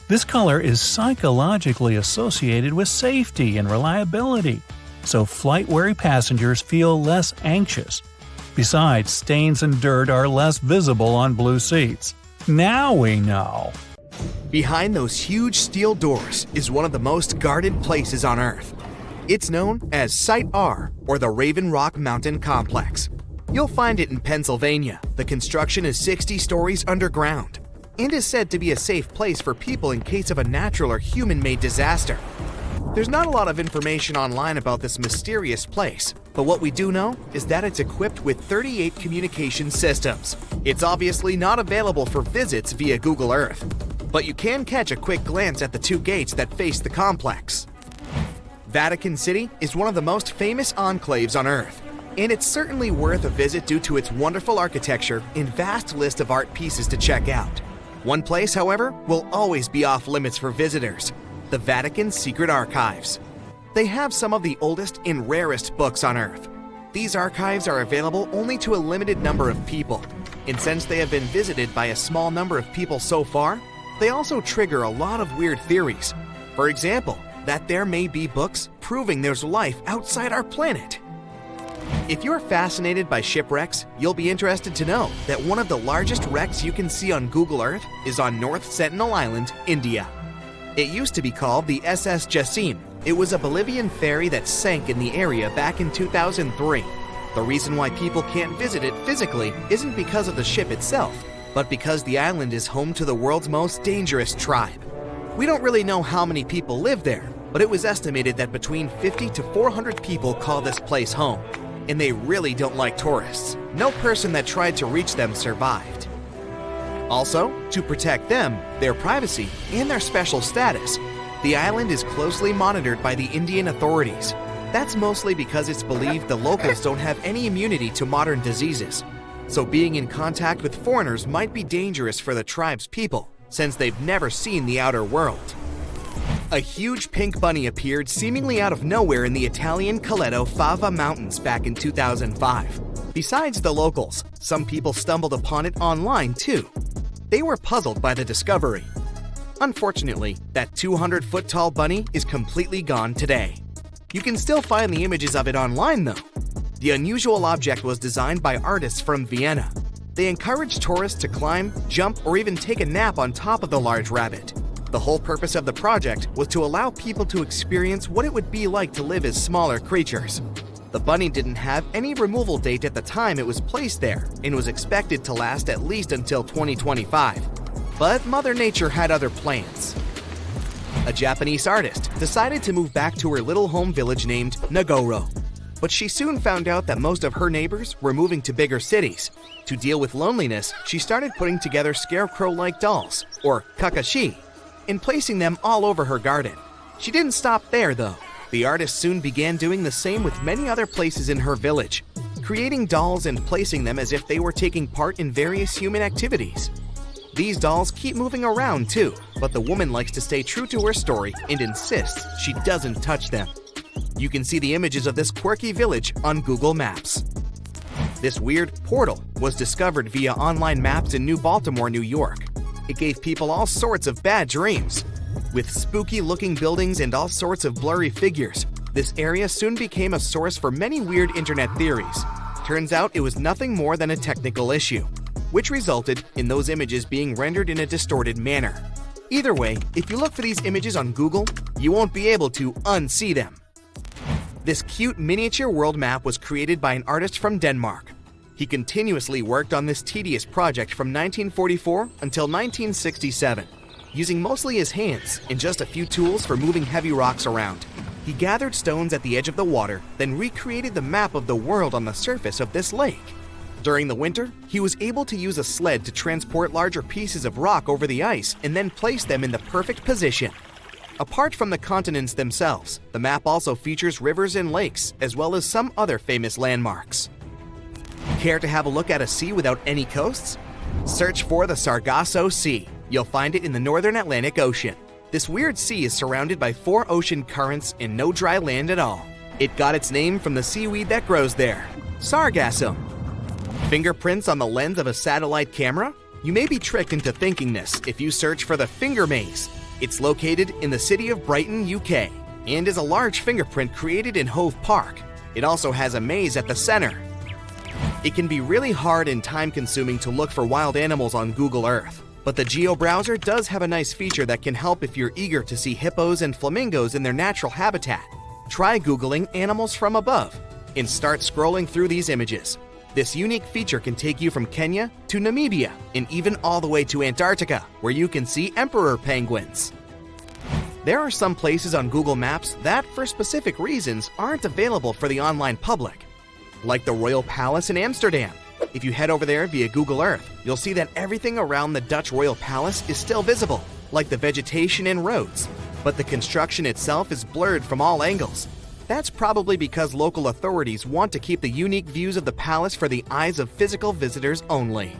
This color is psychologically associated with safety and reliability, so flight-weary passengers feel less anxious. Besides, stains and dirt are less visible on blue seats. Now we know! Behind those huge steel doors is one of the most guarded places on Earth. It's known as Site R, or the Raven Rock Mountain Complex. You'll find it in Pennsylvania. The construction is 60 stories underground and is said to be a safe place for people in case of a natural or human-made disaster. There's not a lot of information online about this mysterious place, but what we do know is that it's equipped with 38 communication systems. It's obviously not available for visits via Google Earth. but you can catch a quick glance at the two gates that face the complex. Vatican City is one of the most famous enclaves on Earth, and it's certainly worth a visit due to its wonderful architecture and vast list of art pieces to check out. One place, however, will always be off limits for visitors: the Vatican's secret archives. They have some of the oldest and rarest books on Earth. These archives are available only to a limited number of people, and since they have been visited by a small number of people so far, they also trigger a lot of weird theories. For example, that there may be books proving there's life outside our planet. If you're fascinated by shipwrecks, you'll be interested to know that one of the largest wrecks you can see on Google Earth is on North Sentinel Island, India. It used to be called the SS Jassim. It was a Bolivian ferry that sank in the area back in 2003. The reason why people can't visit it physically isn't because of the ship itself, but because the island is home to the world's most dangerous tribe. We don't really know how many people live there, but it was estimated that between 50 to 400 people call this place home. And they really don't like tourists. No person that tried to reach them survived. Also, to protect them, their privacy, and their special status, the island is closely monitored by the Indian authorities. That's mostly because it's believed the locals don't have any immunity to modern diseases. So being in contact with foreigners might be dangerous for the tribe's people, since they've never seen the outer world. A huge pink bunny appeared seemingly out of nowhere in the Italian Coleto Fava Mountains back in 2005. Besides the locals, some people stumbled upon it online too. They were puzzled by the discovery. Unfortunately, that 200-foot-tall bunny is completely gone today. You can still find the images of it online though. The unusual object was designed by artists from Vienna. They encouraged tourists to climb, jump, or even take a nap on top of the large rabbit. The whole purpose of the project was to allow people to experience what it would be like to live as smaller creatures. The bunny didn't have any removal date at the time it was placed there and was expected to last at least until 2025. But Mother Nature had other plans. A Japanese artist decided to move back to her little home village named Nagoro. But she soon found out that most of her neighbors were moving to bigger cities. To deal with loneliness, she started putting together scarecrow-like dolls, or kakashi, and placing them all over her garden. She didn't stop there though. The artist soon began doing the same with many other places in her village, creating dolls and placing them as if they were taking part in various human activities. These dolls keep moving around too, but the woman likes to stay true to her story and insists she doesn't touch them. You can see the images of this quirky village on Google Maps. This weird portal was discovered via online maps in New Baltimore, New York. It gave people all sorts of bad dreams. With spooky-looking buildings and all sorts of blurry figures, this area soon became a source for many weird internet theories. Turns out it was nothing more than a technical issue, which resulted in those images being rendered in a distorted manner. Either way, if you look for these images on Google, you won't be able to unsee them. This cute miniature world map was created by an artist from Denmark. He continuously worked on this tedious project from 1944 until 1967, using mostly his hands and just a few tools for moving heavy rocks around. He gathered stones at the edge of the water, then recreated the map of the world on the surface of this lake. During the winter, he was able to use a sled to transport larger pieces of rock over the ice and then place them in the perfect position. Apart from the continents themselves, the map also features rivers and lakes, as well as some other famous landmarks. Care to have a look at a sea without any coasts? Search for the Sargasso Sea. You'll find it in the northern Atlantic Ocean. This weird sea is surrounded by 4 ocean currents and no dry land at all. It got its name from the seaweed that grows there, sargassum. Fingerprints on the lens of a satellite camera? You may be tricked into thinking this if you search for the Finger Maze. It's located in the city of Brighton, UK, and is a large fingerprint created in Hove Park. It also has a maze at the center. It can be really hard and time-consuming to look for wild animals on Google Earth, but the Geo browser does have a nice feature that can help if you're eager to see hippos and flamingos in their natural habitat. Try Googling animals from above and start scrolling through these images. This unique feature can take you from Kenya to Namibia and even all the way to Antarctica, where you can see emperor penguins. There are some places on Google Maps that, for specific reasons, aren't available for the online public, like the Royal Palace in Amsterdam. If you head over there via Google Earth, you'll see that everything around the Dutch Royal Palace is still visible. like the vegetation and roads, but the construction itself is blurred from all angles. That's probably because local authorities want to keep the unique views of the palace for the eyes of physical visitors only.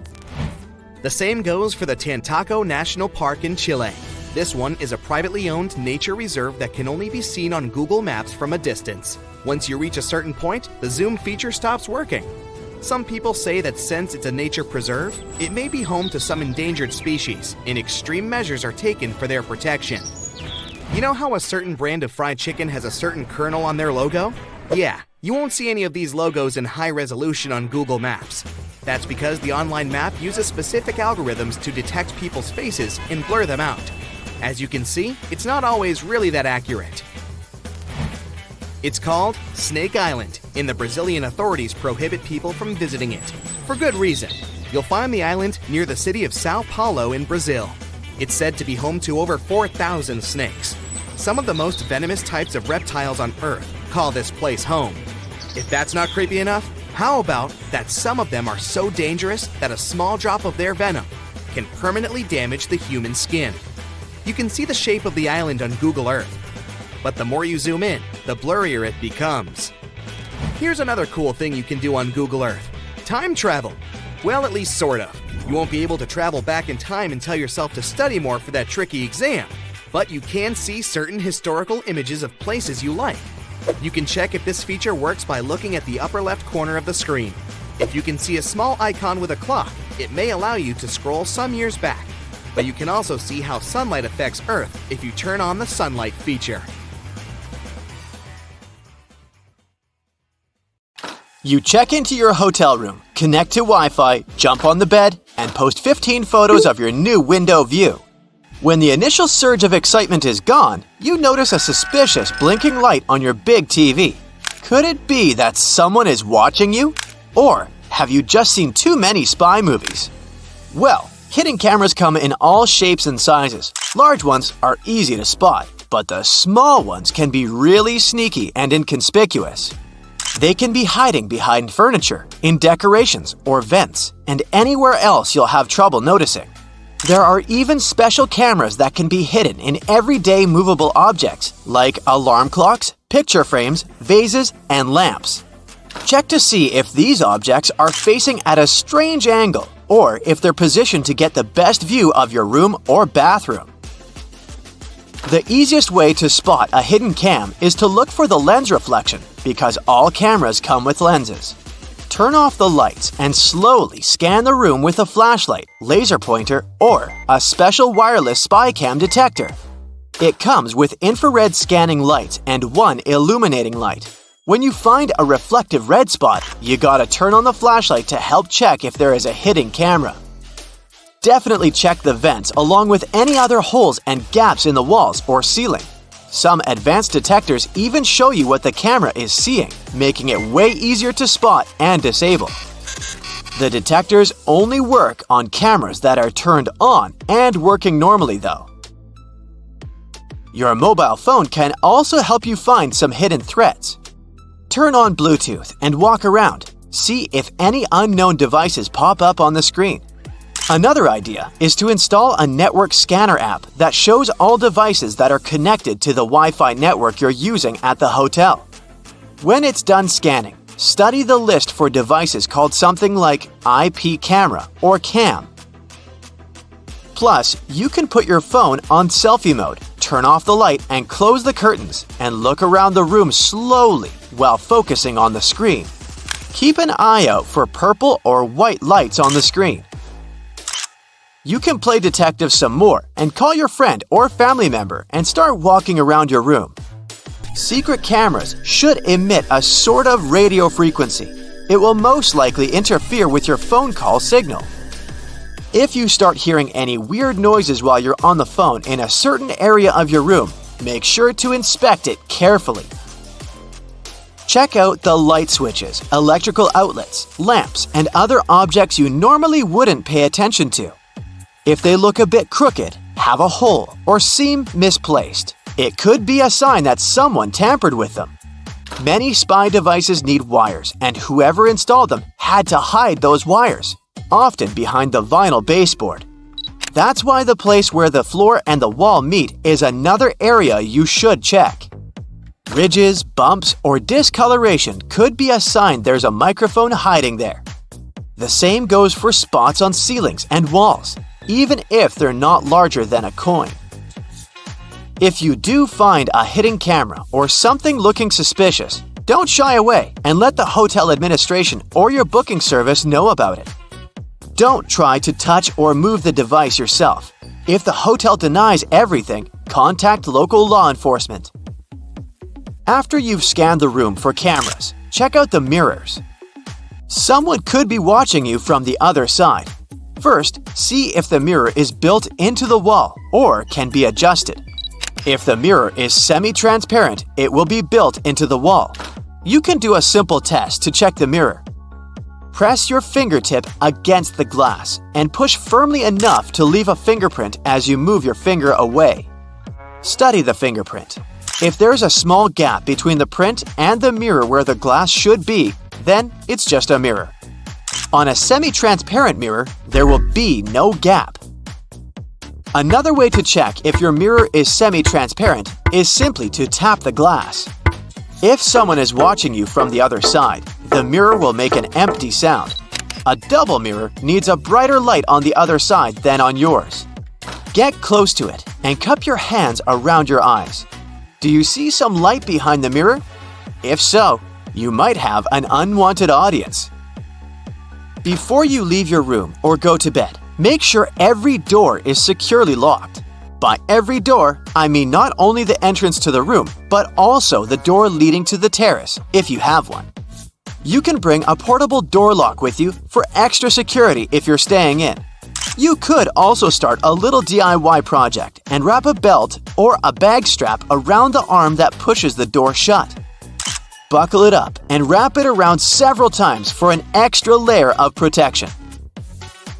The same goes for the Tantaco National Park in Chile. This one is a privately owned nature reserve that can only be seen on Google Maps from a distance. Once you reach a certain point, the zoom feature stops working. Some people say that since it's a nature preserve, it may be home to some endangered species, and extreme measures are taken for their protection. You know how a certain brand of fried chicken has a certain kernel on their logo? Yeah, you won't see any of these logos in high resolution on Google Maps. That's because the online map uses specific algorithms to detect people's faces and blur them out. As you can see, it's not always really that accurate. It's called Snake Island, and the Brazilian authorities prohibit people from visiting it. For good reason. You'll find the island near the city of Sao Paulo in Brazil. It's said to be home to over 4,000 snakes. Some of the most venomous types of reptiles on Earth call this place home. If that's not creepy enough, how about that some of them are so dangerous that a small drop of their venom can permanently damage the human skin? You can see the shape of the island on Google Earth, but the more you zoom in, the blurrier it becomes. Here's another cool thing you can do on Google Earth: time travel. Well, at least sort of. You won't be able to travel back in time and tell yourself to study more for that tricky exam, but you can see certain historical images of places you like. You can check if this feature works by looking at the upper left corner of the screen. If you can see a small icon with a clock, it may allow you to scroll some years back. But you can also see how sunlight affects Earth if you turn on the sunlight feature. You check into your hotel room, connect to Wi-Fi, jump on the bed, and post 15 photos of your new window view. When the initial surge of excitement is gone, you notice a suspicious blinking light on your big TV. Could it be that someone is watching you? Or have you just seen too many spy movies? Well, hidden cameras come in all shapes and sizes. Large ones are easy to spot, but the small ones can be really sneaky and inconspicuous. They can be hiding behind furniture, in decorations or vents, and anywhere else you'll have trouble noticing. There are even special cameras that can be hidden in everyday movable objects like alarm clocks, picture frames, vases, and lamps. Check to see if these objects are facing at a strange angle or if they're positioned to get the best view of your room or bathroom. The easiest way to spot a hidden cam is to look for the lens reflection because all cameras come with lenses. Turn off the lights and slowly scan the room with a flashlight, laser pointer, or a special wireless spy cam detector. It comes with infrared scanning lights and one illuminating light. When you find a reflective red spot, you gotta turn on the flashlight to help check if there is a hidden camera. Definitely check the vents along with any other holes and gaps in the walls or ceiling. Some advanced detectors even show you what the camera is seeing, making it way easier to spot and disable. The detectors only work on cameras that are turned on and working normally though. Your mobile phone can also help you find some hidden threats. Turn on Bluetooth and walk around. See if any unknown devices pop up on the screen. Another idea is to install a network scanner app that shows all devices that are connected to the Wi-Fi network you're using at the hotel. When it's done scanning, study the list for devices called something like IP camera or cam. Plus, you can put your phone on selfie mode, turn off the light and close the curtains, and look around the room slowly while focusing on the screen. Keep an eye out for purple or white lights on the screen. You can play detective some more and call your friend or family member and start walking around your room. Secret cameras should emit a sort of radio frequency. It will most likely interfere with your phone call signal. If you start hearing any weird noises while you're on the phone in a certain area of your room, make sure to inspect it carefully. Check out the light switches, electrical outlets, lamps, and other objects you normally wouldn't pay attention to. If they look a bit crooked, have a hole, or seem misplaced, it could be a sign that someone tampered with them. Many spy devices need wires, and whoever installed them had to hide those wires, often behind the vinyl baseboard. That's why the place where the floor and the wall meet is another area you should check. Ridges, bumps, or discoloration could be a sign there's a microphone hiding there. The same goes for spots on ceilings and walls, even if they're not larger than a coin. If you do find a hidden camera or something looking suspicious, don't shy away and let the hotel administration or your booking service know about it. Don't try to touch or move the device yourself. If the hotel denies everything, contact local law enforcement. After you've scanned the room for cameras, check out the mirrors. Someone could be watching you from the other side. First, see if the mirror is built into the wall or can be adjusted. If the mirror is semi-transparent, it will be built into the wall. You can do a simple test to check the mirror. Press your fingertip against the glass and push firmly enough to leave a fingerprint as you move your finger away. Study the fingerprint. If there's a small gap between the print and the mirror where the glass should be, then it's just a mirror. On a semi-transparent mirror, there will be no gap. Another way to check if your mirror is semi-transparent is simply to tap the glass. If someone is watching you from the other side, the mirror will make an empty sound. A double mirror needs a brighter light on the other side than on yours. Get close to it and cup your hands around your eyes. Do you see some light behind the mirror? If so, you might have an unwanted audience. Before you leave your room or go to bed, make sure every door is securely locked. By every door, I mean not only the entrance to the room, but also the door leading to the terrace, if you have one. You can bring a portable door lock with you for extra security if you're staying in. You could also start a little DIY project and wrap a belt or a bag strap around the arm that pushes the door shut. Buckle it up and wrap it around several times for an extra layer of protection.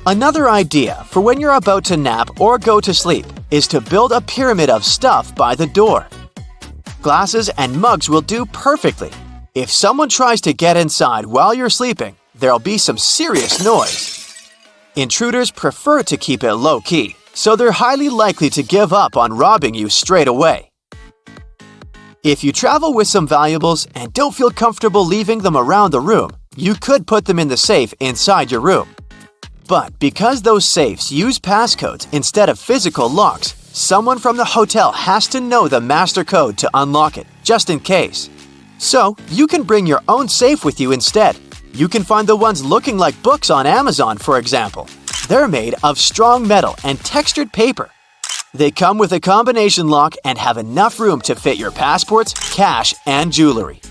Another idea for when you're about to nap or go to sleep is to build a pyramid of stuff by the door. Glasses and mugs will do perfectly. If someone tries to get inside while you're sleeping, there'll be some serious noise. Intruders prefer to keep it low-key, so they're highly likely to give up on robbing you straight away. If you travel with some valuables and don't feel comfortable leaving them around the room, you could put them in the safe inside your room. But because those safes use passcodes instead of physical locks, someone from the hotel has to know the master code to unlock it, just in case. So, you can bring your own safe with you instead. You can find the ones looking like books on Amazon, for example. They're made of strong metal and textured paper. They come with a combination lock and have enough room to fit your passports, cash, and jewelry.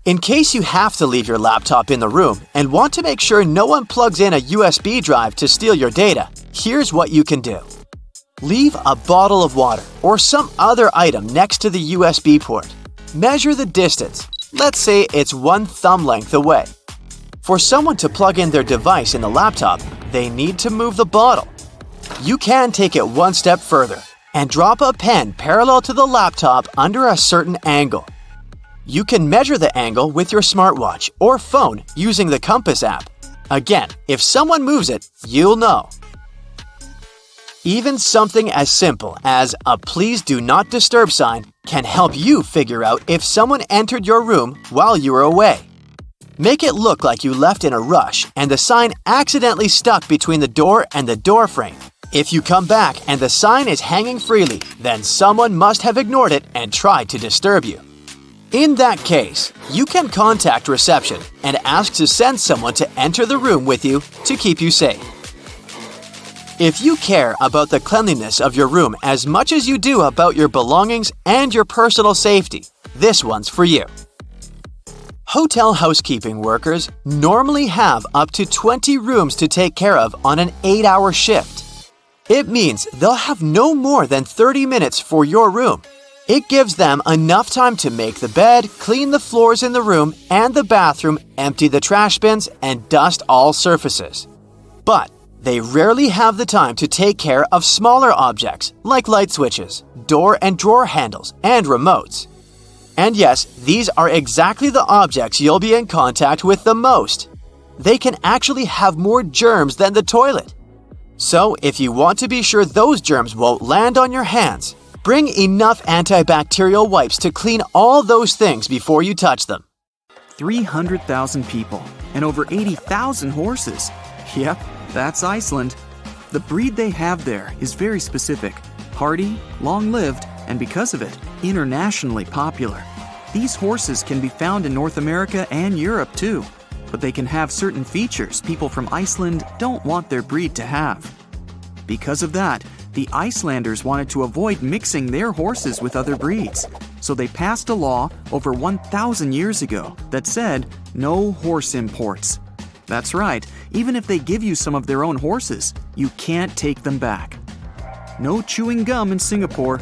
In case you have to leave your laptop in the room and want to make sure no one plugs in a USB drive to steal your data, here's what you can do. Leave a bottle of water or some other item next to the USB port. Measure the distance. Let's say it's 1 thumb length away. For someone to plug in their device in the laptop, they need to move the bottle. You can take it one step further and drop a pen parallel to the laptop under a certain angle. You can measure the angle with your smartwatch or phone using the compass app. Again, if someone moves it, you'll know. Even something as simple as a "Please do not disturb" sign can help you figure out if someone entered your room while you were away. Make it look like you left in a rush and the sign accidentally stuck between the door and the door frame. If you come back and the sign is hanging freely, then someone must have ignored it and tried to disturb you. In that case, you can contact reception and ask to send someone to enter the room with you to keep you safe. If you care about the cleanliness of your room as much as you do about your belongings and your personal safety, this one's for you. Hotel housekeeping workers normally have up to 20 rooms to take care of on an 8-hour shift. It means they'll have no more than 30 minutes for your room. It gives them enough time to make the bed, clean the floors in the room and the bathroom, empty the trash bins, and dust all surfaces. But they rarely have the time to take care of smaller objects like light switches, door and drawer handles, and remotes. And yes, these are exactly the objects you'll be in contact with the most. They can actually have more germs than the toilet. So, if you want to be sure those germs won't land on your hands, bring enough antibacterial wipes to clean all those things before you touch them. 300,000 people and over 80,000 horses. Yep, that's Iceland. The breed they have there is very specific, hardy, long-lived, and because of it, internationally popular. These horses can be found in North America and Europe too, but they can have certain features people from Iceland don't want their breed to have. Because of that, the Icelanders wanted to avoid mixing their horses with other breeds, so they passed a law over 1,000 years ago that said no horse imports. That's right, even if they give you some of their own horses, you can't take them back. No chewing gum in Singapore.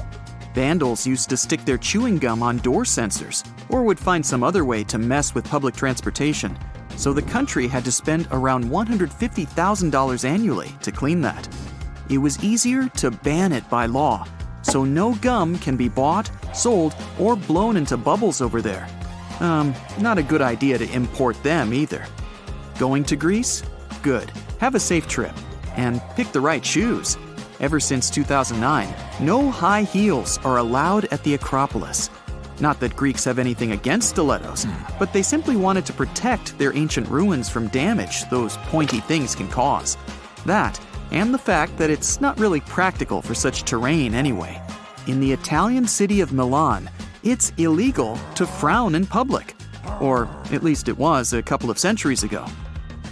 Vandals used to stick their chewing gum on door sensors or would find some other way to mess with public transportation, so the country had to spend around $150,000 annually to clean that. It was easier to ban it by law, so no gum can be bought, sold, or blown into bubbles over there. Not a good idea to import them either. Going to Greece? Good. Have a safe trip. And pick the right shoes. Ever since 2009, no high heels are allowed at the Acropolis. Not that Greeks have anything against stilettos, but they simply wanted to protect their ancient ruins from damage those pointy things can cause. That, and the fact that it's not really practical for such terrain anyway. In the Italian city of Milan, it's illegal to frown in public. Or at least it was a couple of centuries ago.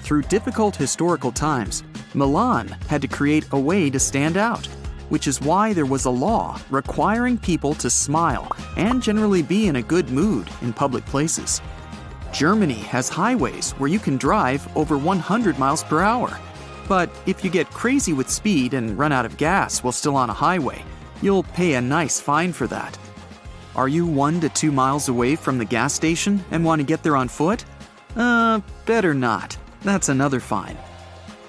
Through difficult historical times, Milan had to create a way to stand out, which is why there was a law requiring people to smile and generally be in a good mood in public places. Germany has highways where you can drive over 100 miles per hour. But if you get crazy with speed and run out of gas while still on a highway, you'll pay a nice fine for that. Are you 1 to 2 miles away from the gas station and want to get there on foot? Better not. That's another fine.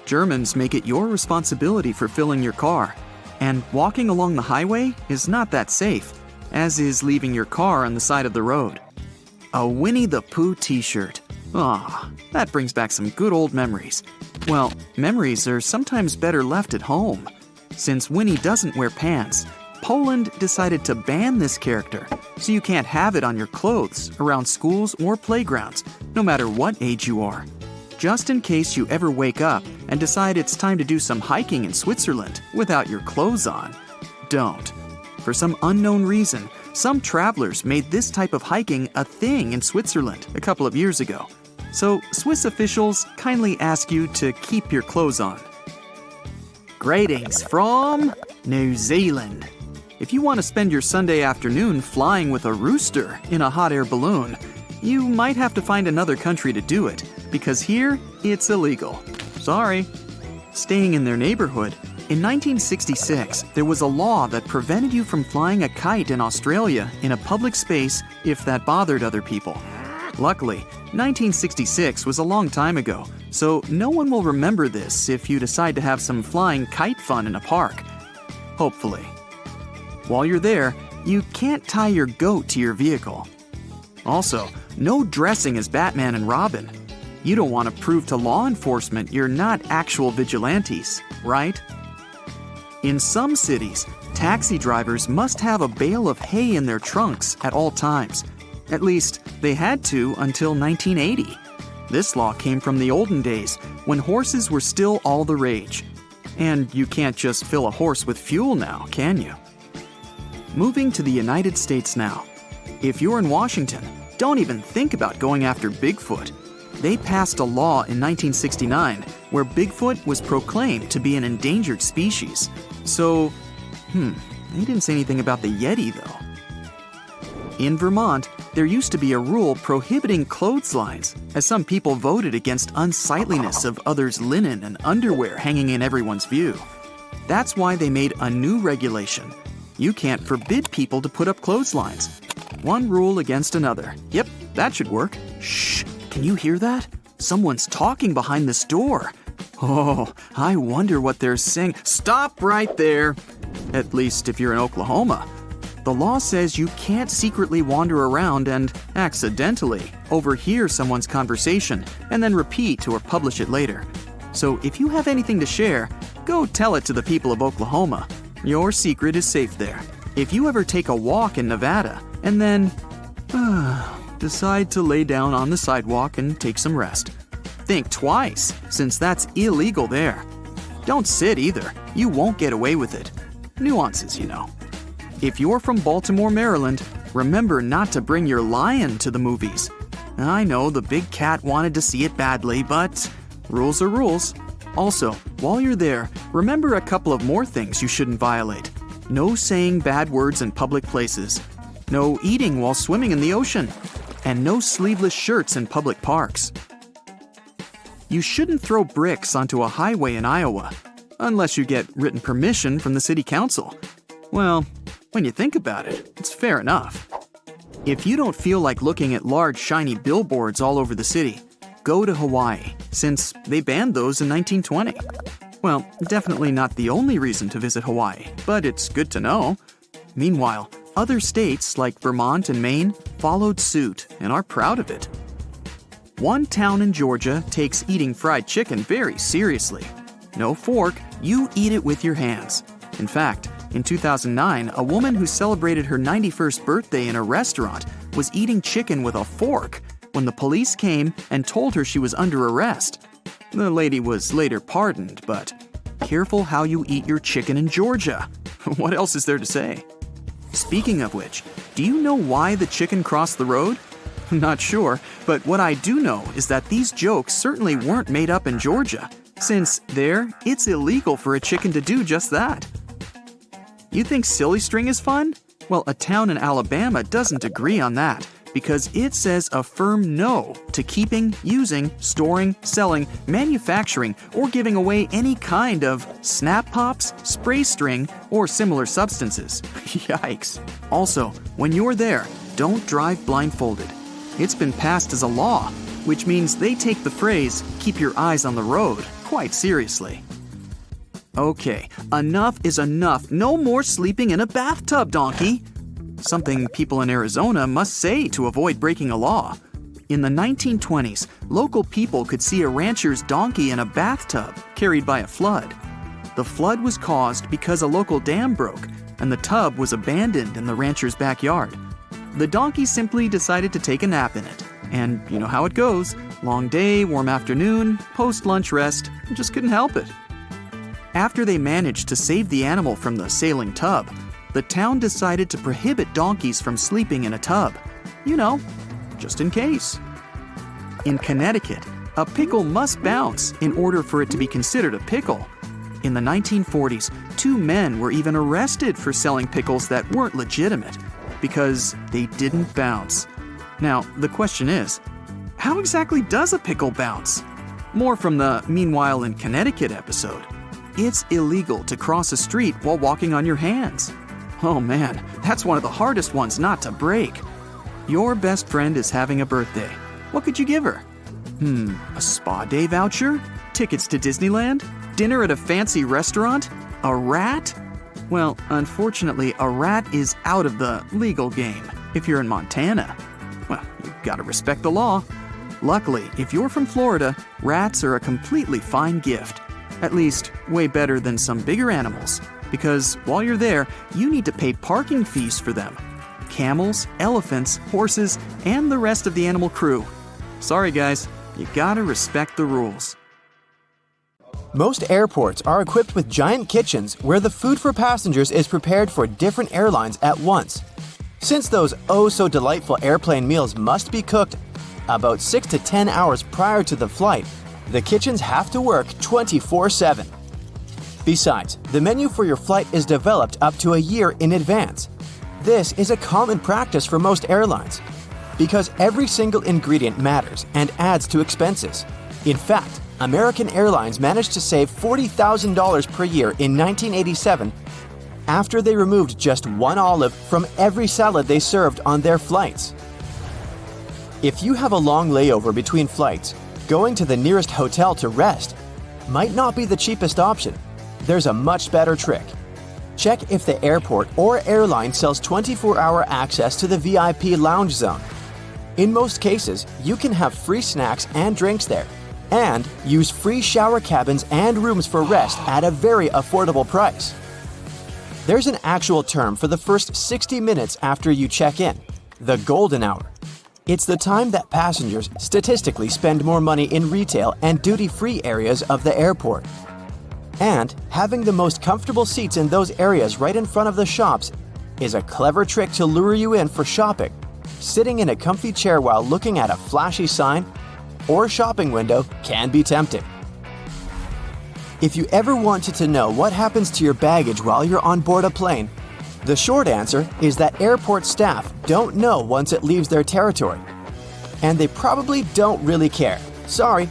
Germans make it your responsibility for filling your car, and walking along the highway is not that safe, as is leaving your car on the side of the road. A Winnie the Pooh t-shirt. That brings back some good old memories. Well, memories are sometimes better left at home. Since Winnie doesn't wear pants, Poland decided to ban this character, so you can't have it on your clothes, around schools or playgrounds, no matter what age you are. Just in case you ever wake up and decide it's time to do some hiking in Switzerland without your clothes on, don't. For some unknown reason, some travelers made this type of hiking a thing in Switzerland a couple of years ago. So Swiss officials kindly ask you to keep your clothes on. Greetings from New Zealand. If you want to spend your Sunday afternoon flying with a rooster in a hot air balloon, you might have to find another country to do it, because here, it's illegal. Sorry. Staying in their neighborhood, in 1966, there was a law that prevented you from flying a kite in Australia in a public space if that bothered other people. Luckily, 1966 was a long time ago, so no one will remember this if you decide to have some flying kite fun in a park. Hopefully. While you're there, you can't tie your goat to your vehicle. Also, no dressing as Batman and Robin. You don't want to prove to law enforcement you're not actual vigilantes, right? In some cities, taxi drivers must have a bale of hay in their trunks at all times. At least, they had to until 1980. This law came from the olden days, when horses were still all the rage. And you can't just fill a horse with fuel now, can you? Moving to the United States now. If you're in Washington, don't even think about going after Bigfoot. They passed a law in 1969 where Bigfoot was proclaimed to be an endangered species. So, they didn't say anything about the Yeti though. In Vermont, there used to be a rule prohibiting clotheslines, as some people voted against unsightliness of others' linen and underwear hanging in everyone's view. That's why they made a new regulation. You can't forbid people to put up clotheslines. One rule against another. Yep, that should work. Shh, can you hear that? Someone's talking behind this door. Oh, I wonder what they're saying. Stop right there. At least if you're in Oklahoma. The law says you can't secretly wander around and accidentally overhear someone's conversation and then repeat or publish it later. So if you have anything to share, Go tell it to the people of Oklahoma. Your secret is safe there. If you ever take a walk in Nevada and then decide to lay down on the sidewalk and take some rest, think twice, since that's illegal there. Don't sit either. You won't get away with it. Nuances, you know. If you're from Baltimore, Maryland, remember not to bring your lion to the movies. I know the big cat wanted to see it badly, but rules are rules. Also, while you're there, remember a couple of more things you shouldn't violate. No saying bad words in public places. No eating while swimming in the ocean. And no sleeveless shirts in public parks. You shouldn't throw bricks onto a highway in Iowa, unless you get written permission from the city council. Well, when you think about it, it's fair enough. If you don't feel like looking at large shiny billboards all over the city, go to Hawaii, since they banned those in 1920. Well, definitely not the only reason to visit Hawaii, but it's good to know. Meanwhile, other states like Vermont and Maine followed suit and are proud of it. One town in Georgia takes eating fried chicken very seriously. No fork, you eat it with your hands. In fact, in 2009, a woman who celebrated her 91st birthday in a restaurant was eating chicken with a fork when the police came and told her she was under arrest. The lady was later pardoned, but careful how you eat your chicken in Georgia. What else is there to say? Speaking of which, do you know why the chicken crossed the road? Not sure, but what I do know is that these jokes certainly weren't made up in Georgia, since there, it's illegal for a chicken to do just that. You think silly string is fun? Well, a town in Alabama doesn't agree on that because it says a firm no to keeping, using, storing, selling, manufacturing, or giving away any kind of snap pops, spray string, or similar substances. Yikes. Also, when you're there, don't drive blindfolded. It's been passed as a law, which means they take the phrase, keep your eyes on the road, quite seriously. Okay, enough is enough. No more sleeping in a bathtub, donkey. Something people in Arizona must say to avoid breaking a law. In the 1920s, local people could see a rancher's donkey in a bathtub carried by a flood. The flood was caused because a local dam broke, and the tub was abandoned in the rancher's backyard. The donkey simply decided to take a nap in it. And you know how it goes. Long day, warm afternoon, post-lunch rest, just couldn't help it. After they managed to save the animal from the sailing tub, the town decided to prohibit donkeys from sleeping in a tub. You know, just in case. In Connecticut, a pickle must bounce in order for it to be considered a pickle. In the 1940s, 2 men were even arrested for selling pickles that weren't legitimate because they didn't bounce. Now, the question is, how exactly does a pickle bounce? More from the Meanwhile in Connecticut episode. It's illegal to cross a street while walking on your hands. Oh man, that's one of the hardest ones not to break. Your best friend is having a birthday. What could you give her? A spa day voucher? Tickets to Disneyland? Dinner at a fancy restaurant? A rat? Well, unfortunately, a rat is out of the legal game if you're in Montana. Well, you've got to respect the law. Luckily, if you're from Florida, rats are a completely fine gift. At least, way better than some bigger animals. Because while you're there, you need to pay parking fees for them. Camels, elephants, horses, and the rest of the animal crew. Sorry guys, you gotta respect the rules. Most airports are equipped with giant kitchens where the food for passengers is prepared for different airlines at once. Since those oh-so-delightful airplane meals must be cooked about 6 to 10 hours prior to the flight, the kitchens have to work 24/7. Besides, the menu for your flight is developed up to a year in advance. This is a common practice for most airlines because every single ingredient matters and adds to expenses. In fact, American Airlines managed to save $40,000 per year in 1987 after they removed just one olive from every salad they served on their flights. If you have a long layover between flights, going to the nearest hotel to rest might not be the cheapest option. There's a much better trick. Check if the airport or airline sells 24-hour access to the VIP lounge zone. In most cases, you can have free snacks and drinks there. and use free shower cabins and rooms for rest at a very affordable price. There's an actual term for the first 60 minutes after you check in, the golden hour. It's the time that passengers statistically spend more money in retail and duty-free areas of the airport. And having the most comfortable seats in those areas right in front of the shops is a clever trick to lure you in for shopping. Sitting in a comfy chair while looking at a flashy sign or shopping window can be tempting. If you ever wanted to know what happens to your baggage while you're on board a plane, the short answer is that airport staff don't know once it leaves their territory. And they probably don't really care. Sorry.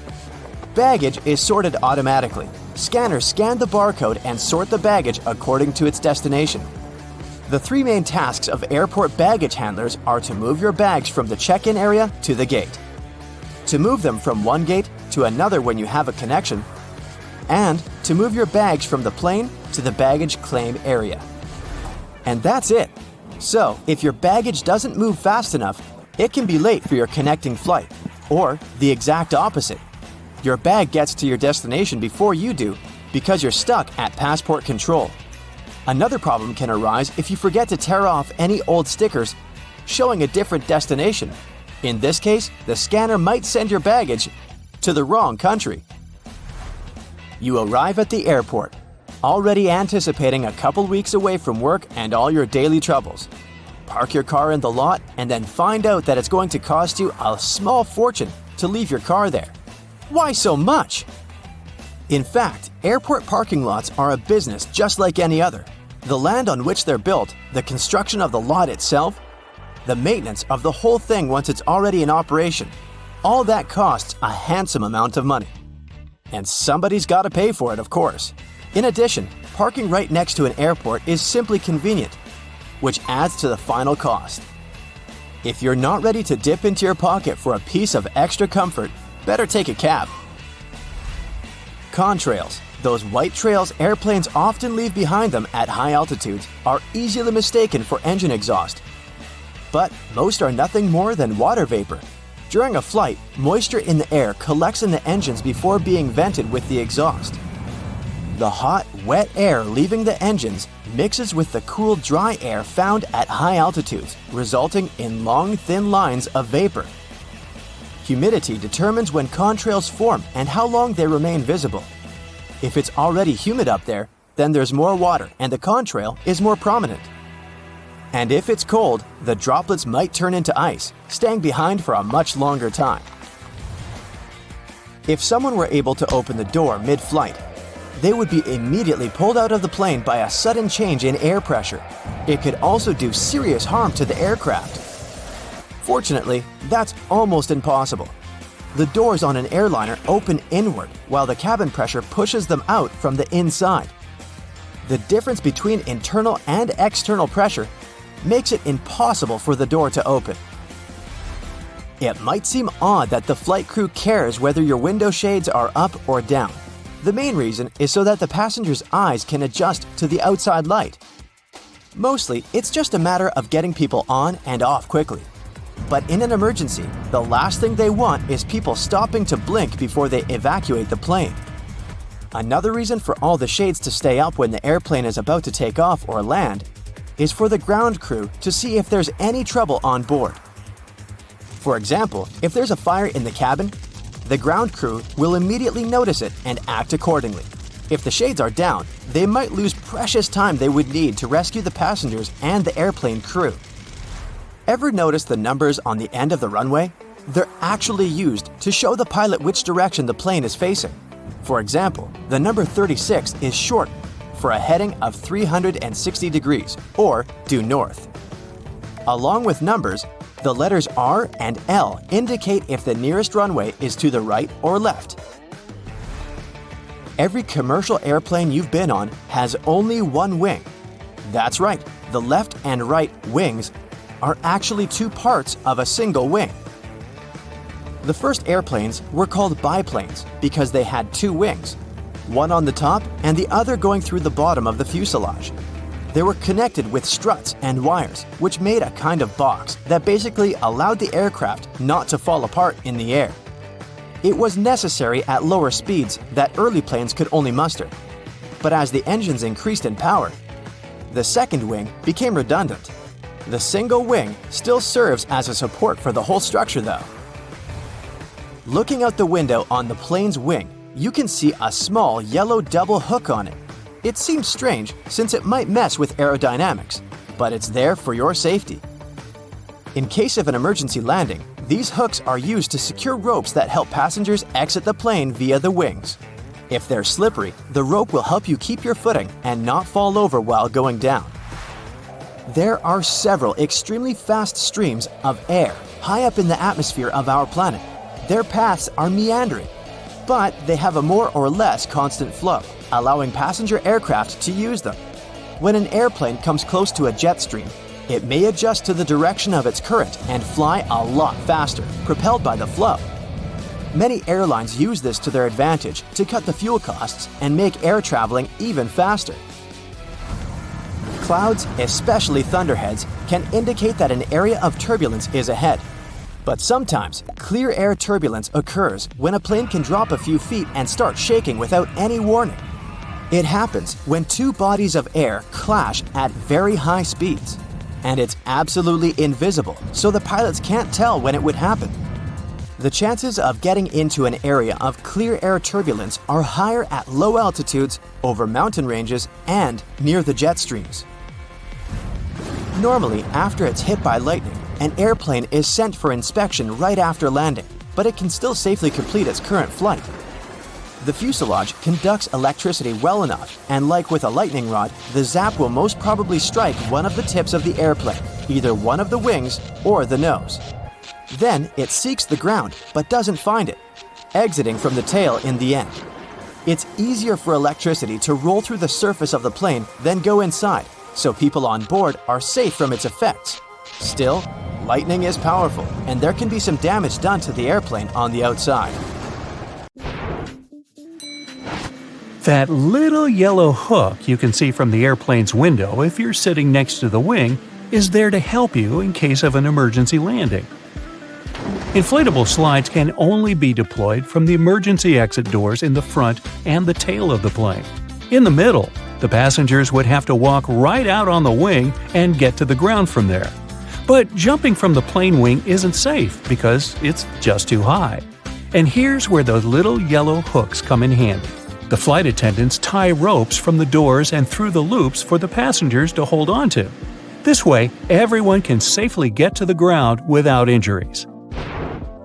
Baggage is sorted automatically. Scanners scan the barcode and sort the baggage according to its destination. The three main tasks of airport baggage handlers are to move your bags from the check-in area to the gate, to move them from one gate to another when you have a connection, and to move your bags from the plane to the baggage claim area. And that's it. So, if your baggage doesn't move fast enough, it can be late for your connecting flight, or the exact opposite. Your bag gets to your destination before you do because you're stuck at passport control. Another problem can arise if you forget to tear off any old stickers showing a different destination. In this case, the scanner might send your baggage to the wrong country. You arrive at the airport, already anticipating a couple weeks away from work and all your daily troubles. Park your car in the lot and then find out that it's going to cost you a small fortune to leave your car there. Why so much? In fact, airport parking lots are a business just like any other. The land on which they're built, the construction of the lot itself, the maintenance of the whole thing once it's already in operation, all that costs a handsome amount of money. And somebody's got to pay for it, of course. In addition, parking right next to an airport is simply convenient, which adds to the final cost. If you're not ready to dip into your pocket for a piece of extra comfort, better take a cab. Contrails, those white trails airplanes often leave behind them at high altitudes, are easily mistaken for engine exhaust. But most are nothing more than water vapor. During a flight, moisture in the air collects in the engines before being vented with the exhaust. The hot, wet air leaving the engines mixes with the cool, dry air found at high altitudes, resulting in long, thin lines of vapor. Humidity determines when contrails form and how long they remain visible. If it's already humid up there, then there's more water and the contrail is more prominent. And if it's cold, the droplets might turn into ice, staying behind for a much longer time. If someone were able to open the door mid-flight, they would be immediately pulled out of the plane by a sudden change in air pressure. It could also do serious harm to the aircraft. Fortunately, that's almost impossible. The doors on an airliner open inward while the cabin pressure pushes them out from the inside. The difference between internal and external pressure makes it impossible for the door to open. It might seem odd that the flight crew cares whether your window shades are up or down. The main reason is so that the passenger's eyes can adjust to the outside light. Mostly, it's just a matter of getting people on and off quickly. But in an emergency, the last thing they want is people stopping to blink before they evacuate the plane. Another reason for all the shades to stay up when the airplane is about to take off or land is for the ground crew to see if there's any trouble on board. For example, if there's a fire in the cabin, the ground crew will immediately notice it and act accordingly. If the shades are down, they might lose precious time they would need to rescue the passengers and the airplane crew. Ever notice the numbers on the end of the runway? They're actually used to show the pilot which direction the plane is facing. For example, the number 36 is short for a heading of 360 degrees, or due north. Along with numbers, the letters R and L indicate if the nearest runway is to the right or left. Every commercial airplane you've been on has only one wing. That's right, the left and right wings are actually two parts of a single wing. The first airplanes were called biplanes because they had two wings, one on the top and the other going through the bottom of the fuselage. They were connected with struts and wires, which made a kind of box that basically allowed the aircraft not to fall apart in the air. It was necessary at lower speeds that early planes could only muster. But as the engines increased in power, the second wing became redundant. The single wing still serves as a support for the whole structure though. Looking out the window on the plane's wing, you can see a small yellow double hook on it. It seems strange since it might mess with aerodynamics, but it's there for your safety. In case of an emergency landing, these hooks are used to secure ropes that help passengers exit the plane via the wings. If they're slippery, the rope will help you keep your footing and not fall over while going down. There are several extremely fast streams of air high up in the atmosphere of our planet. Their paths are meandering, but they have a more or less constant flow, allowing passenger aircraft to use them. When an airplane comes close to a jet stream, it may adjust to the direction of its current and fly a lot faster, propelled by the flow. Many airlines use this to their advantage to cut the fuel costs and make air traveling even faster. Clouds, especially thunderheads, can indicate that an area of turbulence is ahead. But sometimes, clear air turbulence occurs when a plane can drop a few feet and start shaking without any warning. It happens when two bodies of air clash at very high speeds. And it's absolutely invisible, so the pilots can't tell when it would happen. The chances of getting into an area of clear air turbulence are higher at low altitudes, over mountain ranges, and near the jet streams. Normally, after it's hit by lightning, an airplane is sent for inspection right after landing, but it can still safely complete its current flight. The fuselage conducts electricity well enough, and like with a lightning rod, the zap will most probably strike one of the tips of the airplane, either one of the wings or the nose. Then it seeks the ground, but doesn't find it, exiting from the tail in the end. It's easier for electricity to roll through the surface of the plane than go inside, so people on board are safe from its effects. Still, lightning is powerful, and there can be some damage done to the airplane on the outside. That little yellow hook you can see from the airplane's window if you're sitting next to the wing is there to help you in case of an emergency landing. Inflatable slides can only be deployed from the emergency exit doors in the front and the tail of the plane. In the middle, the passengers would have to walk right out on the wing and get to the ground from there. But jumping from the plane wing isn't safe because it's just too high. And here's where those little yellow hooks come in handy. The flight attendants tie ropes from the doors and through the loops for the passengers to hold onto. This way, everyone can safely get to the ground without injuries.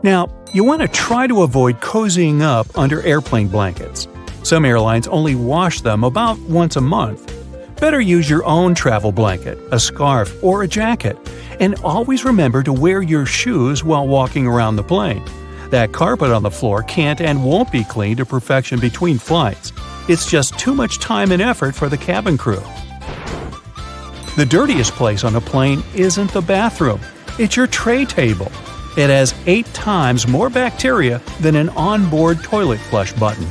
Now, you want to try to avoid cozying up under airplane blankets. Some airlines only wash them about once a month. Better use your own travel blanket, a scarf, or a jacket, and always remember to wear your shoes while walking around the plane. That carpet on the floor can't and won't be cleaned to perfection between flights. It's just too much time and effort for the cabin crew. The dirtiest place on a plane isn't the bathroom, it's your tray table. It has 8 times more bacteria than an onboard toilet flush button.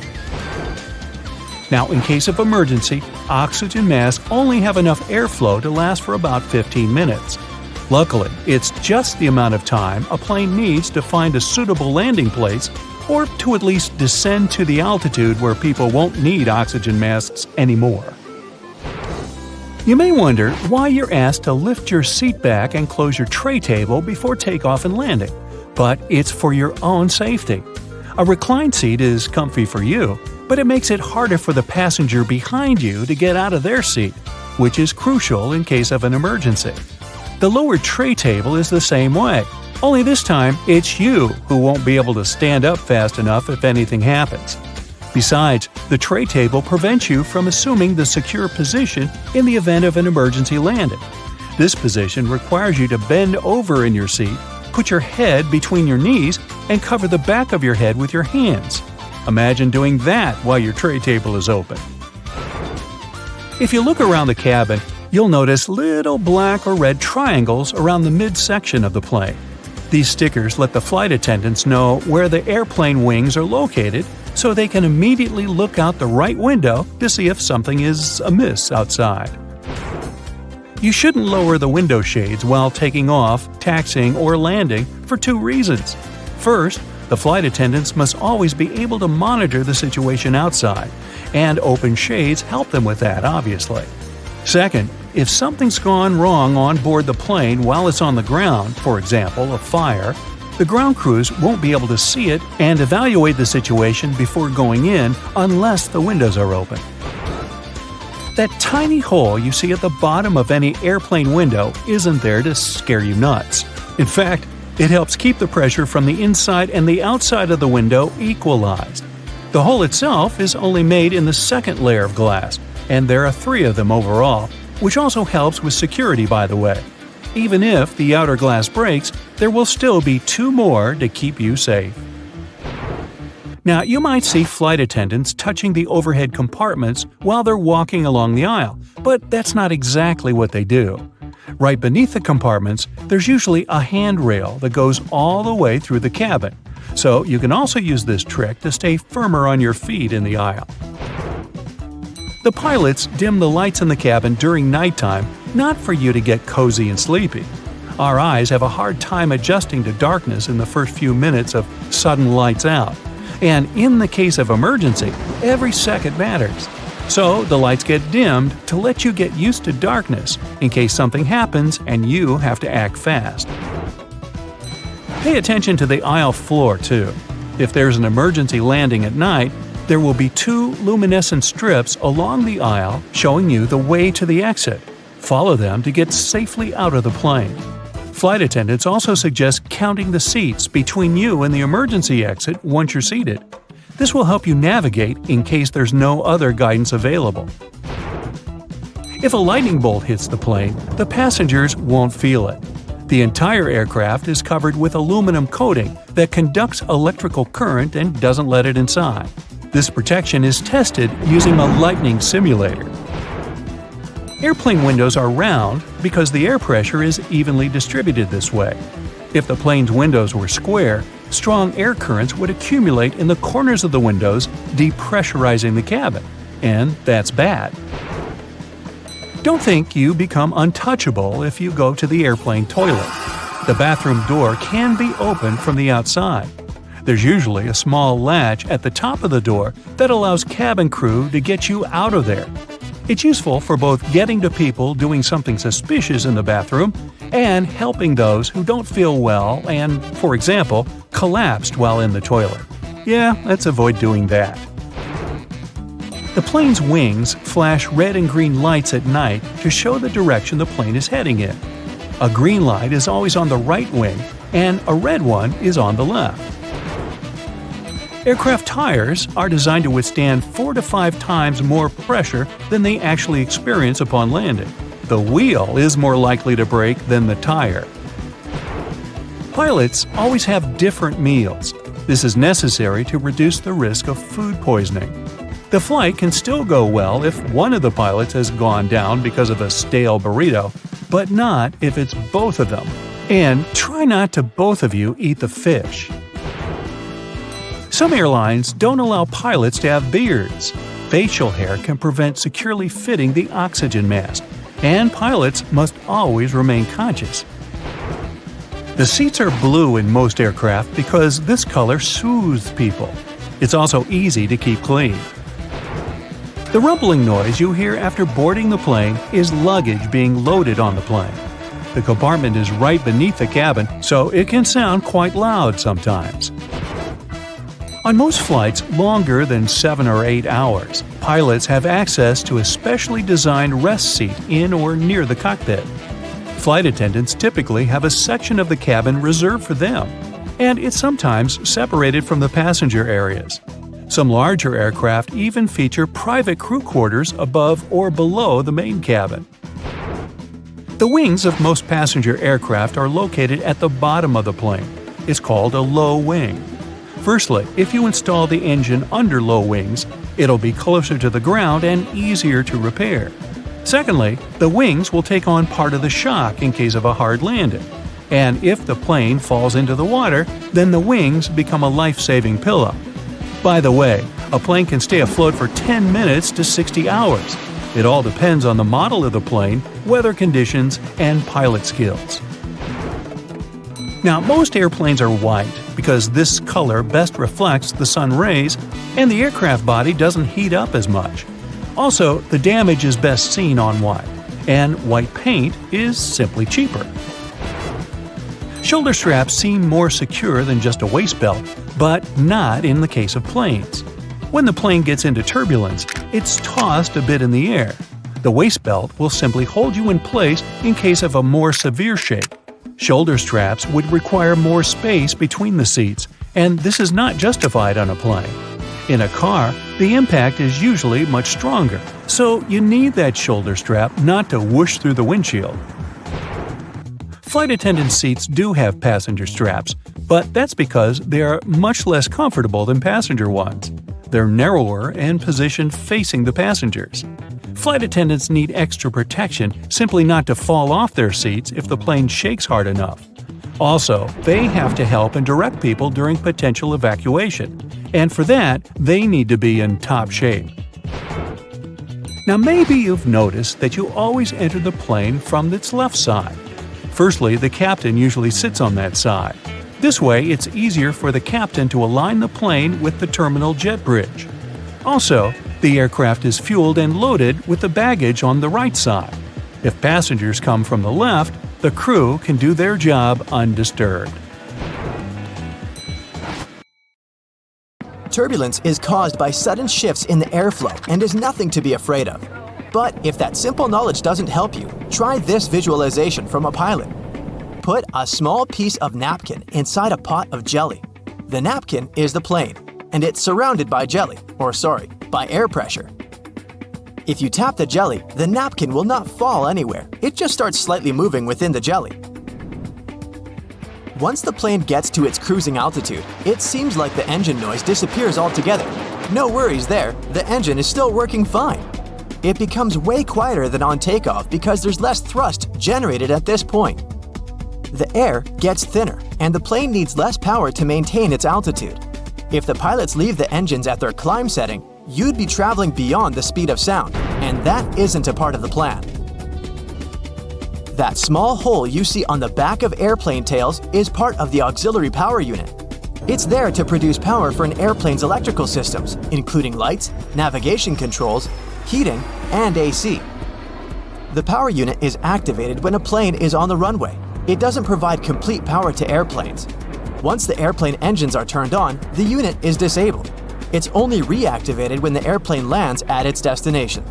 Now, in case of emergency, oxygen masks only have enough airflow to last for about 15 minutes. Luckily, it's just the amount of time a plane needs to find a suitable landing place or to at least descend to the altitude where people won't need oxygen masks anymore. You may wonder why you're asked to lift your seat back and close your tray table before takeoff and landing, but it's for your own safety. A reclined seat is comfy for you, but it makes it harder for the passenger behind you to get out of their seat, which is crucial in case of an emergency. The lower tray table is the same way, only this time it's you who won't be able to stand up fast enough if anything happens. Besides, the tray table prevents you from assuming the secure position in the event of an emergency landing. This position requires you to bend over in your seat, put your head between your knees, and cover the back of your head with your hands. Imagine doing that while your tray table is open. If you look around the cabin, you'll notice little black or red triangles around the midsection of the plane. These stickers let the flight attendants know where the airplane wings are located so they can immediately look out the right window to see if something is amiss outside. You shouldn't lower the window shades while taking off, taxiing, or landing for 2 reasons. First, The flight attendants must always be able to monitor the situation outside, and open shades help them with that, obviously. Second, if something's gone wrong on board the plane while it's on the ground, for example, a fire, the ground crews won't be able to see it and evaluate the situation before going in unless the windows are open. That tiny hole you see at the bottom of any airplane window isn't there to scare you nuts. In fact, it helps keep the pressure from the inside and the outside of the window equalized. The hole itself is only made in the second layer of glass, and there are 3 of them overall, which also helps with security, by the way. Even if the outer glass breaks, there will still be 2 more to keep you safe. Now, you might see flight attendants touching the overhead compartments while they're walking along the aisle, but that's not exactly what they do. Right beneath the compartments, there's usually a handrail that goes all the way through the cabin, so you can also use this trick to stay firmer on your feet in the aisle. The pilots dim the lights in the cabin during nighttime, not for you to get cozy and sleepy. Our eyes have a hard time adjusting to darkness in the first few minutes of sudden lights out, and in the case of emergency, every second matters. So the lights get dimmed to let you get used to darkness in case something happens and you have to act fast. Pay attention to the aisle floor too. If there's an emergency landing at night, there will be 2 luminescent strips along the aisle showing you the way to the exit. Follow them to get safely out of the plane. Flight attendants also suggest counting the seats between you and the emergency exit once you're seated. This will help you navigate in case there's no other guidance available. If a lightning bolt hits the plane, the passengers won't feel it. The entire aircraft is covered with aluminum coating that conducts electrical current and doesn't let it inside. This protection is tested using a lightning simulator. Airplane windows are round because the air pressure is evenly distributed this way. If the plane's windows were square, strong air currents would accumulate in the corners of the windows, depressurizing the cabin, and that's bad. Don't think you become untouchable if you go to the airplane toilet. The bathroom door can be opened from the outside. There's usually a small latch at the top of the door that allows cabin crew to get you out of there. It's useful for both getting to people doing something suspicious in the bathroom and helping those who don't feel well and, for example, collapsed while in the toilet. Yeah, let's avoid doing that. The plane's wings flash red and green lights at night to show the direction the plane is heading in. A green light is always on the right wing, and a red one is on the left. Aircraft tires are designed to withstand 4 to 5 times more pressure than they actually experience upon landing. The wheel is more likely to break than the tire. Pilots always have different meals. This is necessary to reduce the risk of food poisoning. The flight can still go well if one of the pilots has gone down because of a stale burrito, but not if it's both of them. And try not to both of you eat the fish. Some airlines don't allow pilots to have beards. Facial hair can prevent securely fitting the oxygen mask, and pilots must always remain conscious. The seats are blue in most aircraft because this color soothes people. It's also easy to keep clean. The rumbling noise you hear after boarding the plane is luggage being loaded on the plane. The compartment is right beneath the cabin, so it can sound quite loud sometimes. On most flights longer than 7 or 8 hours, pilots have access to a specially designed rest seat in or near the cockpit. Flight attendants typically have a section of the cabin reserved for them, and it's sometimes separated from the passenger areas. Some larger aircraft even feature private crew quarters above or below the main cabin. The wings of most passenger aircraft are located at the bottom of the plane. It's called a low wing. Firstly, if you install the engine under low wings, it'll be closer to the ground and easier to repair. Secondly, the wings will take on part of the shock in case of a hard landing. And if the plane falls into the water, then the wings become a life-saving pillow. By the way, a plane can stay afloat for 10 minutes to 60 hours. It all depends on the model of the plane, weather conditions, and pilot skills. Now, most airplanes are white, because this color best reflects the sun rays and the aircraft body doesn't heat up as much. Also, the damage is best seen on white, and white paint is simply cheaper. Shoulder straps seem more secure than just a waist belt, but not in the case of planes. When the plane gets into turbulence, it's tossed a bit in the air. The waist belt will simply hold you in place in case of a more severe shake. Shoulder straps would require more space between the seats, and this is not justified on a plane. In a car, the impact is usually much stronger, so you need that shoulder strap not to whoosh through the windshield. Flight attendant seats do have passenger straps, but that's because they are much less comfortable than passenger ones. They're narrower and positioned facing the passengers. Flight attendants need extra protection simply not to fall off their seats if the plane shakes hard enough. Also, they have to help and direct people during potential evacuation, and for that, they need to be in top shape. Now maybe you've noticed that you always enter the plane from its left side. Firstly, the captain usually sits on that side. This way, it's easier for the captain to align the plane with the terminal jet bridge. Also, the aircraft is fueled and loaded with the baggage on the right side. If passengers come from the left, the crew can do their job undisturbed. Turbulence is caused by sudden shifts in the airflow and is nothing to be afraid of. But if that simple knowledge doesn't help you, try this visualization from a pilot. Put a small piece of napkin inside a pot of jelly. The napkin is the plane, and it's surrounded by by air pressure. If you tap the jelly, the napkin will not fall anywhere. It just starts slightly moving within the jelly. Once the plane gets to its cruising altitude, it seems like the engine noise disappears altogether. No worries there, the engine is still working fine. It becomes way quieter than on takeoff because there's less thrust generated at this point. The air gets thinner, and the plane needs less power to maintain its altitude. If the pilots leave the engines at their climb setting, you'd be traveling beyond the speed of sound, and that isn't a part of the plan. That small hole you see on the back of airplane tails is part of the auxiliary power unit. It's there to produce power for an airplane's electrical systems, including lights, navigation controls, heating, and AC. The power unit is activated when a plane is on the runway. It doesn't provide complete power to airplanes. Once the airplane engines are turned on, the unit is disabled. It's only reactivated when the airplane lands at its destination.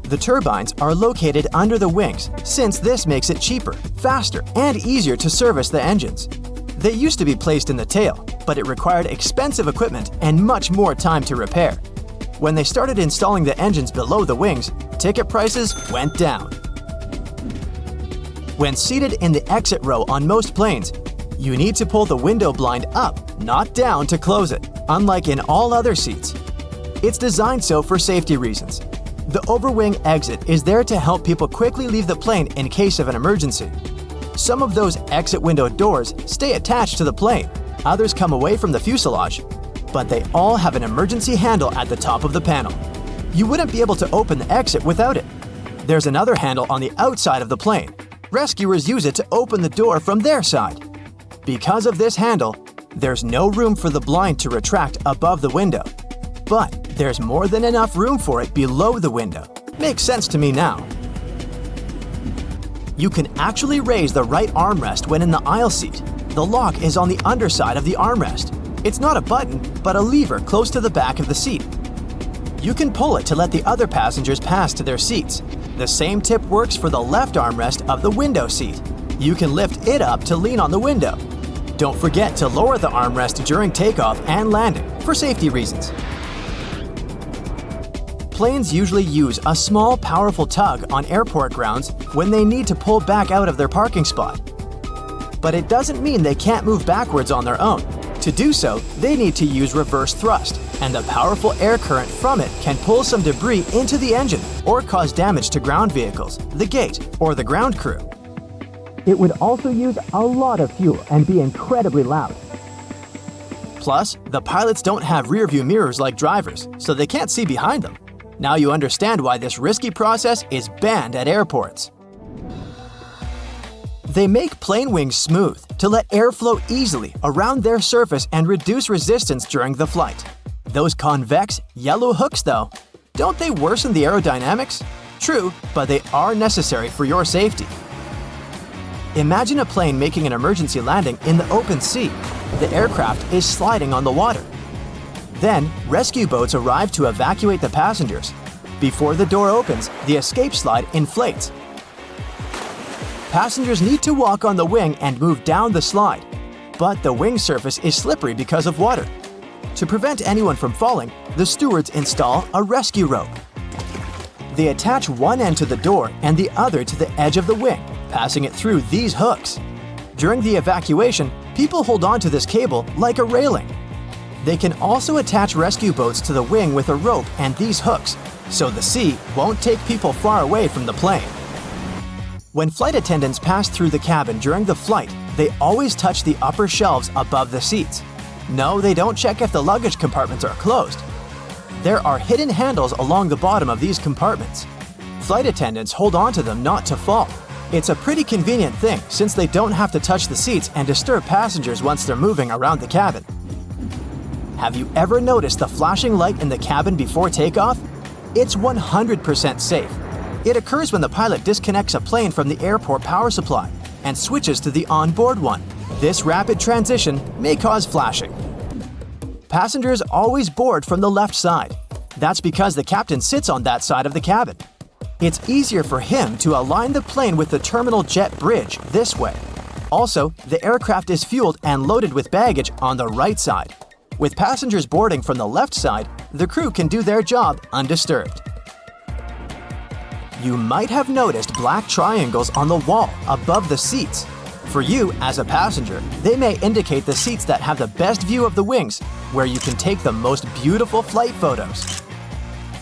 The turbines are located under the wings, since this makes it cheaper, faster, and easier to service the engines. They used to be placed in the tail, but it required expensive equipment and much more time to repair. When they started installing the engines below the wings, ticket prices went down. When seated in the exit row on most planes, you need to pull the window blind up, not down, to close it, unlike in all other seats. It's designed so for safety reasons. The overwing exit is there to help people quickly leave the plane in case of an emergency. Some of those exit window doors stay attached to the plane, others come away from the fuselage, but they all have an emergency handle at the top of the panel. You wouldn't be able to open the exit without it. There's another handle on the outside of the plane. Rescuers use it to open the door from their side. Because of this handle, there's no room for the blind to retract above the window. But there's more than enough room for it below the window. Makes sense to me now. You can actually raise the right armrest when in the aisle seat. The lock is on the underside of the armrest. It's not a button, but a lever close to the back of the seat. You can pull it to let the other passengers pass to their seats. The same tip works for the left armrest of the window seat. You can lift it up to lean on the window. Don't forget to lower the armrest during takeoff and landing for safety reasons. Planes usually use a small, powerful tug on airport grounds when they need to pull back out of their parking spot. But it doesn't mean they can't move backwards on their own. To do so, they need to use reverse thrust, and the powerful air current from it can pull some debris into the engine or cause damage to ground vehicles, the gate, or the ground crew. It would also use a lot of fuel and be incredibly loud. Plus, the pilots don't have rear-view mirrors like drivers, so they can't see behind them. Now you understand why this risky process is banned at airports. They make plane wings smooth to let air flow easily around their surface and reduce resistance during the flight. Those convex, yellow hooks, though, don't they worsen the aerodynamics? True, but they are necessary for your safety. Imagine a plane making an emergency landing in the open sea. The aircraft is sliding on the water. Then, rescue boats arrive to evacuate the passengers. Before the door opens, the escape slide inflates. Passengers need to walk on the wing and move down the slide, but the wing surface is slippery because of water. To prevent anyone from falling, the stewards install a rescue rope. They attach one end to the door and the other to the edge of the wing, passing it through these hooks. During the evacuation, people hold on to this cable like a railing. They can also attach rescue boats to the wing with a rope and these hooks, so the sea won't take people far away from the plane. When flight attendants pass through the cabin during the flight, they always touch the upper shelves above the seats. No, they don't check if the luggage compartments are closed. There are hidden handles along the bottom of these compartments. Flight attendants hold on to them not to fall. It's a pretty convenient thing since they don't have to touch the seats and disturb passengers once they're moving around the cabin. Have you ever noticed the flashing light in the cabin before takeoff? It's 100% safe. It occurs when the pilot disconnects a plane from the airport power supply and switches to the onboard one. This rapid transition may cause flashing. Passengers always board from the left side. That's because the captain sits on that side of the cabin. It's easier for him to align the plane with the terminal jet bridge this way. Also, the aircraft is fueled and loaded with baggage on the right side. With passengers boarding from the left side, the crew can do their job undisturbed. You might have noticed black triangles on the wall above the seats. For you, as a passenger, they may indicate the seats that have the best view of the wings, where you can take the most beautiful flight photos.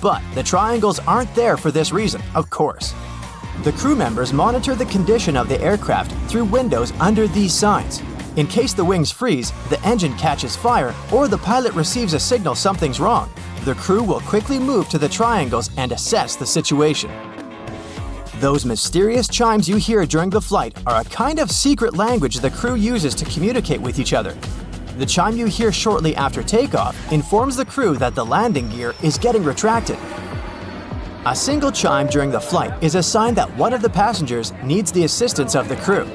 But the triangles aren't there for this reason, of course. The crew members monitor the condition of the aircraft through windows under these signs. In case the wings freeze, the engine catches fire, or the pilot receives a signal something's wrong, the crew will quickly move to the triangles and assess the situation. Those mysterious chimes you hear during the flight are a kind of secret language the crew uses to communicate with each other. The chime you hear shortly after takeoff informs the crew that the landing gear is getting retracted. A single chime during the flight is a sign that one of the passengers needs the assistance of the crew.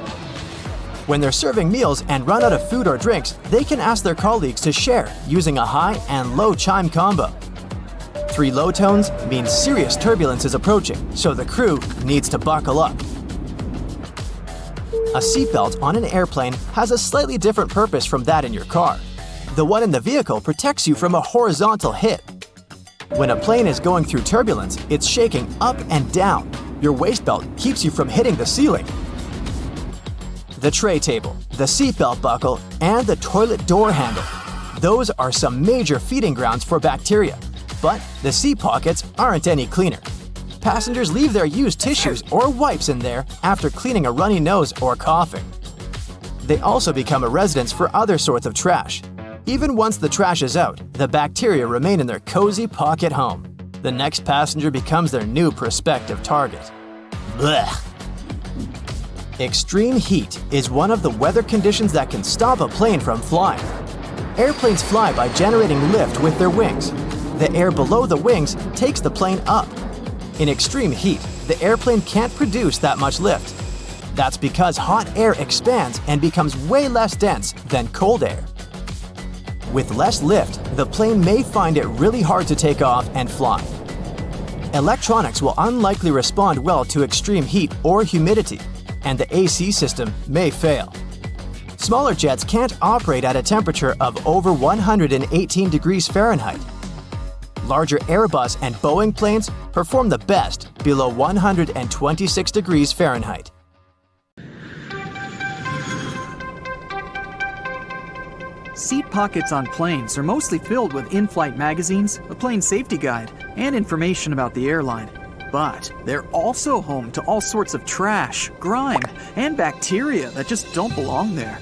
When they're serving meals and run out of food or drinks, they can ask their colleagues to share using a high and low chime combo. 3 low tones means serious turbulence is approaching, so the crew needs to buckle up. A seatbelt on an airplane has a slightly different purpose from that in your car. The one in the vehicle protects you from a horizontal hit. When a plane is going through turbulence, it's shaking up and down. Your waist belt keeps you from hitting the ceiling. The tray table, the seatbelt buckle, and the toilet door handle. Those are some major feeding grounds for bacteria. But the seat pockets aren't any cleaner. Passengers leave their used tissues or wipes in there after cleaning a runny nose or coughing. They also become a residence for other sorts of trash. Even once the trash is out, the bacteria remain in their cozy pocket home. The next passenger becomes their new prospective target. Blech. Extreme heat is one of the weather conditions that can stop a plane from flying. Airplanes fly by generating lift with their wings. The air below the wings takes the plane up. In extreme heat, the airplane can't produce that much lift. That's because hot air expands and becomes way less dense than cold air. With less lift, the plane may find it really hard to take off and fly. Electronics will unlikely respond well to extreme heat or humidity, and the AC system may fail. Smaller jets can't operate at a temperature of over 118 degrees Fahrenheit. Larger Airbus and Boeing planes perform the best below 126 degrees Fahrenheit. Seat pockets on planes are mostly filled with in-flight magazines, a plane safety guide, and information about the airline. But they're also home to all sorts of trash, grime, and bacteria that just don't belong there.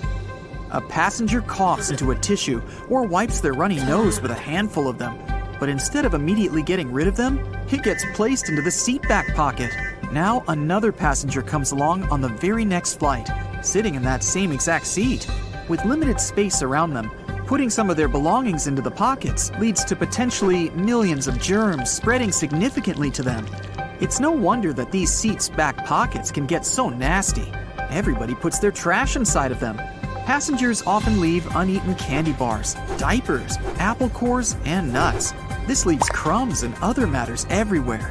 A passenger coughs into a tissue or wipes their runny nose with a handful of them. But instead of immediately getting rid of them, it gets placed into the seat back pocket. Now another passenger comes along on the very next flight, sitting in that same exact seat. With limited space around them, putting some of their belongings into the pockets leads to potentially millions of germs spreading significantly to them. It's no wonder that these seats' back pockets can get so nasty. Everybody puts their trash inside of them. Passengers often leave uneaten candy bars, diapers, apple cores, and nuts. This leaves crumbs and other matters everywhere.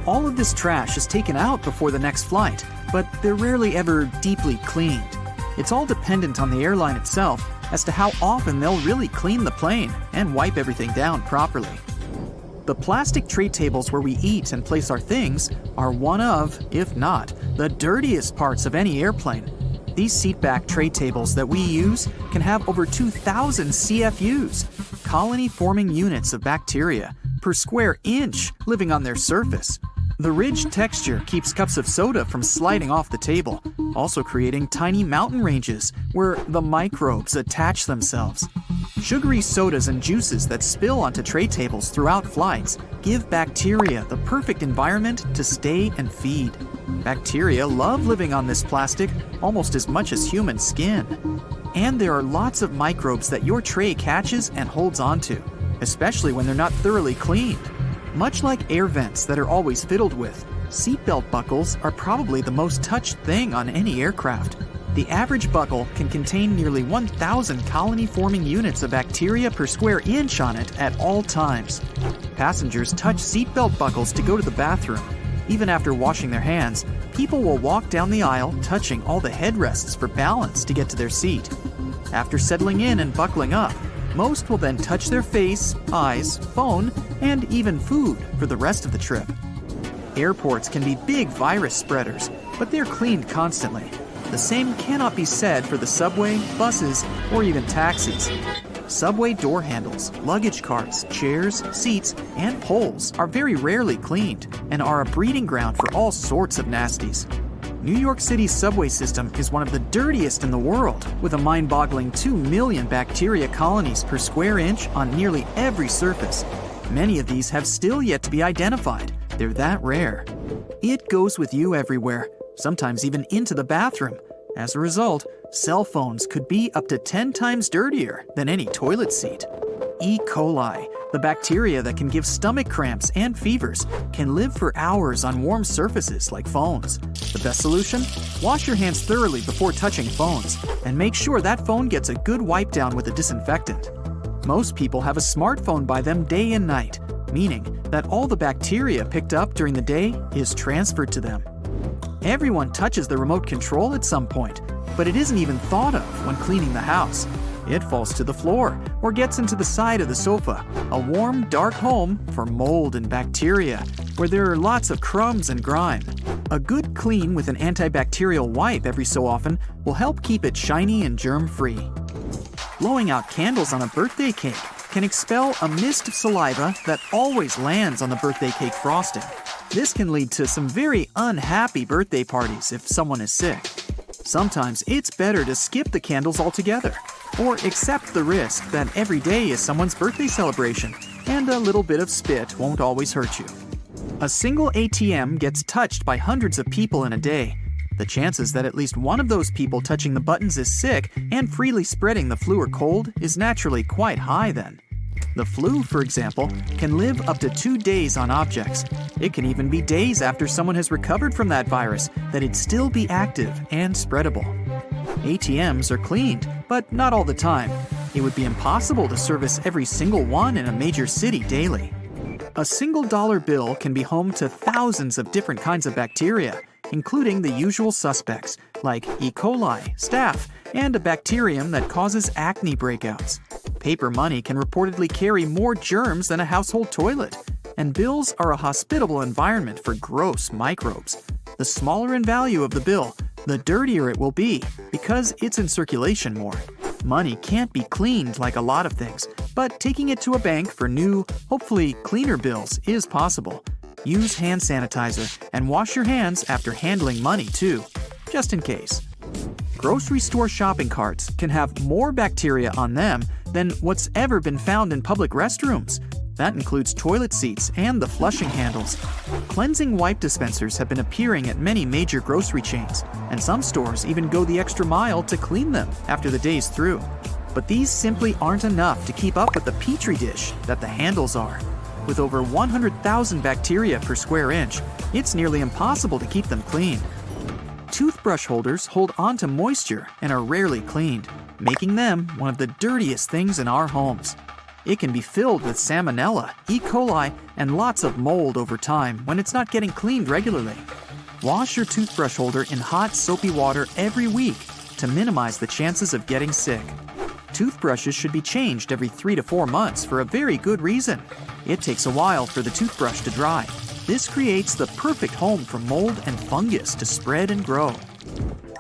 All of this trash is taken out before the next flight, but they're rarely ever deeply cleaned. It's all dependent on the airline itself as to how often they'll really clean the plane and wipe everything down properly. The plastic tray tables where we eat and place our things are one of, if not, the dirtiest parts of any airplane. These seatback tray tables that we use can have over 2,000 CFUs, colony-forming units of bacteria, per square inch living on their surface. The ridged texture keeps cups of soda from sliding off the table, also creating tiny mountain ranges where the microbes attach themselves. Sugary sodas and juices that spill onto tray tables throughout flights give bacteria the perfect environment to stay and feed. Bacteria love living on this plastic almost as much as human skin. And there are lots of microbes that your tray catches and holds onto, especially when they're not thoroughly cleaned. Much like air vents that are always fiddled with, seatbelt buckles are probably the most touched thing on any aircraft. The average buckle can contain nearly 1,000 colony-forming units of bacteria per square inch on it at all times. Passengers touch seatbelt buckles to go to the bathroom. Even after washing their hands, people will walk down the aisle touching all the headrests for balance to get to their seat. After settling in and buckling up, most will then touch their face, eyes, phone, and even food for the rest of the trip. Airports can be big virus spreaders, but they're cleaned constantly. The same cannot be said for the subway, buses, or even taxis. Subway door handles, luggage carts, chairs, seats, and poles are very rarely cleaned and are a breeding ground for all sorts of nasties. New York City's subway system is one of the dirtiest in the world, with a mind-boggling 2 million bacteria colonies per square inch on nearly every surface. Many of these have still yet to be identified. They're that rare. It goes with you everywhere, sometimes even into the bathroom. As a result, cell phones could be up to 10 times dirtier than any toilet seat. E. coli, the bacteria that can give stomach cramps and fevers, can live for hours on warm surfaces like phones. The best solution? Wash your hands thoroughly before touching phones, and make sure that phone gets a good wipe down with a disinfectant. Most people have a smartphone by them day and night, meaning that all the bacteria picked up during the day is transferred to them. Everyone touches the remote control at some point, but it isn't even thought of when cleaning the house. It falls to the floor or gets into the side of the sofa, a warm, dark home for mold and bacteria, where there are lots of crumbs and grime. A good clean with an antibacterial wipe every so often will help keep it shiny and germ-free. Blowing out candles on a birthday cake can expel a mist of saliva that always lands on the birthday cake frosting. This can lead to some very unhappy birthday parties if someone is sick. Sometimes it's better to skip the candles altogether, or accept the risk that every day is someone's birthday celebration, and a little bit of spit won't always hurt you. A single ATM gets touched by hundreds of people in a day. The chances that at least one of those people touching the buttons is sick and freely spreading the flu or cold is naturally quite high then. The flu, for example, can live up to 2 days on objects. It can even be days after someone has recovered from that virus that it'd still be active and spreadable. ATMs are cleaned, but not all the time. It would be impossible to service every single one in a major city daily. A single dollar bill can be home to thousands of different kinds of bacteria, including the usual suspects like E. coli, staph, and a bacterium that causes acne breakouts. Paper money can reportedly carry more germs than a household toilet, and bills are a hospitable environment for gross microbes. The smaller in value of the bill, the dirtier it will be because it's in circulation more. Money can't be cleaned like a lot of things, but taking it to a bank for new, hopefully cleaner bills is possible. Use hand sanitizer and wash your hands after handling money too, just in case. Grocery store shopping carts can have more bacteria on them than what's ever been found in public restrooms. That includes toilet seats and the flushing handles. Cleansing wipe dispensers have been appearing at many major grocery chains, and some stores even go the extra mile to clean them after the day's through. But these simply aren't enough to keep up with the petri dish that the handles are. With over 100,000 bacteria per square inch, it's nearly impossible to keep them clean. Toothbrush holders hold onto moisture and are rarely cleaned, making them one of the dirtiest things in our homes. It can be filled with salmonella, E. coli, and lots of mold over time when it's not getting cleaned regularly. Wash your toothbrush holder in hot, soapy water every week to minimize the chances of getting sick. Toothbrushes should be changed every 3 to 4 months for a very good reason. It takes a while for the toothbrush to dry. This creates the perfect home for mold and fungus to spread and grow.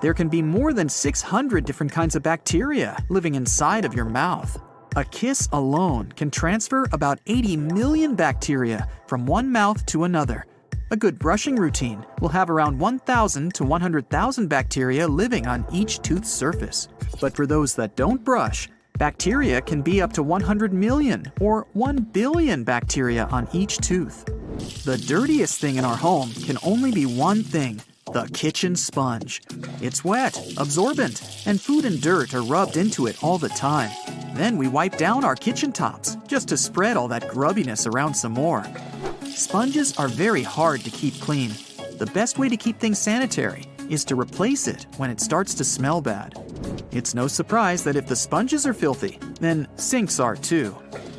There can be more than 600 different kinds of bacteria living inside of your mouth. A kiss alone can transfer about 80 million bacteria from one mouth to another. A good brushing routine will have around 1,000 to 100,000 bacteria living on each tooth surface. But for those that don't brush, bacteria can be up to 100 million or 1 billion bacteria on each tooth. The dirtiest thing in our home can only be one thing: the kitchen sponge. It's wet, absorbent, and food and dirt are rubbed into it all the time. Then we wipe down our kitchen tops just to spread all that grubbiness around some more. Sponges are very hard to keep clean. The best way to keep things sanitary is to replace it when it starts to smell bad. It's no surprise that if the sponges are filthy, then sinks are too.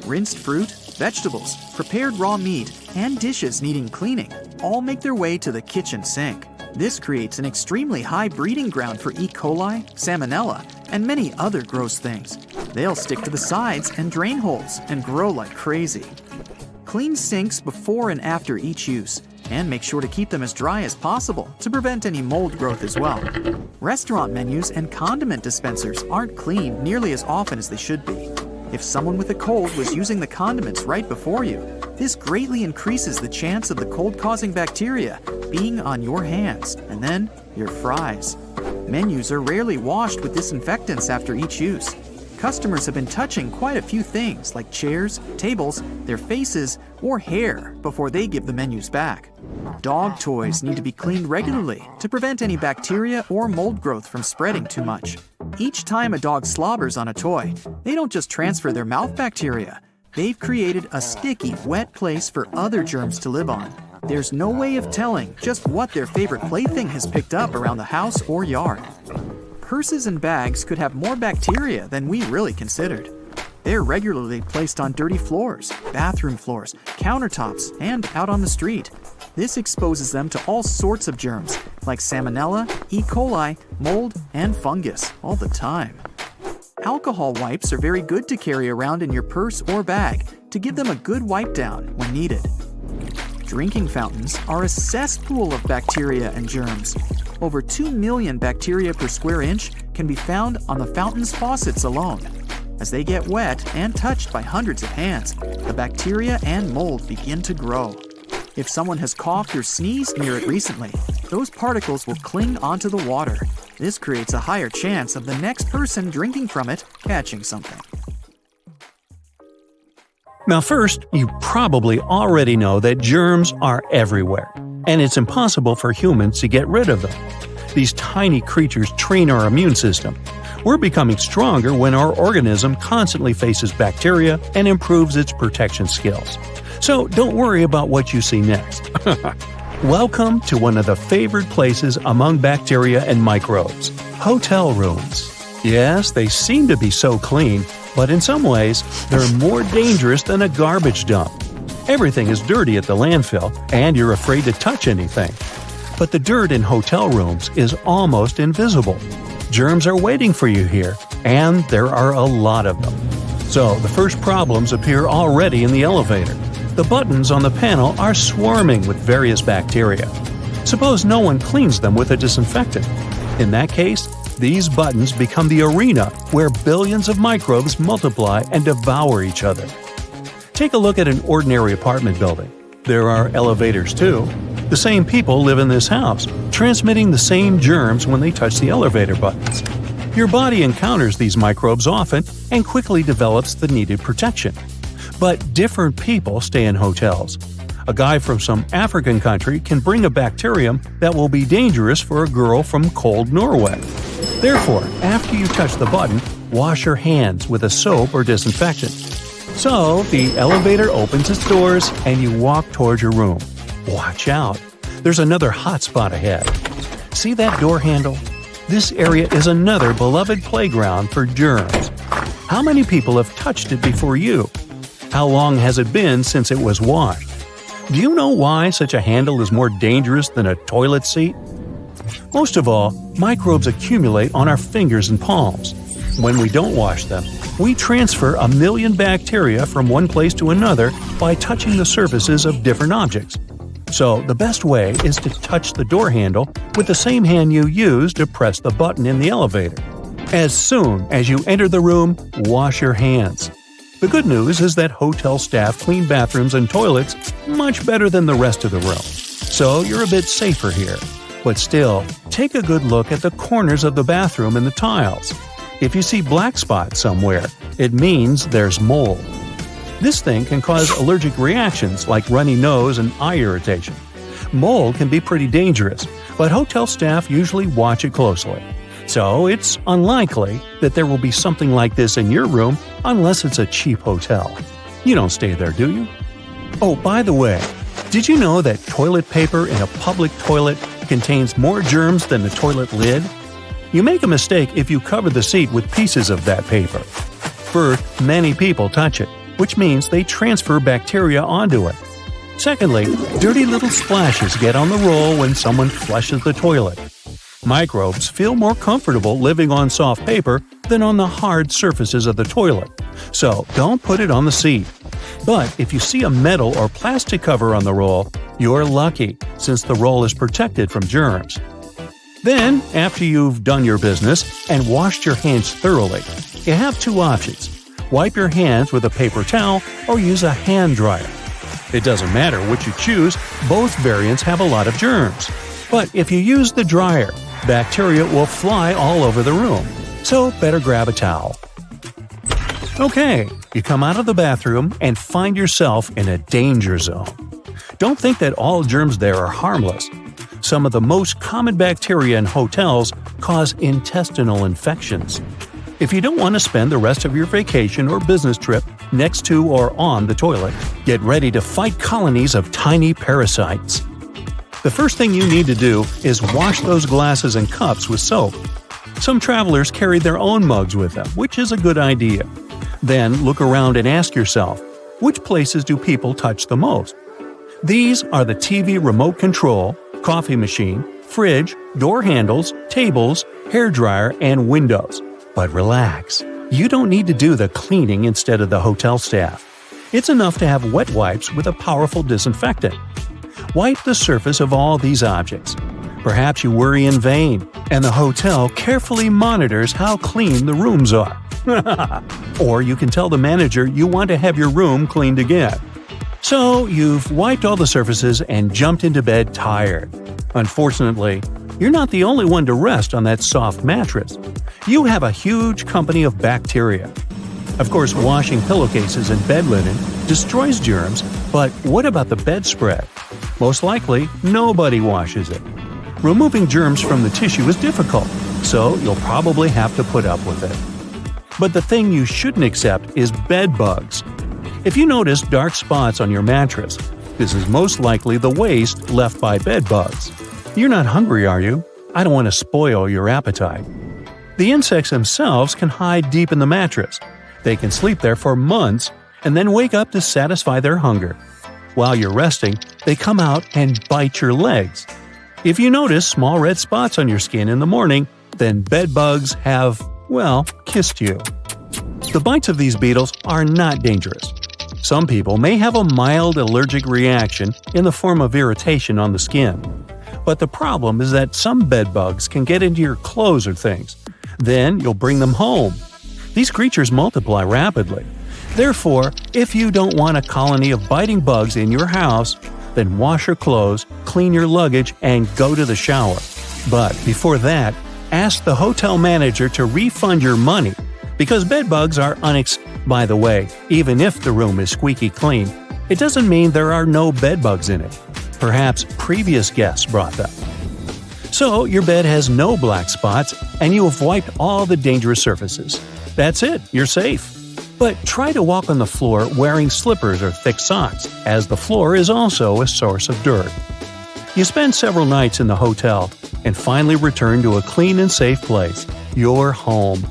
Rinsed fruit, vegetables, prepared raw meat, and dishes needing cleaning all make their way to the kitchen sink. This creates an extremely high breeding ground for E. coli, salmonella, and many other gross things. They'll stick to the sides and drain holes and grow like crazy. Clean sinks before and after each use, and make sure to keep them as dry as possible to prevent any mold growth as well. Restaurant menus and condiment dispensers aren't cleaned nearly as often as they should be. If someone with a cold was using the condiments right before you, this greatly increases the chance of the cold-causing bacteria being on your hands and then your fries. Menus are rarely washed with disinfectants after each use. Customers have been touching quite a few things like chairs, tables, their faces, or hair before they give the menus back. Dog toys need to be cleaned regularly to prevent any bacteria or mold growth from spreading too much. Each time a dog slobbers on a toy, they don't just transfer their mouth bacteria. They've created a sticky, wet place for other germs to live on. There's no way of telling just what their favorite plaything has picked up around the house or yard. Purses and bags could have more bacteria than we really considered. They're regularly placed on dirty floors, bathroom floors, countertops, and out on the street. This exposes them to all sorts of germs, like salmonella, E. coli, mold, and fungus, all the time. Alcohol wipes are very good to carry around in your purse or bag to give them a good wipe down when needed. Drinking fountains are a cesspool of bacteria and germs. Over 2 million bacteria per square inch can be found on the fountain's faucets alone. As they get wet and touched by hundreds of hands, the bacteria and mold begin to grow. If someone has coughed or sneezed near it recently, those particles will cling onto the water. This creates a higher chance of the next person drinking from it catching something. Now first, you probably already know that germs are everywhere, and it's impossible for humans to get rid of them. These tiny creatures train our immune system. We're becoming stronger when our organism constantly faces bacteria and improves its protection skills. So don't worry about what you see next. Welcome to one of the favored places among bacteria and microbes, hotel rooms. Yes, they seem to be so clean, but in some ways, they're more dangerous than a garbage dump. Everything is dirty at the landfill, and you're afraid to touch anything. But the dirt in hotel rooms is almost invisible. Germs are waiting for you here, and there are a lot of them. So the first problems appear already in the elevator. The buttons on the panel are swarming with various bacteria. Suppose no one cleans them with a disinfectant. In that case, these buttons become the arena where billions of microbes multiply and devour each other. Take a look at an ordinary apartment building. There are elevators too. The same people live in this house, transmitting the same germs when they touch the elevator buttons. Your body encounters these microbes often and quickly develops the needed protection. But different people stay in hotels. A guy from some African country can bring a bacterium that will be dangerous for a girl from cold Norway. Therefore, after you touch the button, wash your hands with a soap or disinfectant. So, the elevator opens its doors and you walk towards your room. Watch out! There's another hotspot ahead. See that door handle? This area is another beloved playground for germs. How many people have touched it before you? How long has it been since it was washed? Do you know why such a handle is more dangerous than a toilet seat? Most of all, microbes accumulate on our fingers and palms. When we don't wash them, we transfer 1 million bacteria from one place to another by touching the surfaces of different objects. So, the best way is to touch the door handle with the same hand you use to press the button in the elevator. As soon as you enter the room, wash your hands. The good news is that hotel staff clean bathrooms and toilets much better than the rest of the room. So, you're a bit safer here. But still, take a good look at the corners of the bathroom and the tiles. If you see black spots somewhere, it means there's mold. This thing can cause allergic reactions like runny nose and eye irritation. Mold can be pretty dangerous, but hotel staff usually watch it closely. So it's unlikely that there will be something like this in your room unless it's a cheap hotel. You don't stay there, do you? Oh, by the way, did you know that toilet paper in a public toilet contains more germs than the toilet lid? You make a mistake if you cover the seat with pieces of that paper. First, many people touch it, which means they transfer bacteria onto it. Secondly, dirty little splashes get on the roll when someone flushes the toilet. Microbes feel more comfortable living on soft paper than on the hard surfaces of the toilet, so don't put it on the seat. But if you see a metal or plastic cover on the roll, you're lucky, since the roll is protected from germs. Then, after you've done your business and washed your hands thoroughly, you have two options. Wipe your hands with a paper towel or use a hand dryer. It doesn't matter which you choose, both variants have a lot of germs. But if you use the dryer, bacteria will fly all over the room, so better grab a towel. Okay, you come out of the bathroom and find yourself in a danger zone. Don't think that all germs there are harmless. Some of the most common bacteria in hotels cause intestinal infections. If you don't want to spend the rest of your vacation or business trip next to or on the toilet, get ready to fight colonies of tiny parasites. The first thing you need to do is wash those glasses and cups with soap. Some travelers carry their own mugs with them, which is a good idea. Then look around and ask yourself, which places do people touch the most? These are the TV remote control, coffee machine, fridge, door handles, tables, hairdryer, and windows. But relax, you don't need to do the cleaning instead of the hotel staff. It's enough to have wet wipes with a powerful disinfectant. Wipe the surface of all these objects. Perhaps you worry in vain, and the hotel carefully monitors how clean the rooms are. Or you can tell the manager you want to have your room cleaned again. So, you've wiped all the surfaces and jumped into bed tired. Unfortunately, you're not the only one to rest on that soft mattress. You have a huge company of bacteria. Of course, washing pillowcases and bed linen destroys germs, but what about the bedspread? Most likely, nobody washes it. Removing germs from the tissue is difficult, so you'll probably have to put up with it. But the thing you shouldn't accept is bed bugs. If you notice dark spots on your mattress, this is most likely the waste left by bed bugs. You're not hungry, are you? I don't want to spoil your appetite. The insects themselves can hide deep in the mattress. They can sleep there for months and then wake up to satisfy their hunger. While you're resting, they come out and bite your legs. If you notice small red spots on your skin in the morning, then bed bugs have, well, kissed you. The bites of these beetles are not dangerous. Some people may have a mild allergic reaction in the form of irritation on the skin. But the problem is that some bed bugs can get into your clothes or things. Then you'll bring them home. These creatures multiply rapidly. Therefore, if you don't want a colony of biting bugs in your house, then wash your clothes, clean your luggage, and go to the shower. But before that, ask the hotel manager to refund your money because bed bugs are By the way, even if the room is squeaky clean, it doesn't mean there are no bedbugs in it. Perhaps previous guests brought them. So your bed has no black spots and you have wiped all the dangerous surfaces. That's it, you're safe. But try to walk on the floor wearing slippers or thick socks, as the floor is also a source of dirt. You spend several nights in the hotel and finally return to a clean and safe place, your home.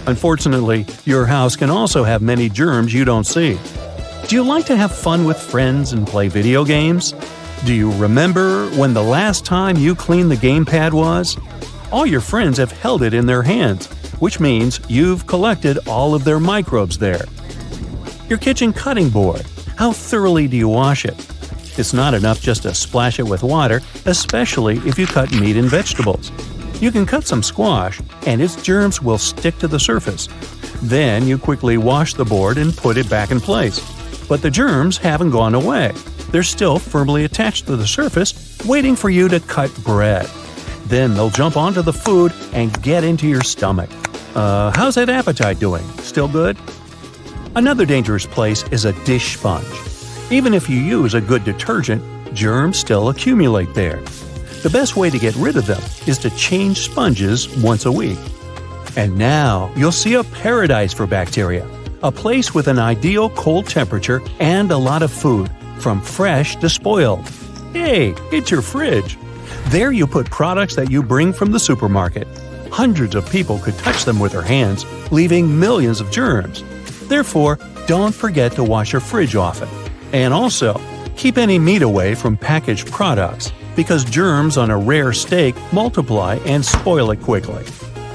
Unfortunately, your house can also have many germs you don't see. Do you like to have fun with friends and play video games? Do you remember when the last time you cleaned the gamepad was? All your friends have held it in their hands, which means you've collected all of their microbes there. Your kitchen cutting board. How thoroughly do you wash it? It's not enough just to splash it with water, especially if you cut meat and vegetables. You can cut some squash, and its germs will stick to the surface. Then you quickly wash the board and put it back in place. But the germs haven't gone away. They're still firmly attached to the surface, waiting for you to cut bread. Then they'll jump onto the food and get into your stomach. How's that appetite doing? Still good? Another dangerous place is a dish sponge. Even if you use a good detergent, germs still accumulate there. The best way to get rid of them is to change sponges once a week. And now you'll see a paradise for bacteria. A place with an ideal cold temperature and a lot of food, from fresh to spoiled. Hey, it's your fridge. There you put products that you bring from the supermarket. Hundreds of people could touch them with their hands, leaving millions of germs. Therefore, don't forget to wash your fridge often. And also, keep any meat away from packaged products, because germs on a rare steak multiply and spoil it quickly.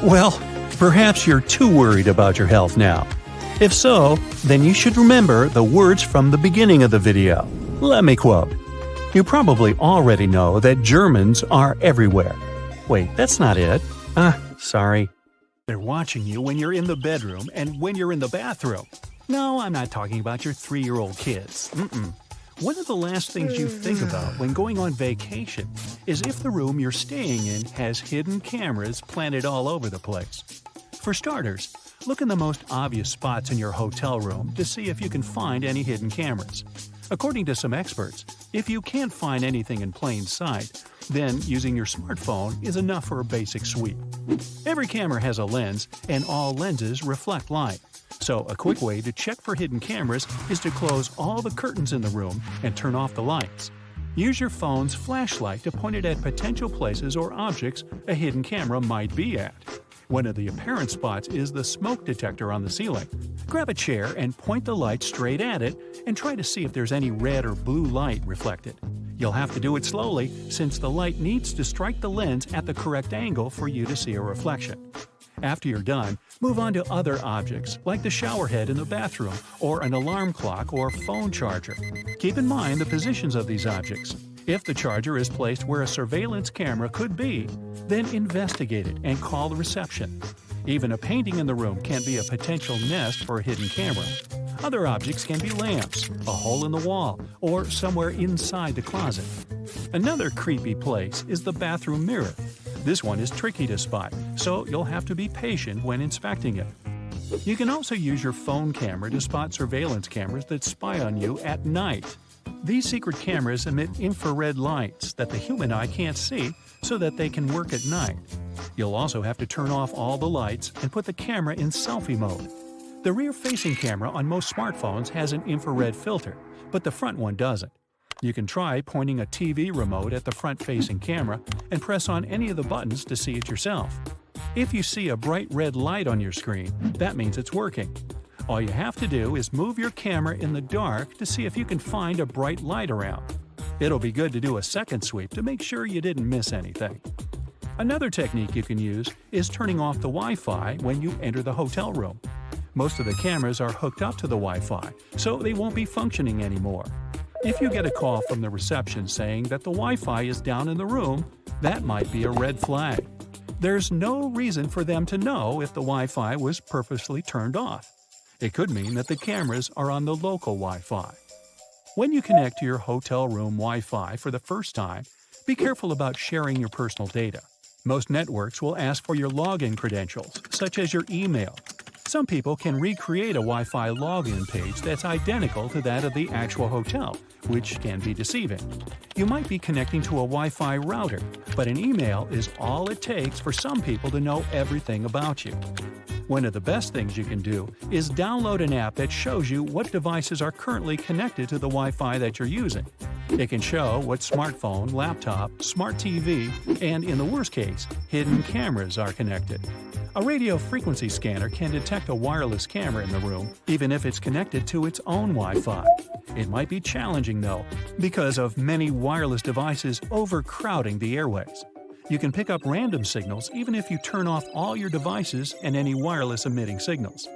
Well, perhaps you're too worried about your health now. If so, then you should remember the words from the beginning of the video. Let me quote. You probably already know that Germans are everywhere. Wait, that's not it. Sorry. They're watching you when you're in the bedroom and when you're in the bathroom. No, I'm not talking about your 3-year-old kids. One of the last things you think about when going on vacation is if the room you're staying in has hidden cameras planted all over the place. For starters, look in the most obvious spots in your hotel room to see if you can find any hidden cameras. According to some experts, if you can't find anything in plain sight, then using your smartphone is enough for a basic sweep. Every camera has a lens, and all lenses reflect light. So a quick way to check for hidden cameras is to close all the curtains in the room and turn off the lights. Use your phone's flashlight to point it at potential places or objects a hidden camera might be at. One of the apparent spots is the smoke detector on the ceiling. Grab a chair and point the light straight at it and try to see if there's any red or blue light reflected. You'll have to do it slowly since the light needs to strike the lens at the correct angle for you to see a reflection. After you're done, move on to other objects like the shower head in the bathroom or an alarm clock or phone charger. Keep in mind the positions of these objects. If the charger is placed where a surveillance camera could be, then investigate it and call the reception. Even a painting in the room can be a potential nest for a hidden camera. Other objects can be lamps, a hole in the wall, or somewhere inside the closet. Another creepy place is the bathroom mirror. This one is tricky to spot, so you'll have to be patient when inspecting it. You can also use your phone camera to spot surveillance cameras that spy on you at night. These secret cameras emit infrared lights that the human eye can't see so that they can work at night. You'll also have to turn off all the lights and put the camera in selfie mode. The rear-facing camera on most smartphones has an infrared filter, but the front one doesn't. You can try pointing a TV remote at the front-facing camera and press on any of the buttons to see it yourself. If you see a bright red light on your screen, that means it's working. All you have to do is move your camera in the dark to see if you can find a bright light around. It'll be good to do a second sweep to make sure you didn't miss anything. Another technique you can use is turning off the Wi-Fi when you enter the hotel room. Most of the cameras are hooked up to the Wi-Fi, so they won't be functioning anymore. If you get a call from the reception saying that the Wi-Fi is down in the room, that might be a red flag. There's no reason for them to know if the Wi-Fi was purposely turned off. It could mean that the cameras are on the local Wi-Fi. When you connect to your hotel room Wi-Fi for the first time, be careful about sharing your personal data. Most networks will ask for your login credentials, such as your email. Some people can recreate a Wi-Fi login page that's identical to that of the actual hotel, which can be deceiving. You might be connecting to a Wi-Fi router, but an email is all it takes for some people to know everything about you. One of the best things you can do is download an app that shows you what devices are currently connected to the Wi-Fi that you're using. It can show what smartphone, laptop, smart TV, and in the worst case, hidden cameras are connected. A radio frequency scanner can detect a wireless camera in the room, even if it's connected to its own Wi-Fi. It might be challenging, though, because of many wireless devices overcrowding the airways. You can pick up random signals even if you turn off all your devices and any wireless emitting signals.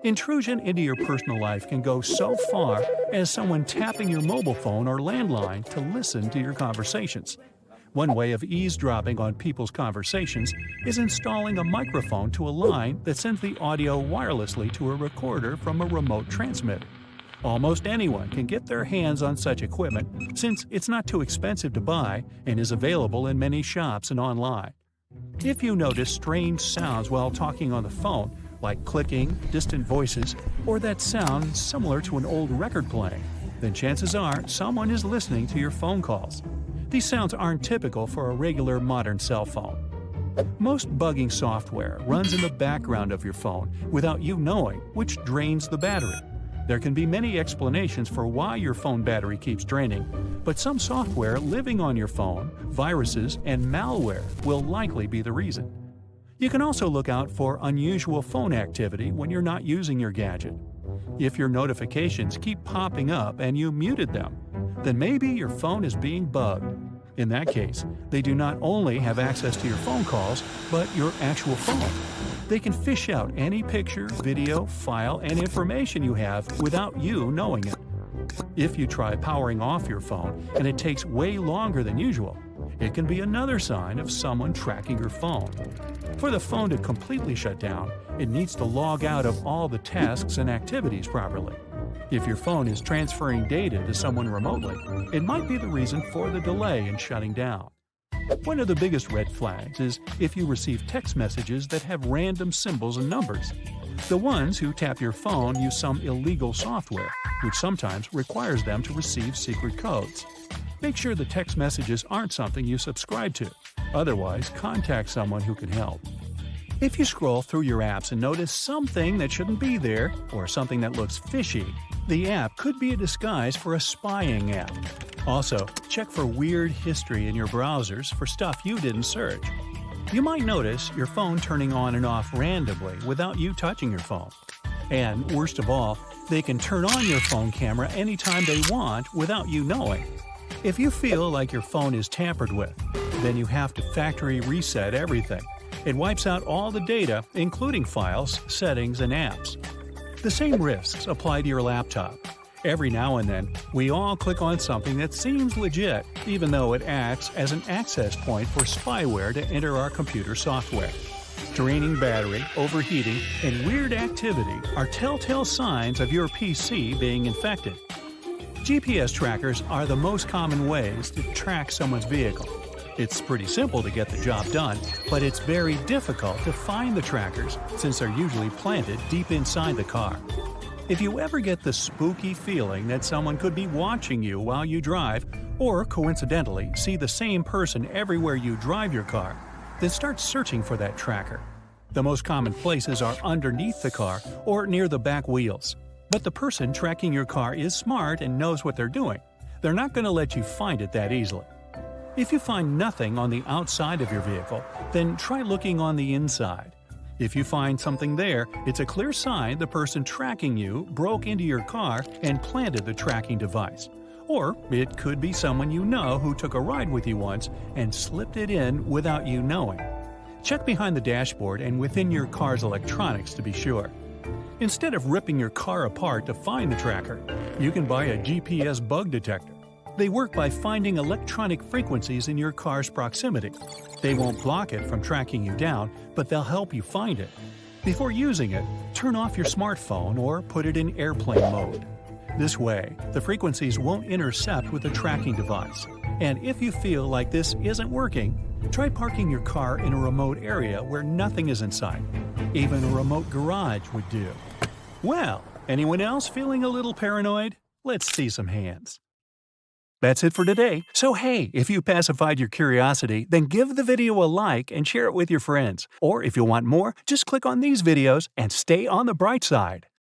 Intrusion into your personal life can go so far as someone tapping your mobile phone or landline to listen to your conversations. One way of eavesdropping on people's conversations is installing a microphone to a line that sends the audio wirelessly to a recorder from a remote transmitter. Almost anyone can get their hands on such equipment since it's not too expensive to buy and is available in many shops and online. If you notice strange sounds while talking on the phone, like clicking, distant voices, or that sound similar to an old record playing, then chances are someone is listening to your phone calls. These sounds aren't typical for a regular modern cell phone. Most bugging software runs in the background of your phone without you knowing, which drains the battery. There can be many explanations for why your phone battery keeps draining, but some software living on your phone, viruses, and malware will likely be the reason. You can also look out for unusual phone activity when you're not using your gadget. If your notifications keep popping up and you muted them, then maybe your phone is being bugged. In that case, they do not only have access to your phone calls, but your actual phone. They can fish out any picture, video, file, and information you have without you knowing it. If you try powering off your phone and it takes way longer than usual, it can be another sign of someone tracking your phone. For the phone to completely shut down, it needs to log out of all the tasks and activities properly. If your phone is transferring data to someone remotely, it might be the reason for the delay in shutting down. One of the biggest red flags is if you receive text messages that have random symbols and numbers. The ones who tap your phone use some illegal software, which sometimes requires them to receive secret codes. Make sure the text messages aren't something you subscribe to. Otherwise, contact someone who can help. If you scroll through your apps and notice something that shouldn't be there, or something that looks fishy, the app could be a disguise for a spying app. Also, check for weird history in your browsers for stuff you didn't search. You might notice your phone turning on and off randomly without you touching your phone. And worst of all, they can turn on your phone camera anytime they want without you knowing. If you feel like your phone is tampered with, then you have to factory reset everything. It wipes out all the data, including files, settings, and apps. The same risks apply to your laptop. Every now and then, we all click on something that seems legit, even though it acts as an access point for spyware to enter our computer software. Draining battery, overheating, and weird activity are telltale signs of your PC being infected. GPS trackers are the most common ways to track someone's vehicle. It's pretty simple to get the job done, but it's very difficult to find the trackers since they're usually planted deep inside the car. If you ever get the spooky feeling that someone could be watching you while you drive, or coincidentally see the same person everywhere you drive your car, then start searching for that tracker. The most common places are underneath the car or near the back wheels. But the person tracking your car is smart and knows what they're doing. They're not going to let you find it that easily. If you find nothing on the outside of your vehicle, then try looking on the inside. If you find something there, it's a clear sign the person tracking you broke into your car and planted the tracking device. Or it could be someone you know who took a ride with you once and slipped it in without you knowing. Check behind the dashboard and within your car's electronics to be sure. Instead of ripping your car apart to find the tracker, you can buy a GPS bug detector. They work by finding electronic frequencies in your car's proximity. They won't block it from tracking you down, but they'll help you find it. Before using it, turn off your smartphone or put it in airplane mode. This way, the frequencies won't intercept with the tracking device. And if you feel like this isn't working, try parking your car in a remote area where nothing is in sight. Even a remote garage would do. Well, anyone else feeling a little paranoid? Let's see some hands. That's it for today. So hey, if you pacified your curiosity, then give the video a like and share it with your friends. Or if you want more, just click on these videos and stay on the bright side.